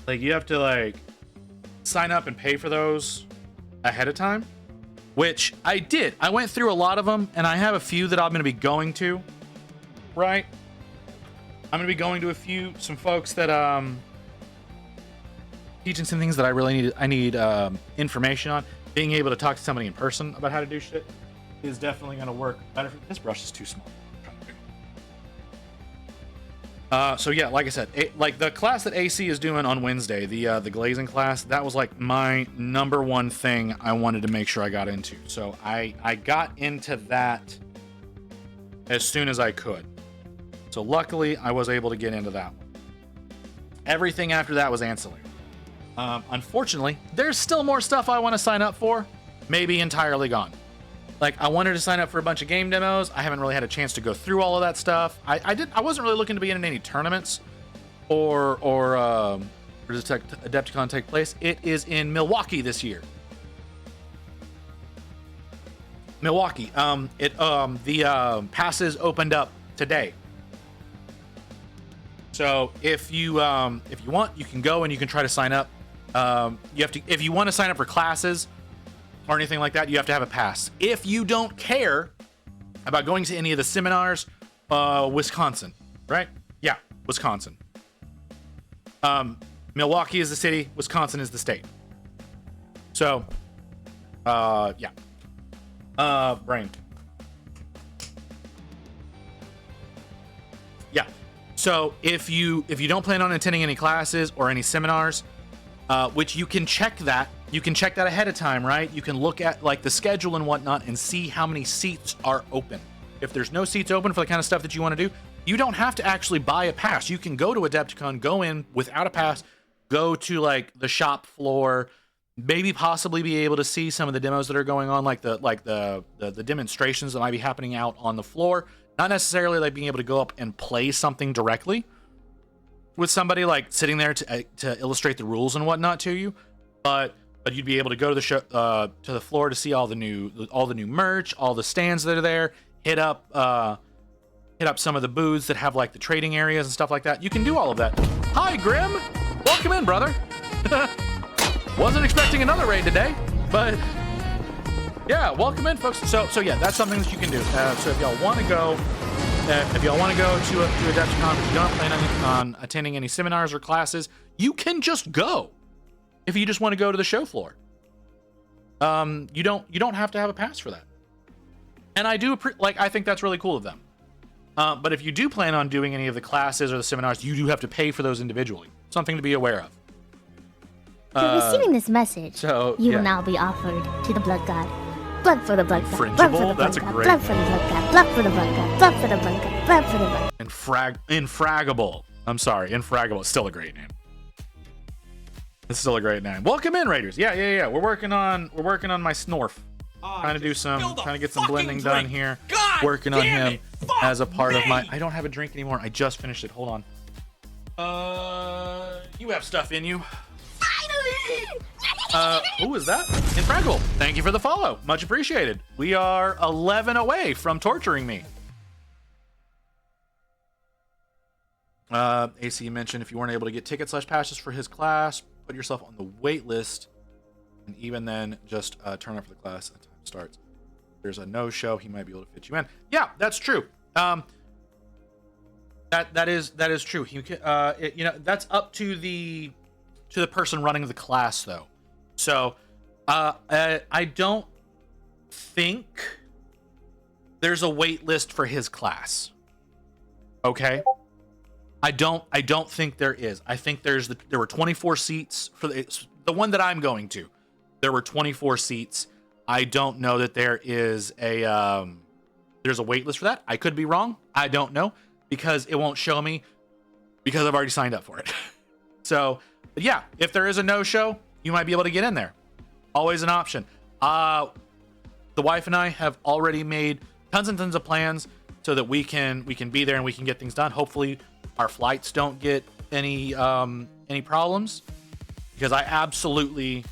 like, you have to, like, sign up and pay for those ahead of time, which I did. I went through a lot of them, and I have a few that I'm going to be going to, right? I'm going to be going to some folks that, teaching some things that I need information on. Being able to talk to somebody in person about how to do shit is definitely going to work better. This brush is too small. So yeah, like I said, like the class that AC is doing on Wednesday, the glazing class, that was like my number one thing I wanted to make sure I got into. So I got into that as soon as I could. So luckily I was able to get into that one. Everything after that was ancillary. Unfortunately, there's still more stuff I want to sign up for, maybe entirely gone. Like, I wanted to sign up for a bunch of game demos. I haven't really had a chance to go through all of that stuff. I wasn't really looking to be in any tournaments or does Adepticon take place? It is in Milwaukee this year. Milwaukee. The passes opened up today. So if you want, you can go and you can try to sign up. You have to, if you want to sign up for classes or anything like that, you have to have a pass. If you don't care about going to any of the seminars, Wisconsin, right? Yeah, Wisconsin. Milwaukee is the city, Wisconsin is the state. So, yeah. Brain. Yeah. So if you don't plan on attending any classes or any seminars, which you can check that. You can check that ahead of time, right? You can look at like the schedule and whatnot and see how many seats are open. If there's no seats open for the kind of stuff that you want to do, you don't have to actually buy a pass. You can go to Adepticon, go in without a pass, go to like the shop floor, maybe possibly be able to see some of the demos that are going on, like the demonstrations that might be happening out on the floor. Not necessarily like being able to go up and play something directly with somebody like sitting there to illustrate the rules and whatnot to you, but you'd be able to go to the show, to the floor to see all the new merch, all the stands that are there. Hit up some of the booths that have like the trading areas and stuff like that. You can do all of that. Hi, Grim. Welcome in, brother. Wasn't expecting another raid today, but yeah, welcome in, folks. So yeah, that's something that you can do. So if y'all want to go, to Adepticon, but you don't plan on attending any seminars or classes, you can just go. If you just want to go to the show floor, you don't have to have a pass for that. And I think that's really cool of them. But if you do plan on doing any of the classes or the seminars, you do have to pay for those individually. Something to be aware of. For receiving this message, you will now be offered to the blood god. Blood for the blood god. Blood for the blood god. Blood for the blood god. Blood for the blood god. Blood for the blood god. Blood for the blood. Infragable. I'm sorry, Infragable. It's still a great name. It's still a great name. Welcome in, Raiders. Yeah. We're working on my Snorf. Trying to get some blending done here. God working on him as a part of my. me! I don't have a drink anymore. I just finished it. Hold on. You have stuff in you. Who is that? Infragable. Thank you for the follow. Much appreciated. We are 11 away from torturing me. AC mentioned if you weren't able to get tickets/passes for his class, put yourself on the wait list, and even then, just turn up for the class at the time it starts. If there's a no-show, he might be able to fit you in. Yeah, that's true. That is true. He that's up to the person running the class, though. So, I don't think there's a wait list for his class. Okay. I don't think there is. I think there were 24 seats for the one that I'm going to. There were 24 seats. I don't know that there is there's a wait list for that. I could be wrong. I don't know because it won't show me because I've already signed up for it. So, but yeah, if there is a no-show, you might be able to get in there. Always an option. The wife and I have already made tons and tons of plans so that we can be there and we can get things done. Hopefully our flights don't get any problems, because I absolutely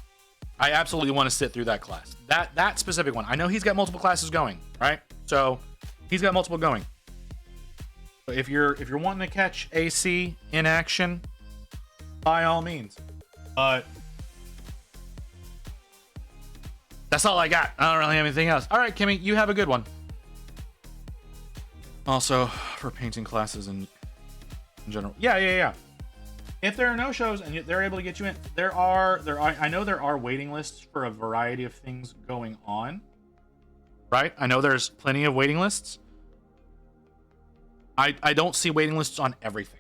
want to sit through that class. That specific one. I know he's got multiple classes going, right? So he's got multiple going. So if you're wanting to catch AC in action, by all means. But that's all I got. I don't really have anything else. All right, Kimmy, you have a good one. Also, for painting classes in general. Yeah. If there are no shows and they're able to get you in, I know there are waiting lists for a variety of things going on. Right? I know there's plenty of waiting lists. I don't see waiting lists on everything.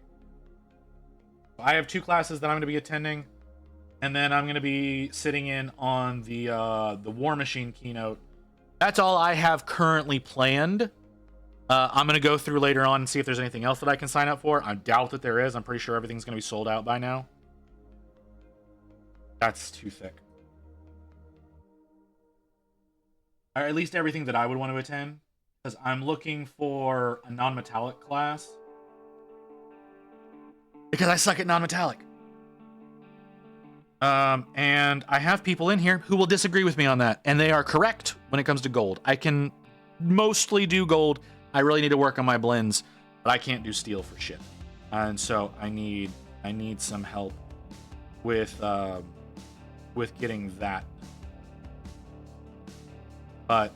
I have 2 classes that I'm going to be attending, and then I'm going to be sitting in on the War Machine keynote. That's all I have currently planned. I'm going to go through later on and see if there's anything else that I can sign up for. I doubt that there is. I'm pretty sure everything's going to be sold out by now. That's too thick. Or at least everything that I would want to attend. Because I'm looking for a non-metallic class. Because I suck at non-metallic. And I have people in here who will disagree with me on that. And they are correct when it comes to gold. I can mostly do gold. I really need to work on my blends, but I can't do steel for shit. And so I need some help with getting that. But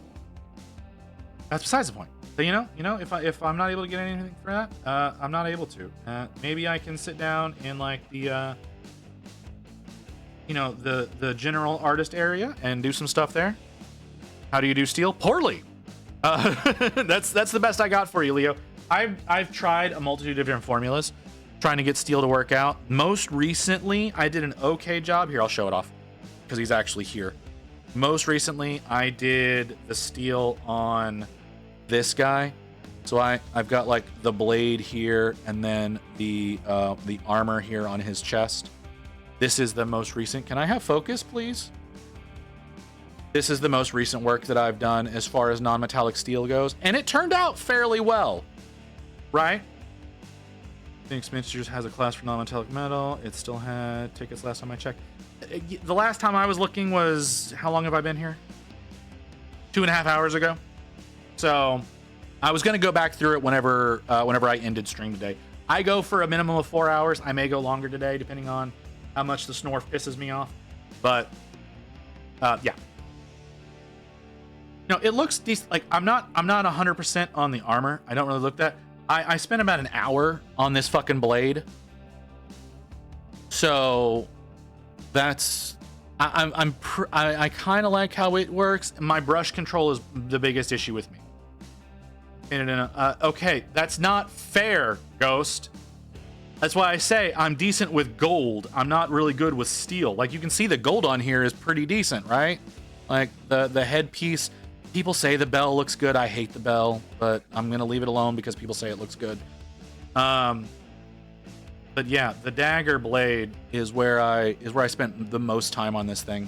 that's besides the point. So if I'm not able to get anything for that, I'm not able to. Maybe I can sit down in like the general artist area and do some stuff there. How do you do steel? Poorly. That's the best I got for you, Leo. I've tried a multitude of different formulas trying to get steel to work out. Most recently, I did an okay job. Here, I'll show it off because he's actually here. Most recently, I did the steel on this guy. So I've got like the blade here and then the armor here on his chest. This is the most recent. Can I have focus, please? This is the most recent work that I've done as far as non-metallic steel goes, and it turned out fairly well, right? Phoenix Miniatures has a class for non-metallic metal. It still had tickets last time I checked. The last time I was looking was, how long have I been here? 2.5 hours ago. So I was going to go back through it whenever I ended stream today. I go for a minimum of 4 hours. I may go longer today, depending on how much the snore pisses me off. But yeah. No, it looks decent. Like I'm not 100% on the armor. I don't really look that. I spent about an hour on this fucking blade. So that's I kind of like how it works. My brush control is the biggest issue with me. Okay, that's not fair, Ghost. That's why I say I'm decent with gold. I'm not really good with steel. Like you can see the gold on here is pretty decent, right? Like the headpiece. People say the bell looks good. I hate the bell, but I'm gonna leave it alone because people say it looks good. But yeah, the dagger blade is where I spent the most time on this thing.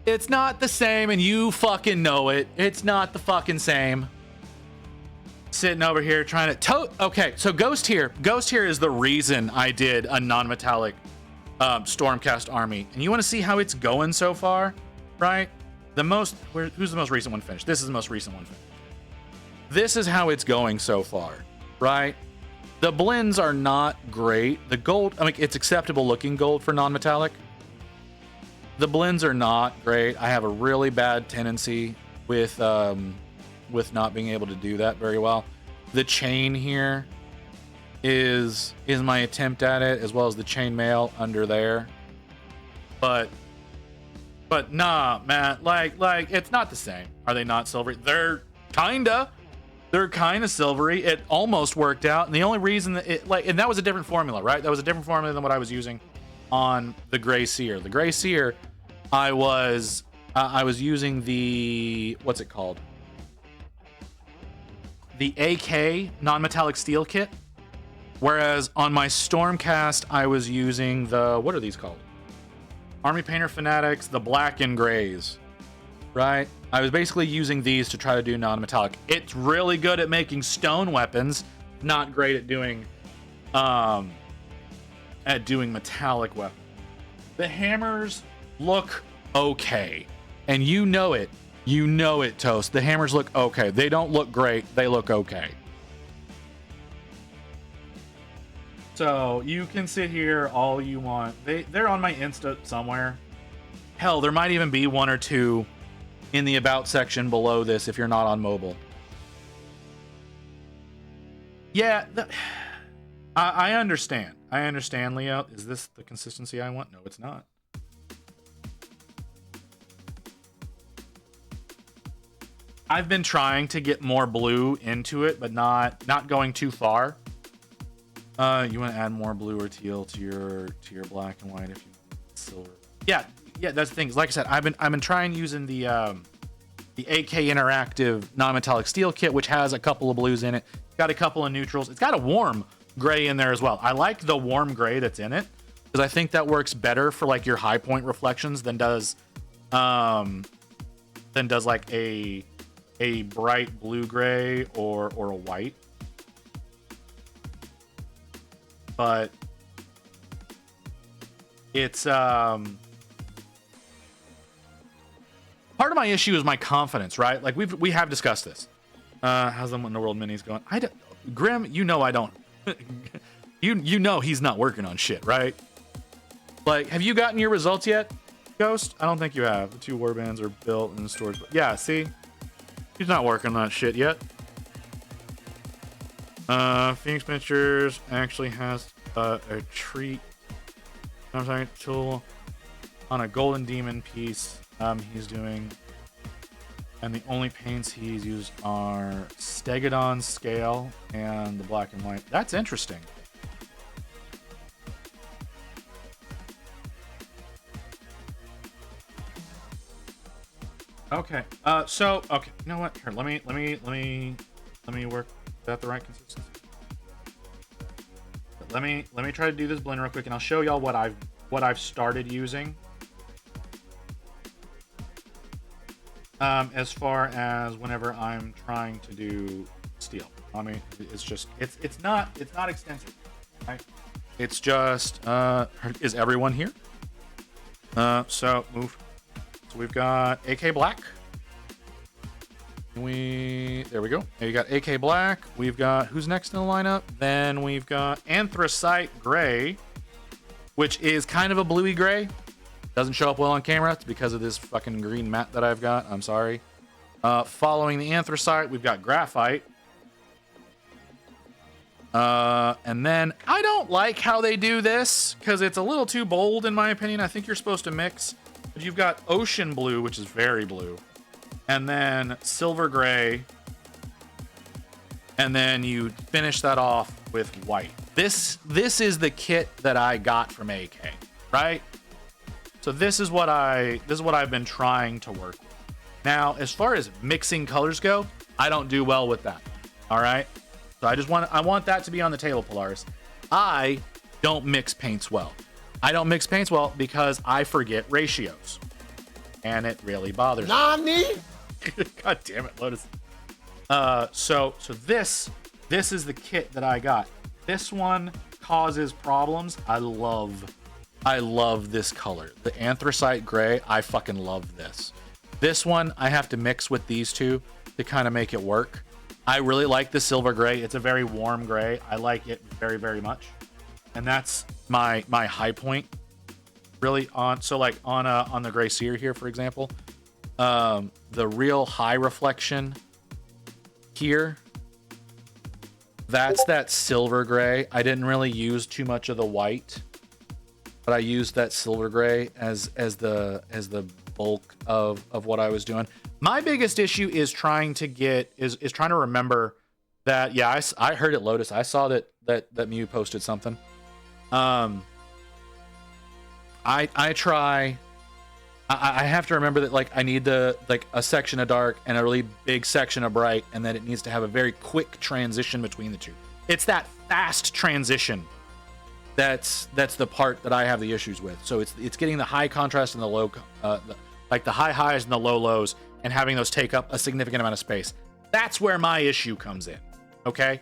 It's not the same, and you fucking know it. It's not the fucking same. Sitting over here trying to okay, so Ghost here is the reason I did a non-metallic Stormcast army, and you want to see how it's going so far? Right? Who's the most recent one finished? This is the most recent one finished. This is how it's going so far, right? The blends are not great. The gold, I mean, it's acceptable looking gold for non-metallic. The blends are not great. I have a really bad tendency with not being able to do that very well. The chain here is my attempt at it, as well as the chainmail under there. But nah, man, like it's not the same. Are they not silvery? They're kinda silvery. It almost worked out, and the only reason that and that was a different formula, right? That was a different formula than what I was using on the Gray Seer. The Gray Seer, I was using the, what's it called? The AK non-metallic steel kit, whereas on my Stormcast I was using the, what are these called? Army Painter Fanatics, the black and grays, right? I was basically using these to try to do non-metallic. It's really good at making stone weapons, not great at doing metallic weapons. The hammers look okay, and you know it, Toast. The hammers look okay. They don't look great, they look okay. So you can sit here all you want. They're on my Insta somewhere. Hell, there might even be one or two in the about section below this if you're not on mobile. Yeah, I understand. I understand, Leo. Is this the consistency I want? No, it's not. I've been trying to get more blue into it, but not going too far. You want to add more blue or teal to your black and white if you want silver. Yeah, that's the thing. Like I said, I've been trying using the AK Interactive non-metallic steel kit, which has a couple of blues in it. Got a couple of neutrals. It's got a warm gray in there as well. I like the warm gray that's in it because I think that works better for like your high point reflections than does like a bright blue gray or a white. But it's part of my issue is my confidence, right? Like we have discussed this. How's the Underworld minis going? Grim, you know I don't. you know he's not working on shit, right? Like, have you gotten your results yet, Ghost? I don't think you have. The 2 warbands are built in the storage. Yeah, see, he's not working on that shit yet. Phoenix Miniatures actually has a treat. I'm sorry, tool on a golden demon piece. He's doing And the only paints he's used are Stegodon Scale and the black and white. That's interesting. Okay. Okay. You know what? Here, let me work. Is that the right consistency? Let me try to do this blend real quick, and I'll show y'all what I've started using. As far as whenever I'm trying to do steel, I mean, it's not extensive, right? It's just is everyone here? So move. So we've got AK Black. There we go. There you got AK Black. We've got who's next in the lineup? Then we've got Anthracite Gray, which is kind of a bluey gray. Doesn't show up well on camera. It's because of this fucking green mat that I've got. I'm sorry. Following the Anthracite, we've got Graphite. And then I don't like how they do this because it's a little too bold in my opinion. I think you're supposed to mix. But you've got Ocean Blue, which is very blue. And then Silver Gray. And then you finish that off with white. This is the kit that I got from AK, right? So this is what I've been trying to work with. Now, as far as mixing colors go, I don't do well with that. All right? So I want that to be on the table, Polaris. I don't mix paints well. I don't mix paints well because I forget ratios. And it really bothers me. Nani? God damn it, Lotus. So this is the kit that I got. This one causes problems. I love this color. The Anthracite Gray, I fucking love this. This one, I have to mix with these two to kind of make it work. I really like the Silver Gray. It's a very warm gray. I like it very, very much. And that's my high point. Really on, so like on the Gray Seer here, for example, the real high reflection here, that's that Silver Gray. I didn't really use too much of the white, but I used that Silver Gray as the bulk of what I was doing. My biggest issue is trying to remember that. Yeah, I heard it, Lotus. I saw that Mew posted something. I have to remember that, like, I need a section of dark and a really big section of bright, and that it needs to have a very quick transition between the two. It's that fast transition that's the part that I have the issues with. So it's getting the high contrast and the low, like the high highs and the low lows, and having those take up a significant amount of space. That's where my issue comes in. Okay?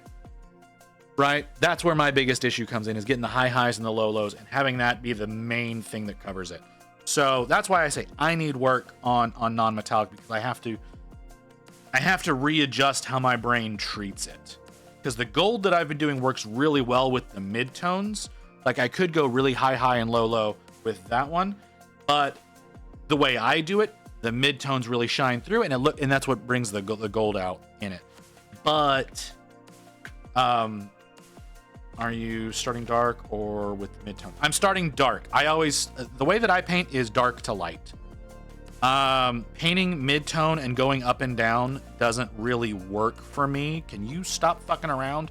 Right? That's where my biggest issue comes in, is getting the high highs and the low lows and having that be the main thing that covers it. So that's why I say I need work on non-metallic, because I have to readjust how my brain treats it. Because the gold that I've been doing works really well with the midtones. Like, I could go really high and low with that one, but the way I do it, the midtones really shine through, and that's what brings the gold out in it. But are you starting dark or with the midtone? I'm starting dark. I always, the way that I paint is dark to light. Painting midtone and going up and down doesn't really work for me. Can you stop fucking around?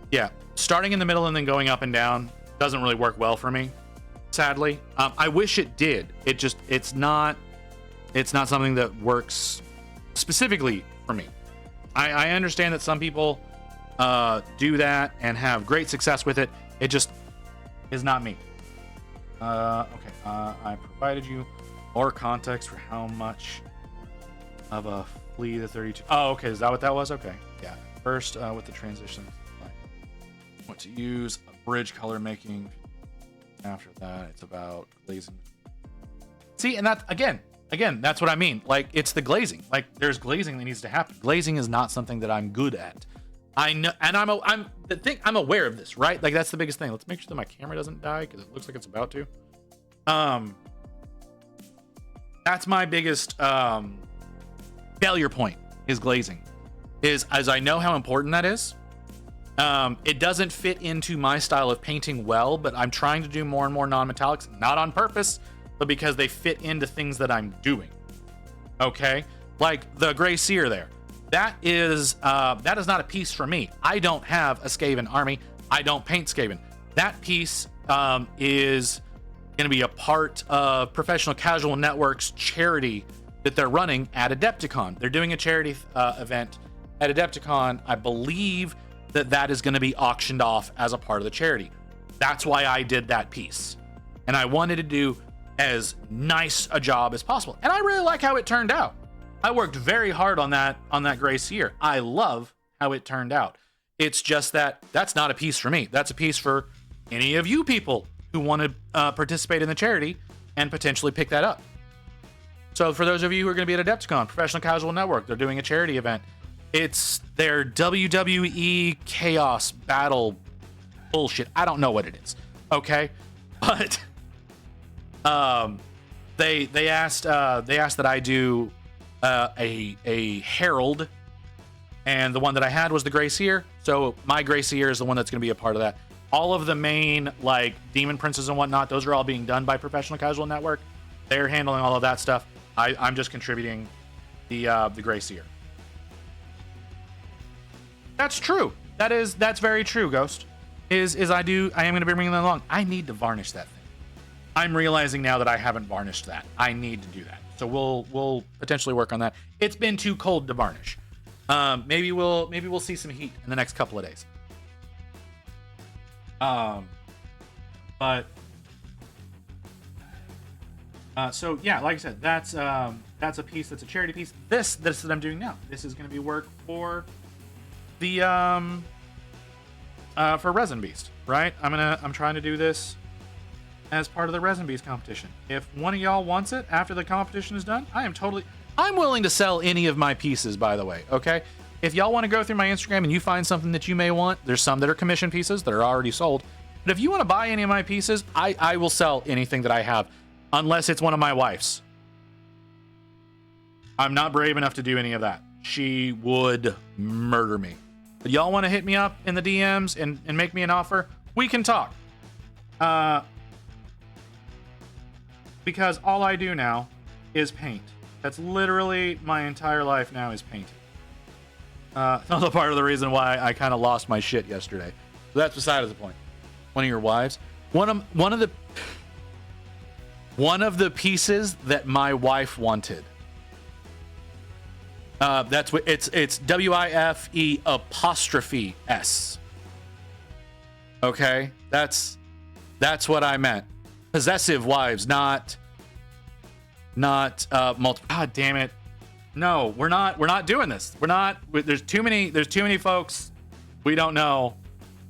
Yeah, starting in the middle and then going up and down doesn't really work well for me, sadly. I wish it did. It's not something that works specifically for me. I understand that some people do that and have great success with it. It just is not me. Okay, I provided you more context for how much of a flea the 32. Oh, okay, is that what that was? Okay, yeah. First, with the transition, I want to use a bridge color making. After that, it's about glazing. See, and that again, that's what I mean. Like, it's the glazing. Like, there's glazing that needs to happen. Glazing is not something that I'm good at. I know, and I'm aware of this, right? Like, that's the biggest thing. Let's make sure that my camera doesn't die, because it looks like it's about to. That's my biggest failure point, is glazing. As I know how important that is. It doesn't fit into my style of painting well, but I'm trying to do more and more non-metallics, not on purpose. but because they fit into things that I'm doing. Okay? Like the Gray Seer there. That is not a piece for me. I don't have a Skaven army. I don't paint Skaven. That piece is going to be a part of Professional Casual Network's charity that they're running at Adepticon. They're doing a charity event at Adepticon. I believe that is going to be auctioned off as a part of the charity. That's why I did that piece. And I wanted to do as nice a job as possible. And I really like how it turned out. I worked very hard on that Gray Seer. I love how it turned out. It's just that's not a piece for me. That's a piece for any of you people who want to participate in the charity and potentially pick that up. So for those of you who are going to be at Adepticon, Professional Casual Network, they're doing a charity event. It's their WWE Chaos Battle bullshit. I don't know what it is. Okay, but they asked that I do a herald, and the one that I had was the Gray Seer. So my Gray Seer is the one that's going to be a part of that. All of the main like demon princes and whatnot, those are all being done by Professional Casual Network. They're handling all of that stuff. I'm just contributing the Gray Seer. That's true. That's very true, Ghost. I am going to be bringing that along. I need to varnish that thing. I'm realizing now that I haven't varnished that. I need to do that. So we'll potentially work on that. It's been too cold to varnish. Maybe we'll see some heat in the next couple of days. So yeah, like I said, that's a piece that's a charity piece. This that I'm doing now. This is going to be work for the for Resin Beast, right? I'm trying to do this as part of the Resin Beast competition. If one of y'all wants it after the competition is done, I'm willing to sell any of my pieces, by the way, okay? If y'all want to go through my Instagram and you find something that you may want, there's some that are commission pieces that are already sold. But if you want to buy any of my pieces, I will sell anything that I have, unless it's one of my wife's. I'm not brave enough to do any of that. She would murder me. But y'all want to hit me up in the DMs and make me an offer? We can talk. Because all I do now is paint. That's literally my entire life now is painting. Another part of the reason why I kind of lost my shit yesterday. So that's beside the point. One of your wives, one of the pieces that my wife wanted. That's what it's WIFE''S. Okay, that's what I meant. Possessive wives, not multiple. God damn it! No, we're not doing this. There's too many folks we don't know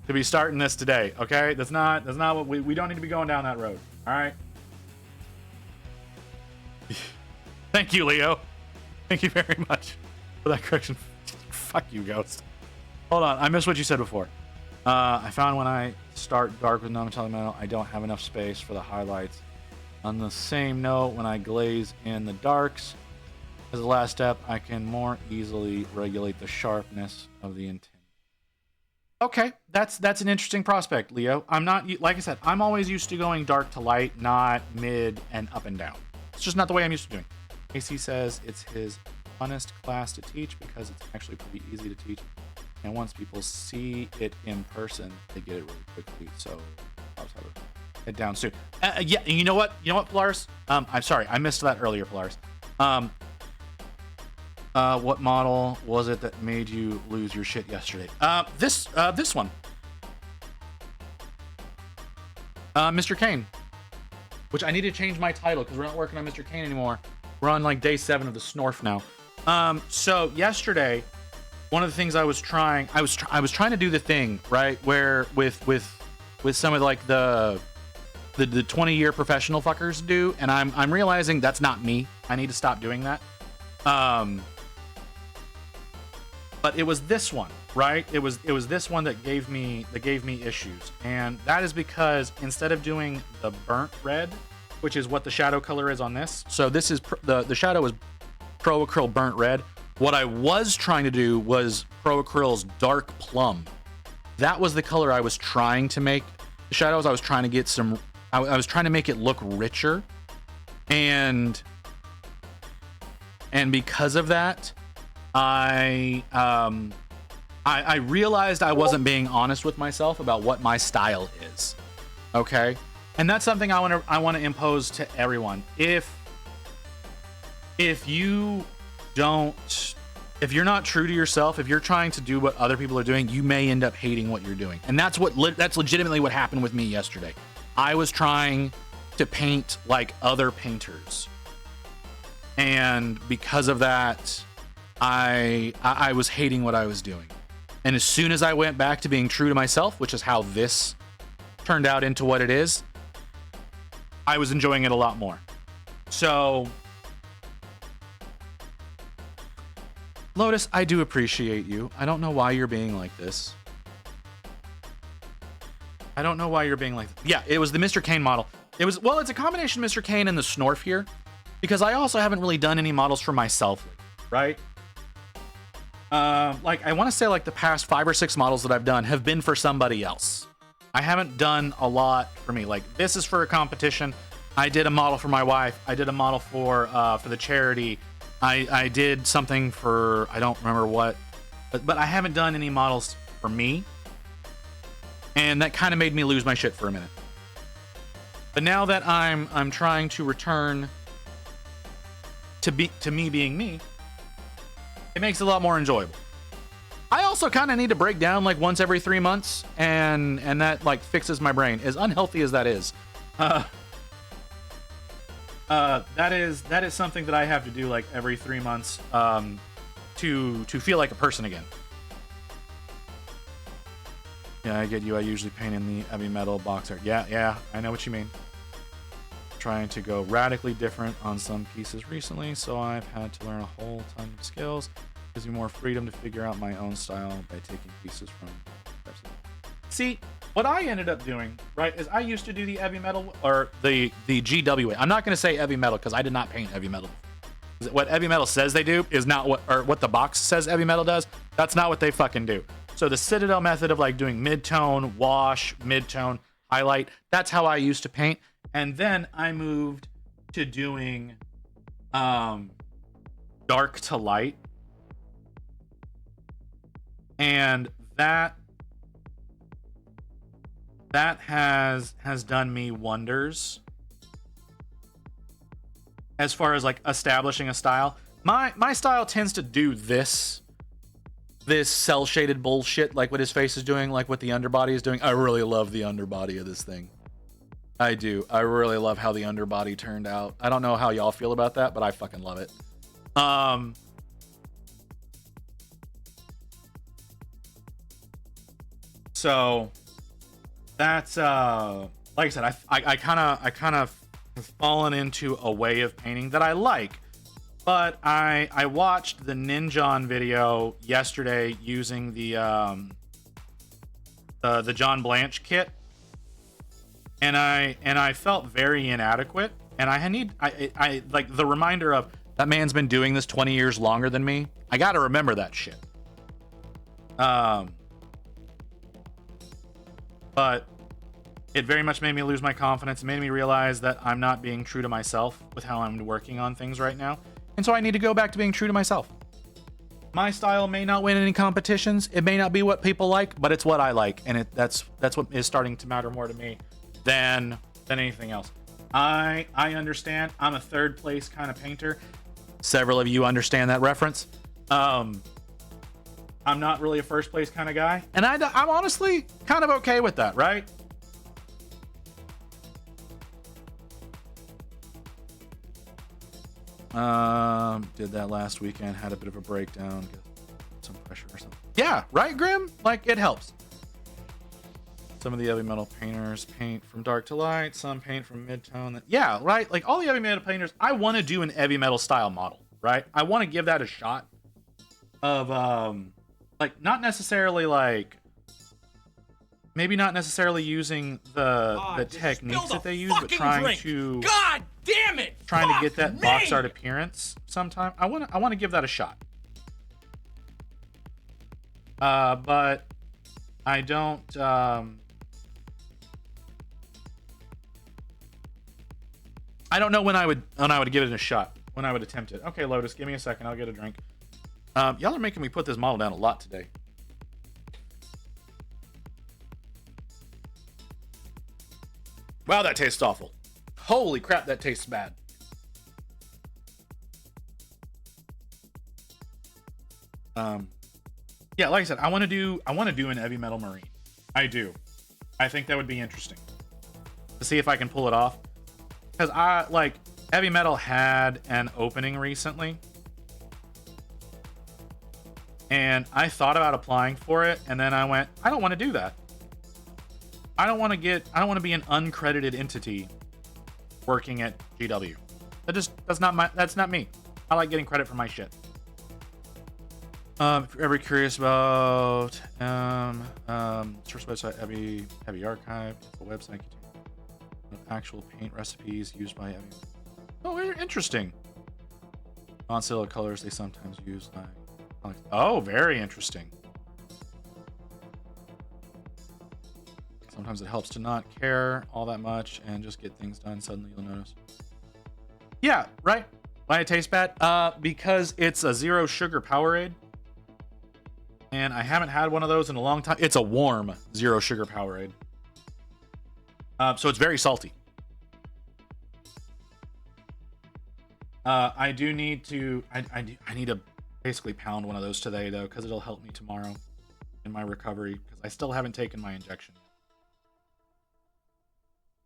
to be starting this today. Okay, that's not what we don't need to be going down that road. All right. Thank you, Leo. Thank you very much for that correction. Fuck you, Ghost. Hold on, I missed what you said before. I found when I start dark with non-metallic metal, I don't have enough space for the highlights. On the same note, when I glaze in the darks, as the last step, I can more easily regulate the sharpness of the intent. Okay, that's an interesting prospect, Leo. I'm not, like I said, I'm always used to going dark to light, not mid and up and down. It's just not the way I'm used to doing. AC says it's his funnest class to teach because it's actually pretty easy to teach. And once people see it in person, they get it really quickly. So I'll have to head down soon. Yeah, you know what, Polaris? I'm sorry, I missed that earlier, Polaris. What model was it that made you lose your shit yesterday? This one. Mr. Caine. Which I need to change my title because we're not working on Mr. Caine anymore. We're on like day 7 of the Snorf now. So yesterday, one of the things I was trying to do the thing, right, where with some of like the 20-year professional fuckers do, and I'm realizing that's not me. I need to stop doing that. But it was this one, right? It was this one that gave me issues, and that is because instead of doing the burnt red, which is what the shadow color is on this, so this is the shadow is Pro Acryl burnt red. What I was trying to do was Pro Acryl's dark plum. That was the color I was trying to make the shadows. I was trying to get some. I was trying to make it look richer, And because of that, I realized I wasn't being honest with myself about what my style is. Okay? And that's something I want to impose to everyone. If you're not true to yourself, if you're trying to do what other people are doing, you may end up hating what you're doing. And that's legitimately what happened with me yesterday. I was trying to paint like other painters. And because of that, I was hating what I was doing. And as soon as I went back to being true to myself, which is how this turned out into what it is, I was enjoying it a lot more. So, Lotus, I do appreciate you. I don't know why you're being like this. I don't know why you're being like... Yeah, it was the Mr. Caine model. It's a combination of Mr. Caine and the Snorf here, because I also haven't really done any models for myself, right? Like, I want to say, like, the past 5 or 6 models that I've done have been for somebody else. I haven't done a lot for me. Like, this is for a competition. I did a model for my wife. I did a model for the charity. I did something for, I don't remember what, but I haven't done any models for me. And that kind of made me lose my shit for a minute. But now that I'm trying to return to me being me, it makes it a lot more enjoyable. I also kind of need to break down like once every 3 months, and that like fixes my brain, as unhealthy as that is. That is something that I have to do like every 3 months to feel like a person again. Yeah, I get you. I usually paint in the heavy metal box art. Yeah, I know what you mean. Trying to go radically different on some pieces recently, so I've had to learn a whole ton of skills. Gives me more freedom to figure out my own style by taking pieces from... See, what I ended up doing, right, is I used to do the heavy metal, or the GW way. I'm not going to say heavy metal because I did not paint heavy metal. What heavy metal says they do is not what the box says heavy metal does. That's not what they fucking do. So the Citadel method of like doing mid-tone, wash, mid-tone, highlight, that's how I used to paint. And then I moved to doing dark to light. And that has done me wonders as far as like establishing a style. My style tends to do this cell shaded bullshit, like what his face is doing, like what the underbody is doing. I really love the underbody of this thing. I do. I really love how the underbody turned out. I don't know how y'all feel about that, but I fucking love it. So that's like I said, I kind of have fallen into a way of painting that I like. But I watched the Ninjon video yesterday using the John Blanche kit, and I felt very inadequate, and I like the reminder of that man's been doing this 20 years longer than me. I got to remember that shit. But it very much made me lose my confidence. It made me realize that I'm not being true to myself with how I'm working on things right now. And so I need to go back to being true to myself. My style may not win any competitions. It may not be what people like, but it's what I like. And that's what is starting to matter more to me than anything else. I understand. I'm a third place kind of painter. Several of you understand that reference. I'm not really a first place kind of guy. And I'm honestly kind of okay with that, right? Did that last weekend, had a bit of a breakdown, got some pressure or something. Yeah, right, Grim? Like, it helps. Some of the heavy metal painters paint from dark to light, some paint from mid-tone. Yeah, right? Like, all the heavy metal painters, I want to do an heavy metal style model, right? I want to give that a shot of, like, not necessarily, like, maybe not necessarily using the techniques that they use, but trying to... God damn it! Trying to get that box art appearance sometime. I want to give that a shot. But I don't I don't know when I would give it a shot, when I would attempt it. Okay, Lotus, give me a second. I'll get a drink. Y'all are making me put this model down a lot today. Wow, that tastes awful. Holy crap, that tastes bad. Yeah, like I said, I want to do an heavy metal marine. I do. I think that would be interesting to see if I can pull it off. Because heavy metal had an opening recently, and I thought about applying for it, and then I went, I don't want to do that. I don't want to be an uncredited entity working at GW. That's not me. I like getting credit for my shit. If you're ever curious about search website Heavy Archive, the website of actual paint recipes used by Heavy. Oh, interesting. Non-silica colors they sometimes use like. Oh, very interesting. Sometimes it helps to not care all that much and just get things done. Suddenly you'll notice. Yeah, right. Why it tastes bad? Because it's a 0 sugar Powerade. And I haven't had one of those in a long time. It's a warm 0 sugar Powerade. So it's very salty. I do need to... I need to basically pound one of those today, though, because it'll help me tomorrow in my recovery, because I still haven't taken my injection.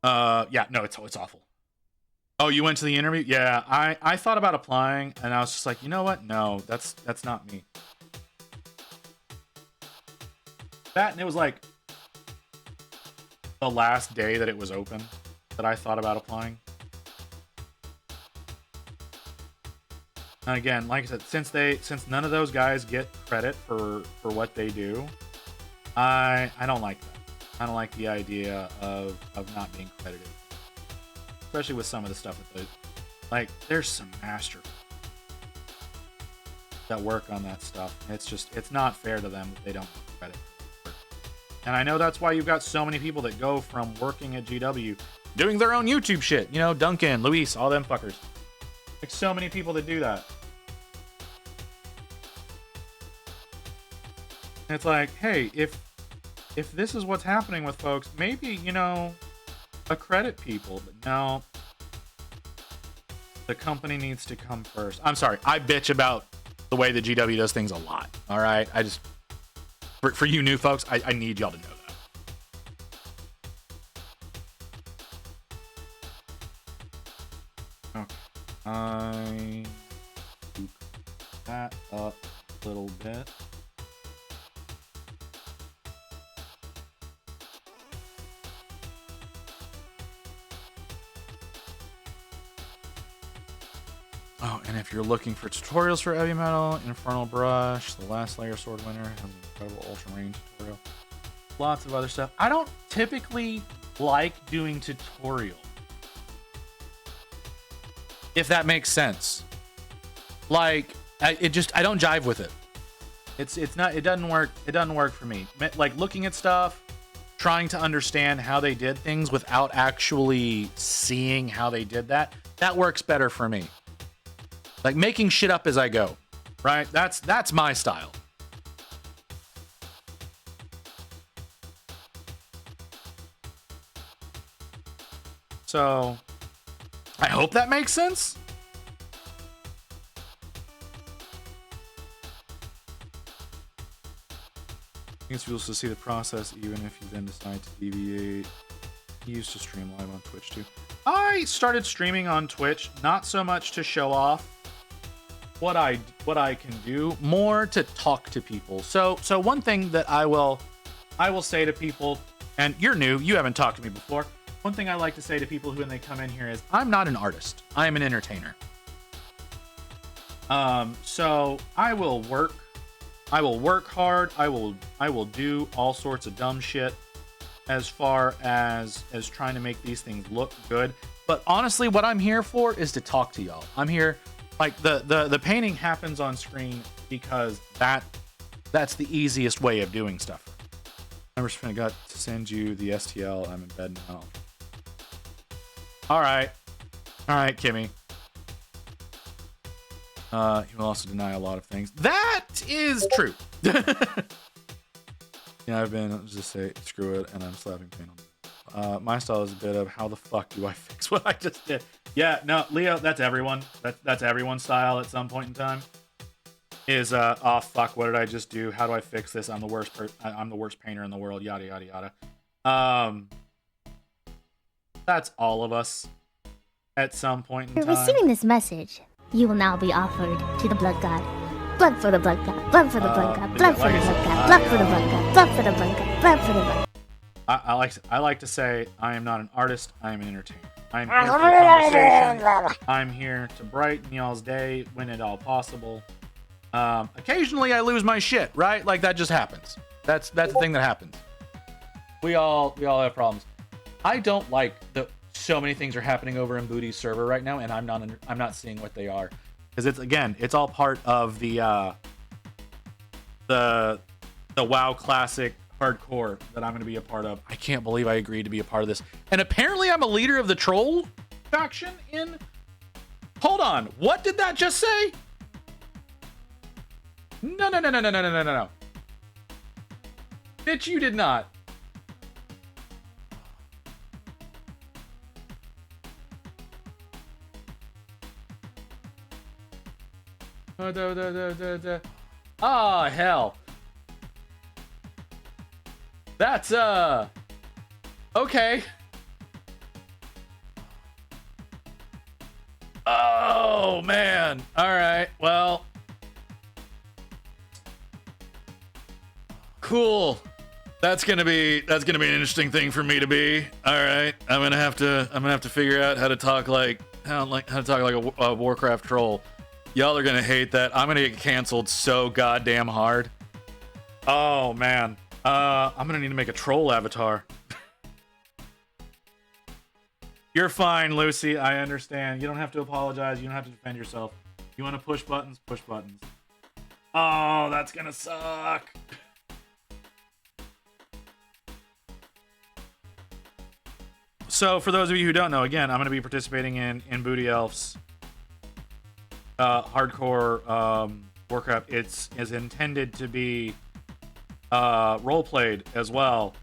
Yeah, no, it's awful. Oh, you went to the interview? Yeah, I thought about applying, and I was just like, you know what? No, that's not me. That, and it was like the last day that it was open that I thought about applying. And again, like I said, since none of those guys get credit for what they do, I don't like that. I don't like the idea of not being credited, especially with some of the stuff that there's some masters that work on that stuff. It's not fair to them that they don't get credit. And I know that's why you've got so many people that go from working at GW, doing their own YouTube shit. You know, Duncan, Luis, all them fuckers. Like, so many people that do that. And it's like, hey, if this is what's happening with folks, maybe, accredit people. But no, the company needs to come first. I'm sorry, I bitch about the way the GW does things a lot. All right, I just... For you new folks, I need y'all to know that. Okay. I scoop that up a little bit. Oh, and if you're looking for tutorials for heavy metal, Infernal Brush, the last layer sword winner, has an incredible ultra range tutorial. Lots of other stuff. I don't typically like doing tutorial, if that makes sense. Like, I don't jive with it. It doesn't work for me. Like, looking at stuff, trying to understand how they did things without actually seeing how they did that works better for me. Like, making shit up as I go, right? That's my style. So, I hope that makes sense. It's useful to see the process, even if you then decide to deviate. He used to stream live on Twitch too. I started streaming on Twitch, not so much to show off what I can do, more to talk to people. So one thing that I will say to people, and you're new, you haven't talked to me before. One thing I like to say to people when they come in here is, I'm not an artist. I am an entertainer. So I will work hard. I will do all sorts of dumb shit as far as trying to make these things look good. But honestly, what I'm here for is to talk to y'all. I'm here, like, the painting happens on screen because that's the easiest way of doing stuff. I got to send you the STL. I'm in bed now. All right. All right, Kimmy. He will also deny a lot of things. That is true. Yeah, I'll just say screw it, and I'm slapping Caine on. My style is a bit of how the fuck do I fix what I just did? Yeah, no, Leo, that's everyone. That's everyone's style at some point in time. Is oh fuck, what did I just do? How do I fix this? I'm the worst painter in the world. Yada yada yada. That's all of us at some point in time. You're receiving this message. You will now be offered to the blood god. Blood for the blood god. Blood for the blood god. Blood for the blood god. Blood for the blood god. Blood for the blood god. Blood for the blood. I like to say I am not an artist. I am an entertainer. I'm here for the conversation. I'm here to brighten y'all's day when at all possible. Occasionally I lose my shit, right? Like that just happens. That's the thing that happens. We all have problems. I don't like that so many things are happening over in Booty's server right now, and I'm not seeing what they are, because it's all part of the WoW Classic hardcore that I'm going to be a part of. I can't believe I agreed to be a part of this, and apparently I'm a leader of the troll faction in. Hold on, what did that just say? No. Bitch, you did not. Oh, hell. That's, okay. Oh, man. All right, well. Cool. That's gonna be an interesting thing for me to be. All right, I'm gonna have to figure out how to talk like a Warcraft troll. Y'all are gonna hate that. I'm gonna get canceled so goddamn hard. Oh man, I'm gonna need to make a troll avatar. You're fine, Lucy. I understand. You don't have to apologize. You don't have to defend yourself. You want to push buttons? Push buttons. Oh, that's gonna suck. So, for those of you who don't know, again, I'm going to be participating in Booty Elf's hardcore Warcraft. It's intended to be role played as well,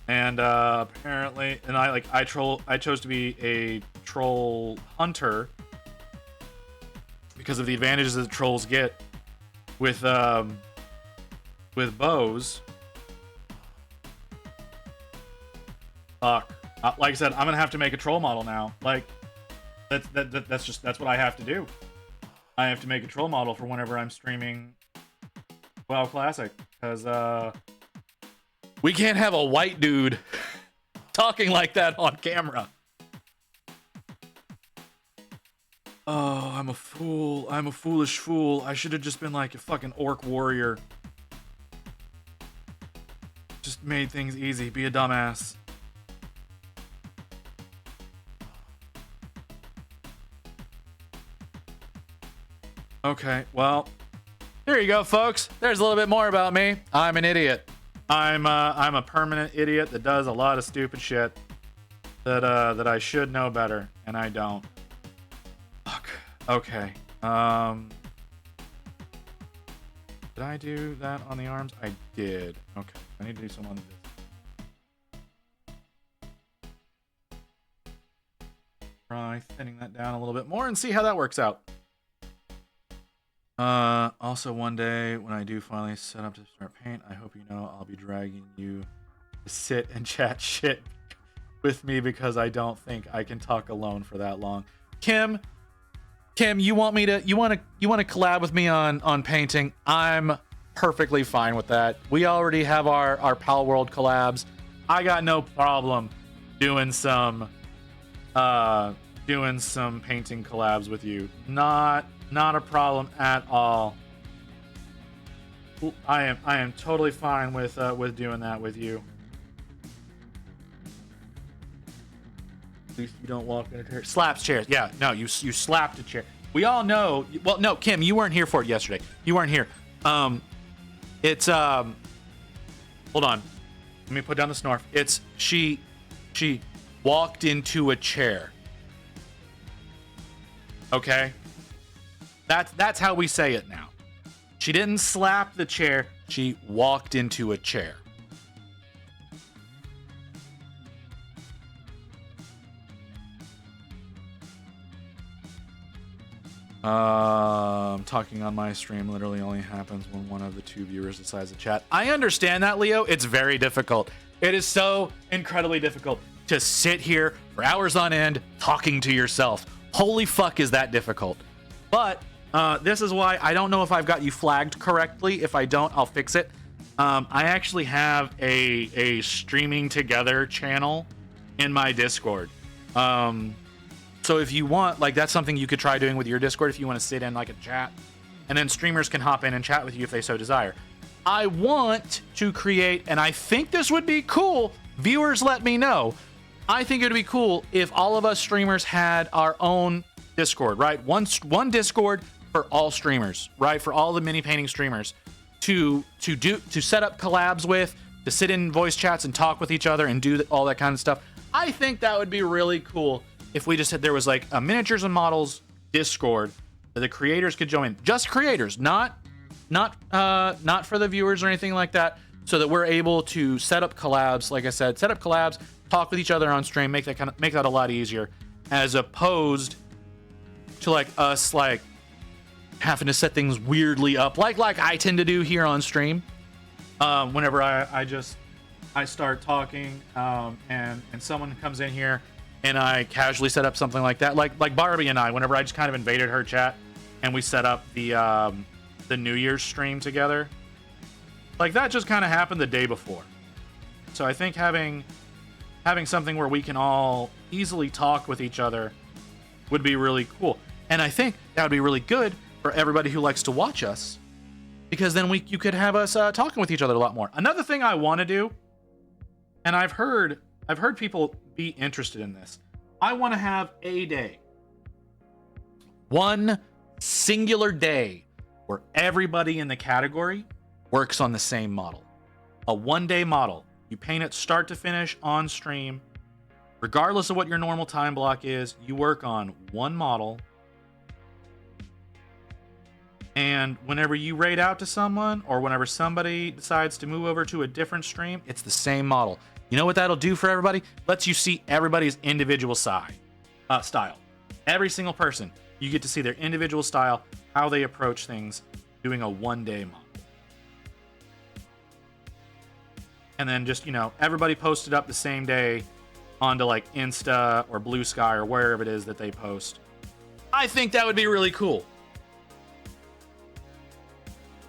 and apparently, and I chose to be a troll hunter because of the advantages that the trolls get with bows. Fuck. Like I said, I'm gonna have to make a troll model now. Like, that's what I have to do. I have to make a troll model for whenever I'm streaming WoW Classic, because we can't have a white dude talking like that on camera. Oh, I'm a fool. I'm a foolish fool. I should have just been like a fucking orc warrior. Just made things easy. Be a dumbass. Okay, well, there you go, folks. There's a little bit more about me. I'm an idiot. I'm a permanent idiot that does a lot of stupid shit that I should know better, and I don't. Fuck. Okay. Did I do that on the arms? I did. Okay. I need to do some on this. Try thinning that down a little bit more and see how that works out. Also one day when I do finally set up to start paint, I hope you know I'll be dragging you to sit and chat shit with me, because I don't think I can talk alone for that long. Kim, you want to collab with me on painting? I'm perfectly fine with that. We already have our Pal World collabs. I got no problem doing some painting collabs with you. Not a problem at all. I am totally fine with doing that with you. At least you don't walk in a chair. Slaps chairs. Yeah, no, you slapped a chair. We all know. Well, no, Kim, you weren't here for it yesterday. You weren't here. It's hold on. Let me put down the snarf. It's she walked into a chair. Okay? That's how we say it now. She didn't slap the chair. She walked into a chair. Talking on my stream literally only happens when one of the two viewers decides to chat. I understand that, Leo. It's very difficult. It is so incredibly difficult to sit here for hours on end talking to yourself. Holy fuck, is that difficult. But this is why I don't know if I've got you flagged correctly. If I don't, I'll fix it. I actually have a streaming together channel in my Discord. So if you want, like, that's something you could try doing with your Discord if you want to sit in like a chat, and then streamers can hop in and chat with you if they so desire. I want to create, and I think this would be cool. Viewers, let me know. I think it would be cool if all of us streamers had our own Discord, right? One Discord for all streamers, right? For all the mini painting streamers to set up collabs with, to sit in voice chats and talk with each other and do all that kind of stuff. I think that would be really cool. If we just had, there was like a miniatures and models Discord that the creators could join, just creators, not for the viewers or anything like that, so that we're able to set up collabs. Like I said, set up collabs, talk with each other on stream, make that a lot easier, as opposed to like us like having to set things weirdly up, like I tend to do here on stream. Whenever I start talking and someone comes in here. And I casually set up something like that, like Barbie and I. Whenever I just kind of invaded her chat, and we set up the New Year's stream together, like that just kind of happened the day before. So I think having something where we can all easily talk with each other would be really cool. And I think that would be really good for everybody who likes to watch us, because then you could have us talking with each other a lot more. Another thing I want to do, and I've heard people be interested in this. I want to have a day. One singular day where everybody in the category works on the same model. A one-day model. You paint it start to finish on stream. Regardless of what your normal time block is, you work on one model. And whenever you raid out to someone, or whenever somebody decides to move over to a different stream, it's the same model. You know what that'll do for everybody? Lets you see everybody's individual style. Every single person, you get to see their individual style, how they approach things, doing a one-day model. And then just, everybody posted up the same day onto like Insta or Blue Sky or wherever it is that they post. I think that would be really cool.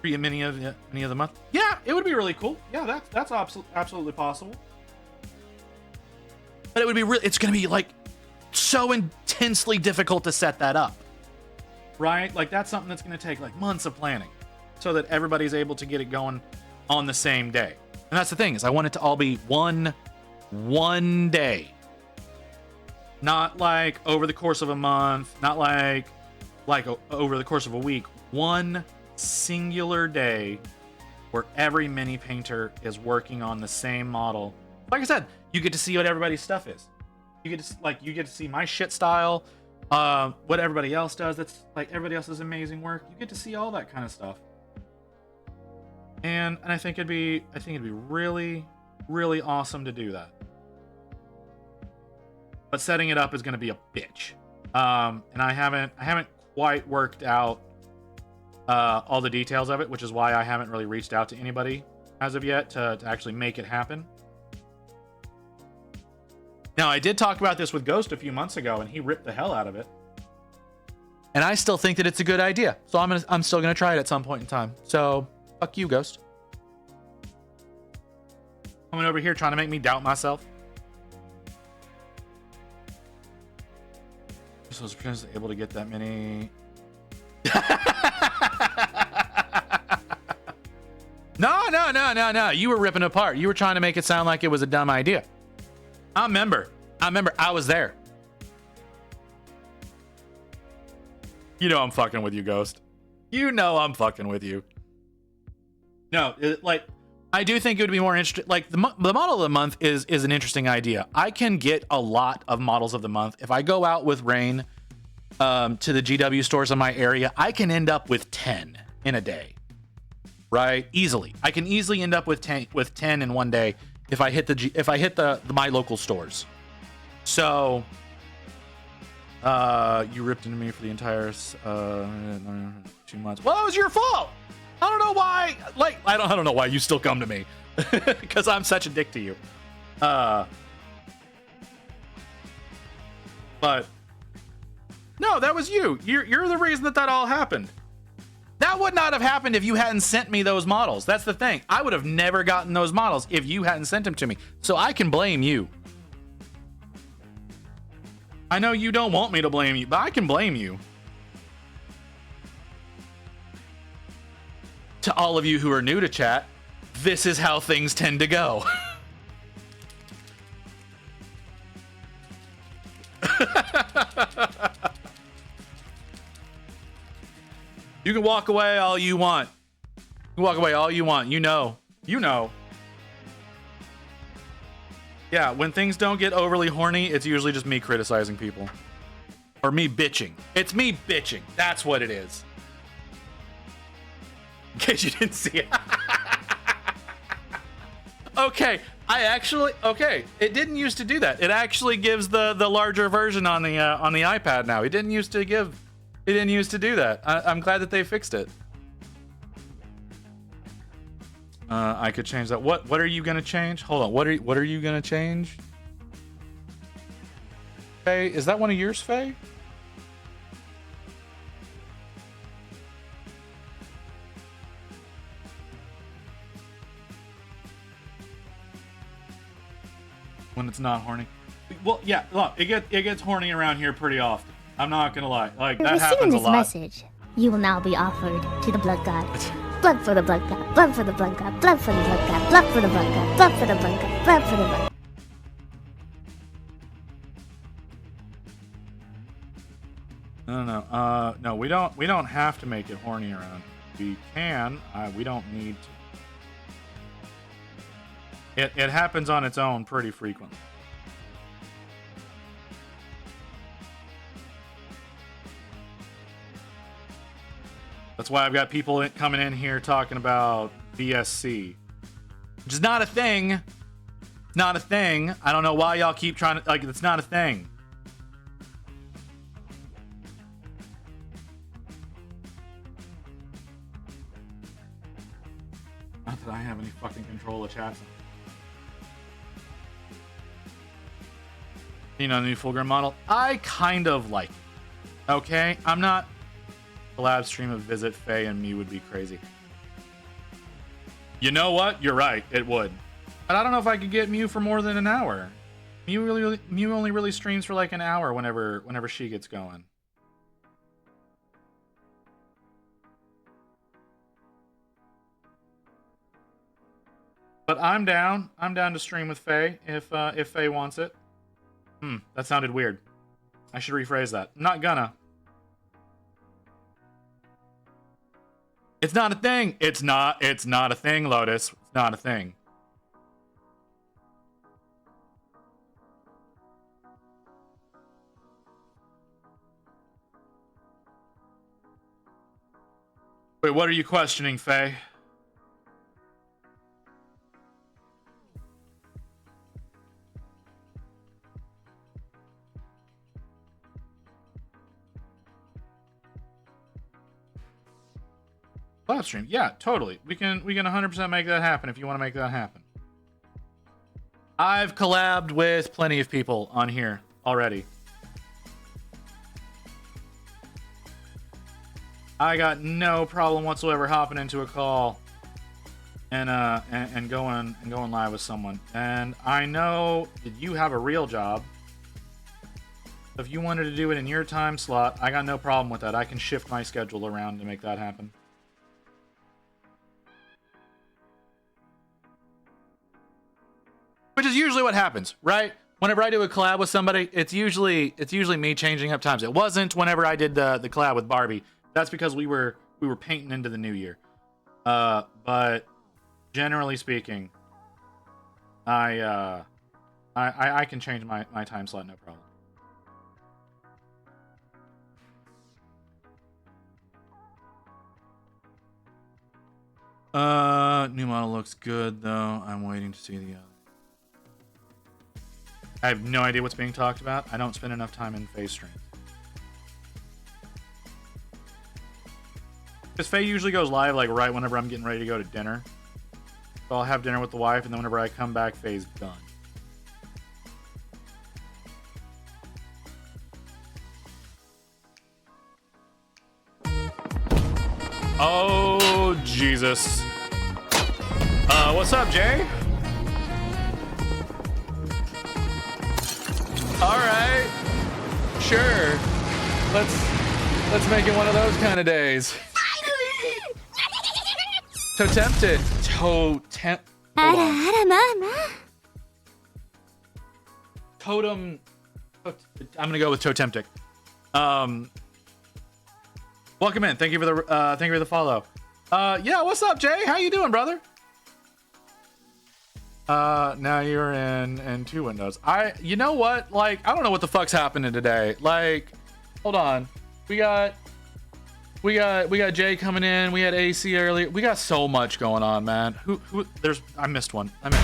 Be a mini of the month. Yeah, it would be really cool. Yeah, that's absolutely possible. But it would be it's going to be like so intensely difficult to set that up, right? Like that's something that's going to take like months of planning, so that everybody's able to get it going on the same day. And that's the thing, is I want it to all be one day, not like over the course of a month, not like over the course of a week. One singular day where every mini painter is working on the same model. Like I said, you get to see what everybody's stuff is. You get to see my shit style, what everybody else does. That's like everybody else's amazing work. You get to see all that kind of stuff. And I think it'd be really, really awesome to do that. But setting it up is going to be a bitch. And I haven't quite worked out all the details of it, which is why I haven't really reached out to anybody as of yet to actually make it happen. Now, I did talk about this with Ghost a few months ago, and he ripped the hell out of it. And I still think that it's a good idea. So I'm still gonna try it at some point in time. So fuck you, Ghost. Coming over here trying to make me doubt myself. So I was able to get that many. No. You were ripping it apart. You were trying to make it sound like it was a dumb idea. I remember. I was there. You know I'm fucking with you, Ghost. You know I'm fucking with you. No, I do think it would be more interesting. Like, the model of the month is an interesting idea. I can get a lot of models of the month. If I go out with Rain to the GW stores in my area, I can end up with 10 in a day, right? Easily. I can easily end up with 10 in one day if I hit the my local stores. So, you ripped into me for the entire 2 months. Well, it was your fault. I don't know why. Like, I don't know why you still come to me, because I'm such a dick to you. But no, that was you. You're the reason that all happened. That would not have happened if you hadn't sent me those models. That's the thing. I would have never gotten those models if you hadn't sent them to me. So I can blame you. I know you don't want me to blame you, but I can blame you. To all of you who are new to chat, this is how things tend to go. You can walk away all you want. You can walk away all you want. You know. You know. Yeah, when things don't get overly horny, it's usually just me criticizing people. Or me bitching. It's me bitching. That's what it is. In case you didn't see it. Okay, okay, it didn't used to do that. It actually gives the larger version on the iPad now. It didn't used to do that. I'm glad that they fixed it. I could change that. What are you gonna change? Hold on. What are you gonna change? Faye, is that one of yours, Faye? When it's not horny. Well, yeah, look, it gets horny around here pretty often. I'm not gonna lie. Like, that happens a lot. Receiving this message, you will now be offered to the blood god. Blood for the blood god. Blood for the blood god. Blood for the blood god. Blood for the blood god. Blood for the blood god. Blood for the blood. No. No, we don't have to make it horny around. We can. We don't need to. It happens on its own pretty frequently. That's why I've got people coming in here talking about VSC, which is not a thing. Not a thing. I don't know why y'all keep trying to, like, it's not a thing. Not that I have any fucking control of chat. You know, the new full grown model. I kind of like it. Okay, I'm not. Collab stream of Visit Faye and me would be crazy. You know what? You're right. It would. But I don't know if I could get Mew for more than an hour. Mew only really streams for like an hour whenever she gets going. But I'm down. I'm down to stream with Faye if Faye wants it. That sounded weird. I should rephrase that. I'm not gonna. It's not a thing. It's not a thing, Lotus. It's not a thing. Wait, what are you questioning, Faye? Live stream, yeah, totally. We can 100% make that happen if you want to make that happen. I've collabed with plenty of people on here already. I got no problem whatsoever hopping into a call and going live with someone. And I know that you have a real job. If you wanted to do it in your time slot, I got no problem with that. I can shift my schedule around to make that happen. Which is usually what happens, right? Whenever I do a collab with somebody, it's usually me changing up times. It wasn't whenever I did the collab with Barbie. That's because we were painting into the new year. But generally speaking, I can change my time slot, no problem. New model looks good though. I'm waiting to see the other. I have no idea what's being talked about. I don't spend enough time in Faye's stream. Because Faye usually goes live like right whenever I'm getting ready to go to dinner. So I'll have dinner with the wife, and then whenever I come back, Faye's done. Oh, Jesus. What's up, Jay? All right. Sure. Let's make it one of those kind of days. Totemted. Totem. Totem. I'm gonna go with Totemtic. Welcome in. Thank you for the follow. Yeah, what's up, Jay? How you doing, brother? Now you're in two windows. You know what? Like, I don't know what the fuck's happening today. Like, hold on. We got Jay coming in. We had AC earlier. We got so much going on, man. I missed one. Graham.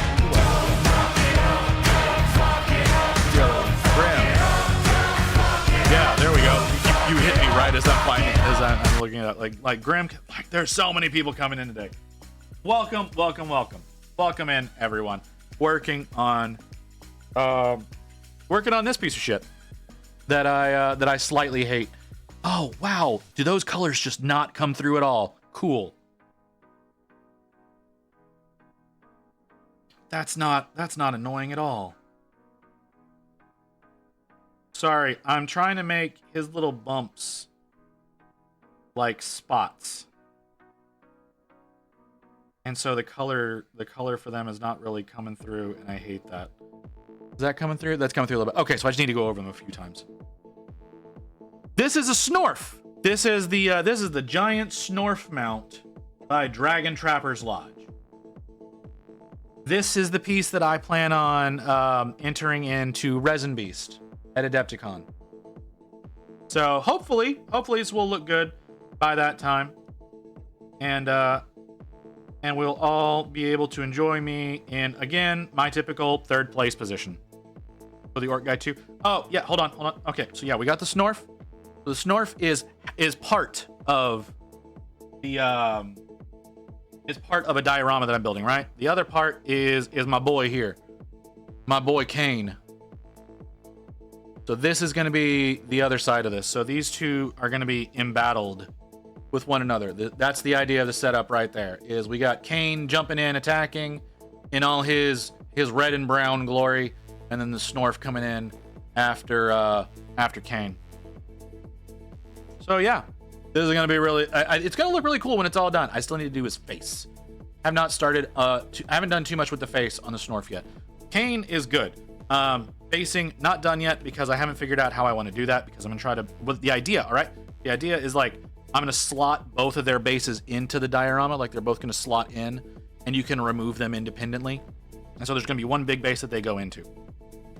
Yeah, there we go. You hit me right as I'm looking at it. Like Graham. Like, there's so many people coming in today. Welcome in, everyone. Working on this piece of shit that I slightly hate. Oh wow, do those colors just not come through at all? Cool. That's not annoying at all. Sorry, I'm trying to make his little bumps like spots. And so the color for them is not really coming through, and I hate that. Is that coming through? That's coming through a little bit. Okay, so I just need to go over them a few times. This is a Snorf. This is the giant Snorf mount by Dragon Trapper's Lodge. This is the piece that I plan on entering into Resin Beast at Adepticon. So hopefully this will look good by that time, and we'll all be able to enjoy me in, again, my typical third place position for the Orc Guide 2. Oh yeah, hold on. Okay, so yeah, we got the Snorf. The Snorf is part of the is part of a diorama that I'm building, right? The other part is my boy here, my boy Caine. So this is going to be the other side of this. So these two are going to be embattled with one another. That's the idea of the setup right there. Is we got Caine jumping in, attacking in all his red and brown glory, and then the Snorf coming in after Caine. So yeah, this is gonna be really. It's gonna look really cool when it's all done. I still need to do his face. I have not started. I haven't done too much with the face on the Snorf yet. Caine is good. Facing not done yet because I haven't figured out how I want to do that, because I'm gonna try to. With the idea, all right. The idea is like I'm gonna slot both of their bases into the diorama, like they're both gonna slot in, and you can remove them independently. And so there's gonna be one big base that they go into.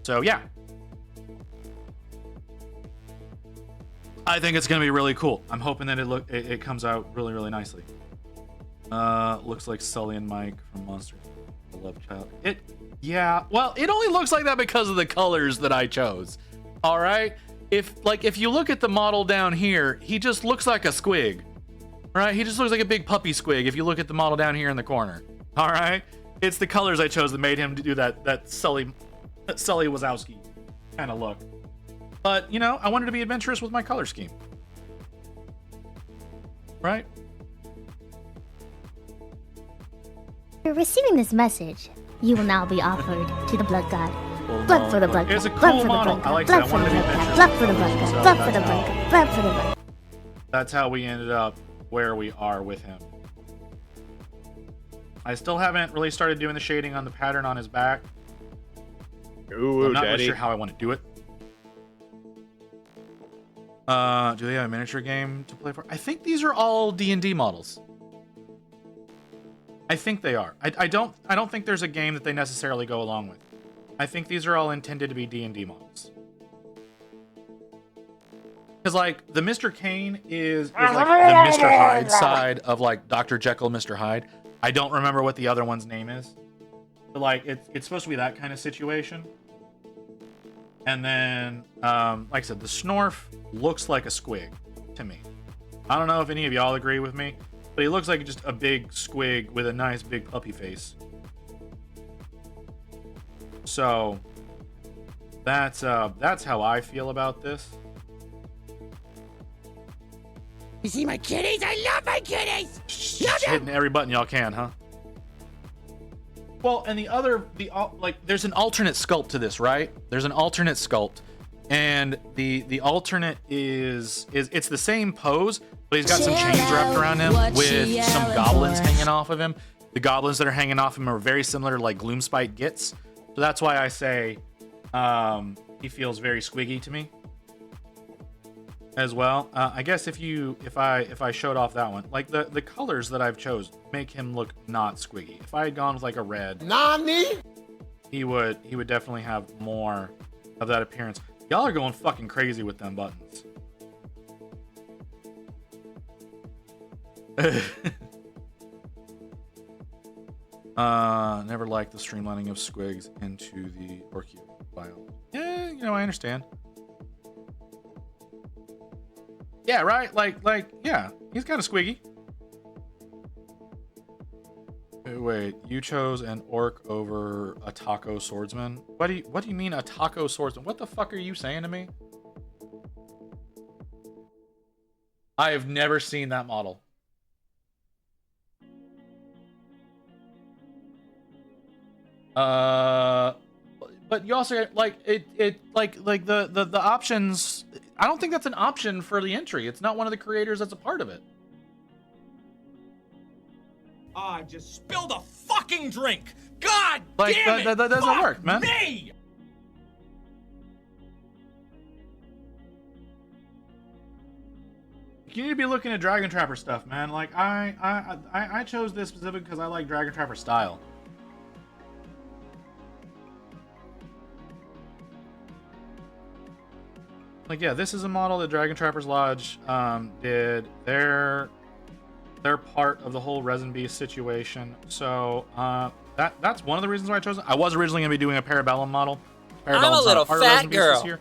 So yeah. I think it's gonna be really cool. I'm hoping that it comes out really, really nicely. Looks like Sully and Mike from Monsters. The Love Child. Yeah. Well, it only looks like that because of the colors that I chose. All right. If you look at the model down here, he just looks like a squig, right? He just looks like a big puppy squig. If you look at the model down here in the corner. All right. It's the colors I chose that made him do that Sully Wazowski kind of look. But, you know, I wanted to be adventurous with my color scheme. Right? You're receiving this message. You will now be offered to the Blood God. Well, blood for the Blood God. It's a blood cool for model. The blood I like blood that. I for the wanted to be Blood God. adventurous. Blood for the Blood God. So Blood for the Blood God. Blood for the Blood. That's how we ended up where we are with him. I still haven't really started doing the shading on the pattern on his back. Ooh, I'm not Daddy. really sure how I want to do it. Do they have a miniature game to play for? I think these are all D&D models. I think they are. I don't think there's a game that they necessarily go along with. I think these are all intended to be D&D models. Because, like, the Mr. Caine is like the Mr. Hyde side of, like, Dr. Jekyll, Mr. Hyde. I don't remember what the other one's name is. But like it's supposed to be that kind of situation. And then, like I said, the Snorf looks like a squig to me. I don't know if any of y'all agree with me, but he looks like just a big squig with a nice big puppy face. So that's how I feel about this. You see my kitties? I love my kitties. Just hitting every button y'all can, huh? Well, and there's an alternate sculpt to this, right? There's an alternate sculpt, and the alternate is it's the same pose, but he's got some chains wrapped around him with some goblins hanging off of him. The goblins that are hanging off him are very similar to like Gloomspite Gits, so that's why I say he feels very squiggy to me as well. I guess if I showed off that one, like the colors that I've chose make him look not squiggy. If I had gone with like a red, Nani? he would definitely have more of that appearance. Y'all are going fucking crazy with them buttons. Never liked the streamlining of squigs into the Orchid file. Yeah, I understand. Yeah, right? Like, yeah, he's kind of squiggy. Wait, you chose an orc over a taco swordsman? What do you mean a taco swordsman? What the fuck are you saying to me? I have never seen that model. But you also like the options. I don't think that's an option for the entry. It's not one of the creators that's a part of it. I just spilled a fucking drink. God like, damn it! That doesn't Fuck work, man. Me! You need to be looking at Dragon Trapper stuff, man. Like I chose this specifically because I like Dragon Trapper style. Like, yeah, this is a model that Dragon Trappers Lodge did. They're part of the whole Resin Beast situation. So that's one of the reasons why I chose it. I was originally going to be doing a Parabellum model. I'm a little fat girl.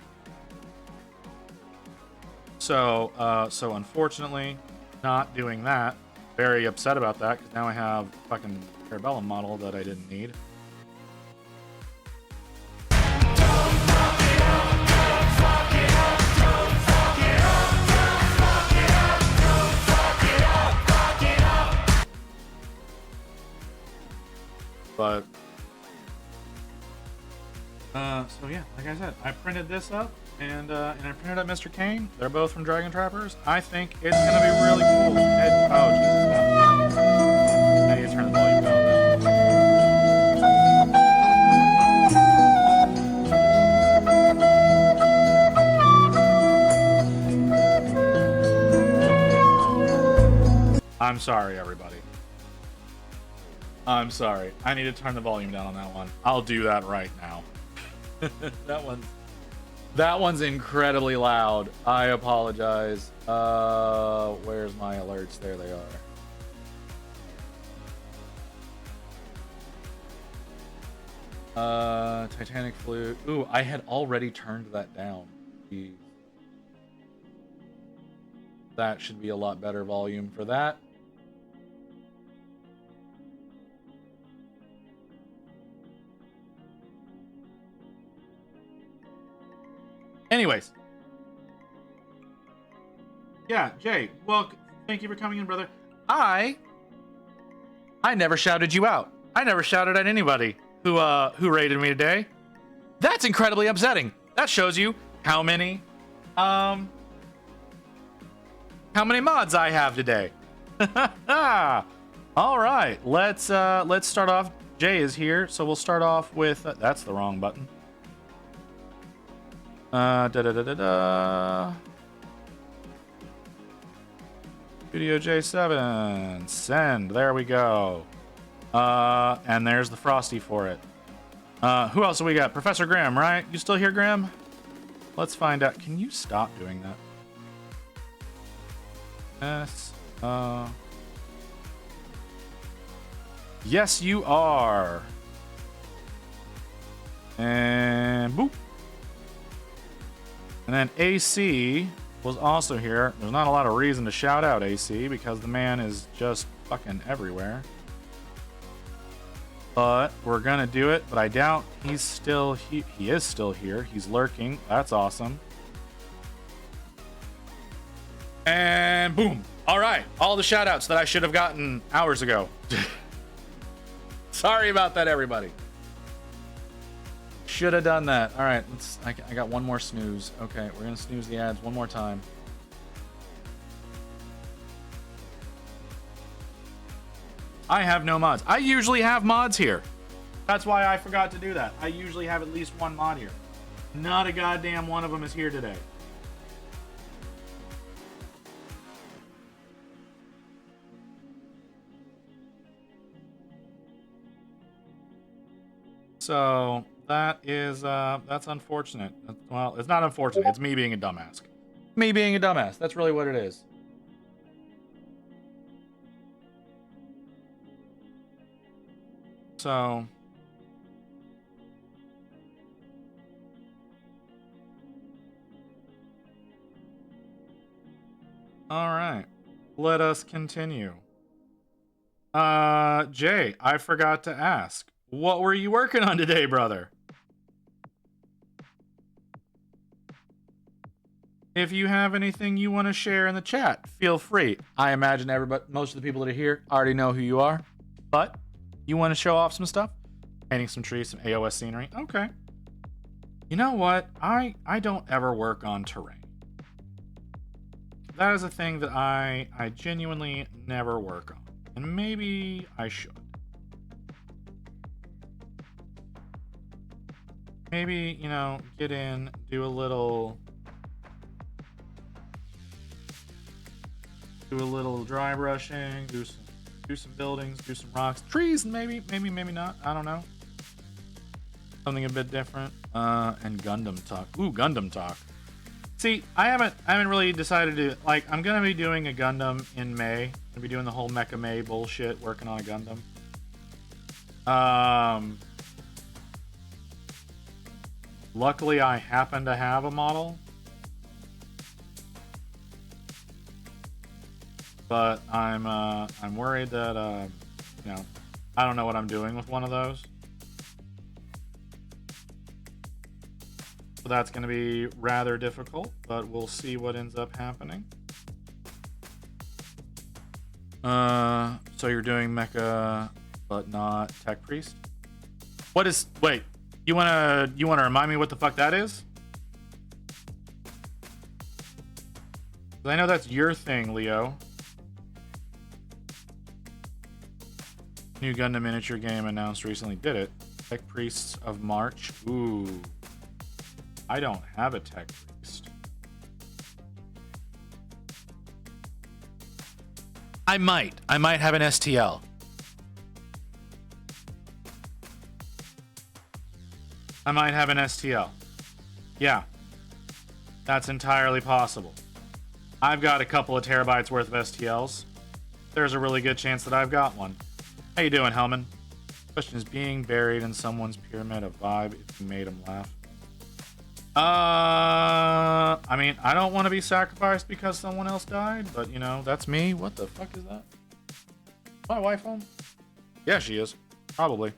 So unfortunately, not doing that. Very upset about that because now I have a fucking Parabellum model that I didn't need. But so yeah, like I said, I printed this up and I printed up Mr. Caine. They're both from Dragon Trappers. I think it's gonna be really cool. Oh Jesus! I need to turn the volume down. I'm sorry, everybody. I'm sorry. I need to turn the volume down on that one. I'll do that right now. That one's incredibly loud. I apologize. Where's my alerts? There they are. Titanic Flute. Ooh, I had already turned that down. Jeez. That should be a lot better volume for that. Anyways. Yeah, Jay, well, thank you for coming in, brother. I never shouted you out. I never shouted at anybody who rated me today. That's incredibly upsetting. That shows you how many mods I have today. All right, let's start off. Jay is here, so we'll start off with that's the wrong button. Studio J7 send. There we go. And there's the Frosty for it. Who else do we got? Professor Graham, right? You still here, Graham? Let's find out. Can you stop doing that? Yes, you are. And boop. And then AC was also here. There's not a lot of reason to shout out AC because the man is just fucking everywhere. But we're gonna do it, but I doubt he's still he is still here. He's lurking. That's awesome. And boom. All right. All the shout outs that I should have gotten hours ago. Sorry about that, everybody. Should have done that. All right. I got one more snooze. Okay. We're going to snooze the ads one more time. I have no mods. I usually have mods here. That's why I forgot to do that. I usually have at least one mod here. Not a goddamn one of them is here today. So that is that's unfortunate. Well, it's not unfortunate. It's me being a dumbass. Me being a dumbass. That's really what it is. So all right. Let us continue. Jay, I forgot to ask. What were you working on today, brother? If you have anything you want to share in the chat, feel free. I imagine most of the people that are here already know who you are, but you want to show off some stuff? Painting some trees, some AOS scenery. Okay. You know what? I don't ever work on terrain. That is a thing that I genuinely never work on, and maybe I should. Maybe, you know, get in, do a little dry brushing, do some buildings, do some rocks, trees, maybe not. I don't know. Something a bit different. And Gundam talk. Ooh, Gundam talk. See, I haven't really decided to, like, I'm gonna be doing a Gundam in May. I'm gonna be doing the whole Mecha May bullshit, working on a Gundam. Luckily, I happen to have a model, but I'm worried that you know, I don't know what I'm doing with one of those, so that's going to be rather difficult. But we'll see what ends up happening. So you're doing mecha, but not tech priest. What is? Wait. You wanna remind me what the fuck that is? 'Cause I know that's your thing, Leo. New Gundam miniature game announced recently. Did it? Tech Priests of March. Ooh. I don't have a Tech Priest. I might have an STL. I might have an STL. Yeah. That's entirely possible. I've got a couple of terabytes worth of STLs. There's a really good chance that I've got one. How you doing, Hellman? Question is, being buried in someone's pyramid a vibe if you made them laugh? I mean, I don't want to be sacrificed because someone else died, but, you know, that's me. What the fuck is that? Is my wife home? Yeah, she is. Probably.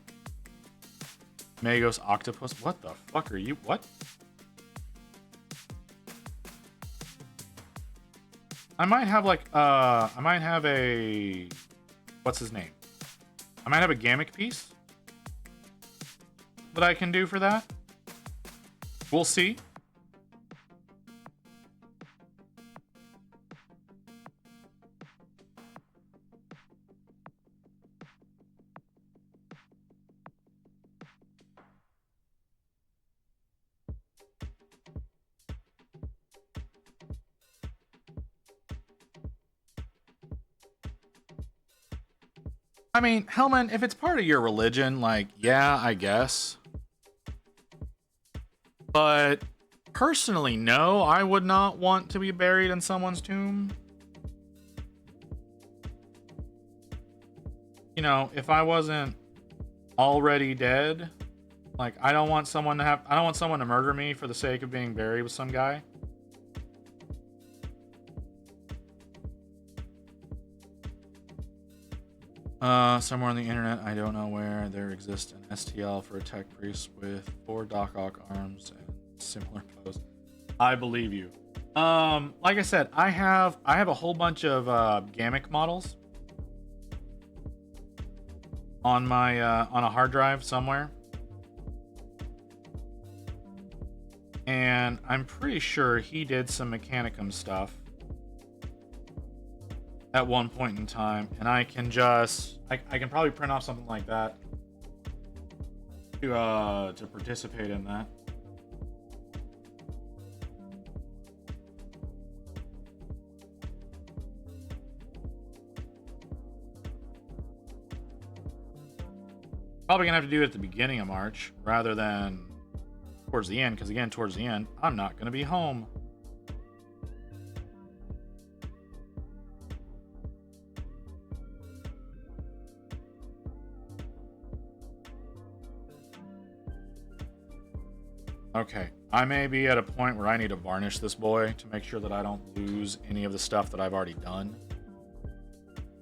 Magos octopus. What the fuck are you? What? I might have like I might have a what's his name? I might have a Gamic piece that I can do for that. We'll see. I mean, Hellman, if it's part of your religion, like, yeah, I guess. But personally, no, I would not want to be buried in someone's tomb. you know, if I wasn't already dead, like I don't want someone to murder me for the sake of being buried with some guy. Somewhere on the internet, I don't know where, there exists an STL for a tech priest with 4 Doc Ock arms and similar pose. I believe you. Like I said, I have a whole bunch of Gamic models on my on a hard drive somewhere, and I'm pretty sure he did some Mechanicum stuff at one point in time, and I can probably print off something like that to participate in that. Probably gonna have to do it at the beginning of March rather than towards the end, because again, towards the end, I'm not gonna be home. Okay, I may be at a point where I need to varnish this boy to make sure that I don't lose any of the stuff that I've already done.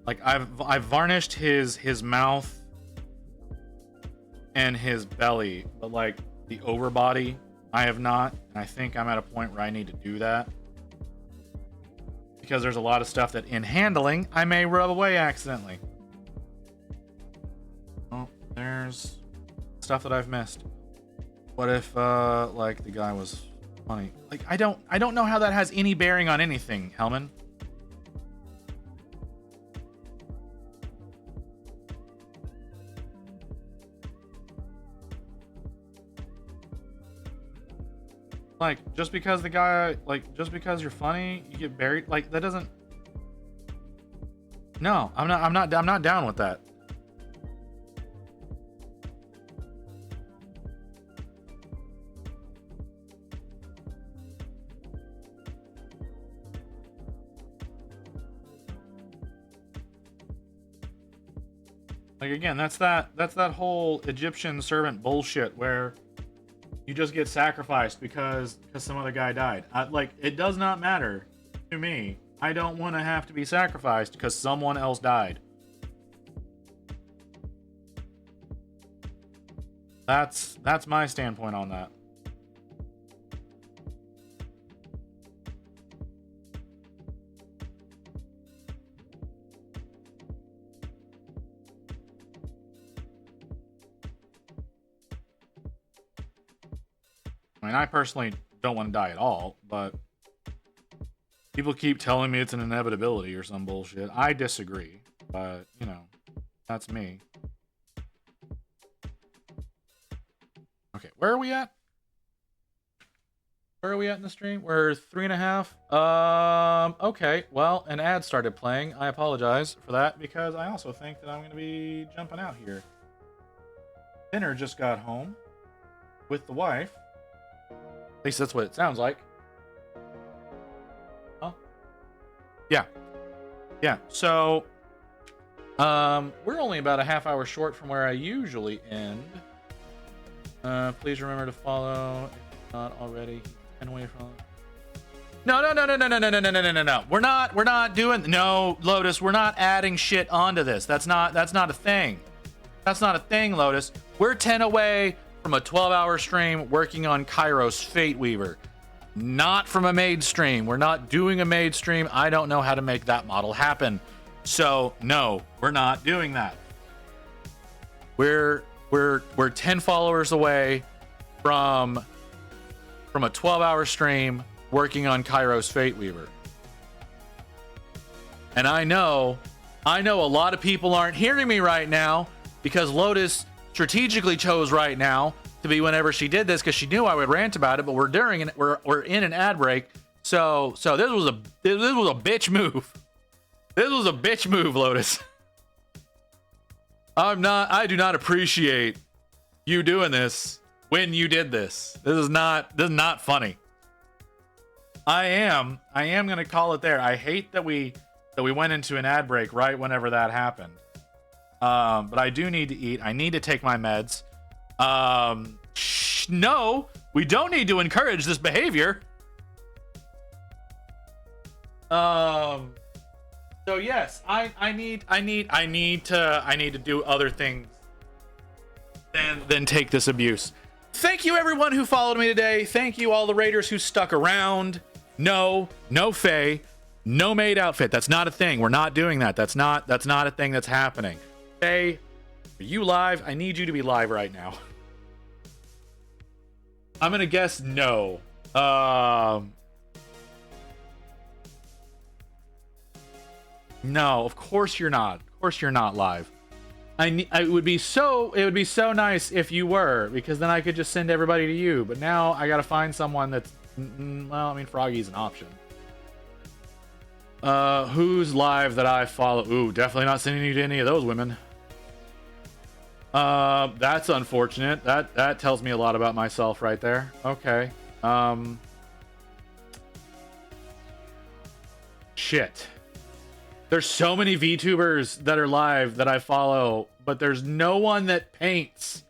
Like I've varnished his mouth and his belly, but like the overbody I have not, and I think I'm at a point where I need to do that because there's a lot of stuff that in handling I may rub away accidentally. Oh, there's stuff that I've missed. What if like the guy was funny? Like I don't know how that has any bearing on anything, Hellman. Like just because the guy, like just because you're funny, you get buried, like that doesn't. No, I'm not down with that. Like again, that's that whole Egyptian servant bullshit where you just get sacrificed because some other guy died. Like it does not matter to me. I don't want to have to be sacrificed because someone else died. That's my standpoint on that. I mean, I personally don't want to die at all, but people keep telling me it's an inevitability or some bullshit. I disagree, but, you know, that's me. Okay, where are we at? Where are we at in the stream? We're 3.5. Okay, well, an ad started playing. I apologize for that because I also think that I'm going to be jumping out here. Dinner just got home with the wife. At least that's what it sounds like. Oh. Yeah. Yeah, so we're only about a half hour short from where I usually end. Please remember to follow if not already. And away from No. We're not doing no, Lotus, we're not adding shit onto this. That's not a thing. That's not a thing, Lotus. We're 10 away from a 12-hour stream working on Kairos Fate Weaver. Not from a maid stream. We're not doing a maid stream. I don't know how to make that model happen. So, no, we're not doing that. We're 10 followers away from a 12-hour stream working on Kairos Fate Weaver. And I know a lot of people aren't hearing me right now because Lotus strategically chose right now to be whenever she did this because she knew I would rant about it, but we're in an ad break. So this was a bitch move. This was a bitch move, Lotus. I do not appreciate you doing this when you did this. This is not funny. I am gonna call it there. I hate that we went into an ad break right whenever that happened. But I do need to eat. I need to take my meds. No, we don't need to encourage this behavior. So yes, I need to do other things than take this abuse. Thank you everyone who followed me today. Thank you all the raiders who stuck around. No Faye, no maid outfit. That's not a thing. We're not doing that. That's not a thing that's happening. Faye, are you live? I need you to be live right now. I'm gonna guess no. No, of course you're not. Of course you're not live. It would be so nice if you were, because then I could just send everybody to you. But now I gotta find someone that's, well, I mean, Froggy's an option. Who's live that I follow? Ooh, definitely not sending you to any of those women. That's unfortunate. That tells me a lot about myself right there. Okay. Shit. There's so many VTubers that are live that I follow, but there's no one that paints.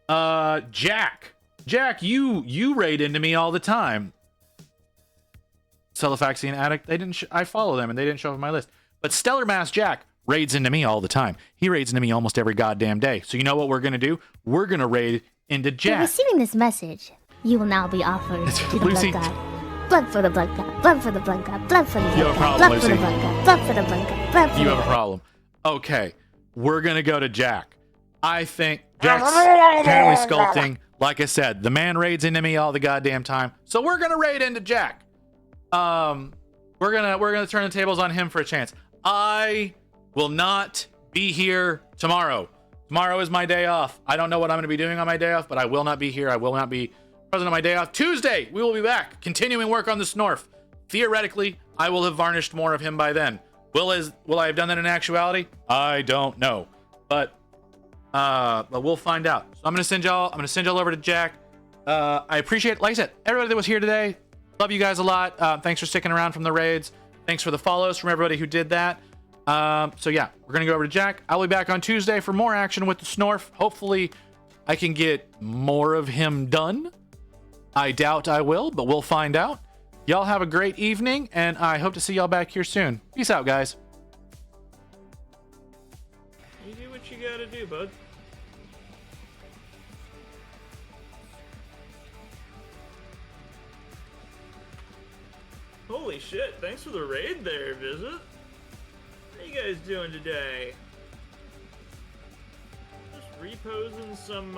Jack, you raid into me all the time. Celifaxian Addict, I follow them and they didn't show up on my list. But Stellar Mass Jack raids into me all the time. He raids into me almost every goddamn day. So you know what we're gonna do? We're gonna raid into Jack. For receiving this message, you will now be offered to the Blood God. Blood for the Blood God. Blood for the Blood God. Blood for the Blood God. Blood for the Blood God. Blood for the Blood God. Blood for the Blood God. You have a problem. Okay, we're gonna go to Jack. I think Jack's apparently sculpting. Like I said, the man raids into me all the goddamn time. So we're gonna raid into Jack. We're gonna turn the tables on him for a chance. I will not be here tomorrow. Tomorrow is my day off. I don't know what I'm gonna be doing on my day off, but I will not be here. I will not be present on my day off. Tuesday, we will be back, continuing work on the Snorf. Theoretically, I will have varnished more of him by then. Will I have done that in actuality? I don't know, but we'll find out. So I'm gonna send y'all over to Jack. I appreciate, like I said, everybody that was here today. Love you guys a lot. Thanks for sticking around from the raids. Thanks for the follows from everybody who did that. So yeah, we're gonna go over to Jack. I'll be back on Tuesday for more action with the Snorf. Hopefully I can get more of him done. I doubt I will, but we'll find out. Y'all have a great evening, and I hope to see y'all back here soon. Peace out, guys. You do what you gotta do, bud. Holy shit, thanks for the raid there, Visit. How you guys doing today? Just reposing some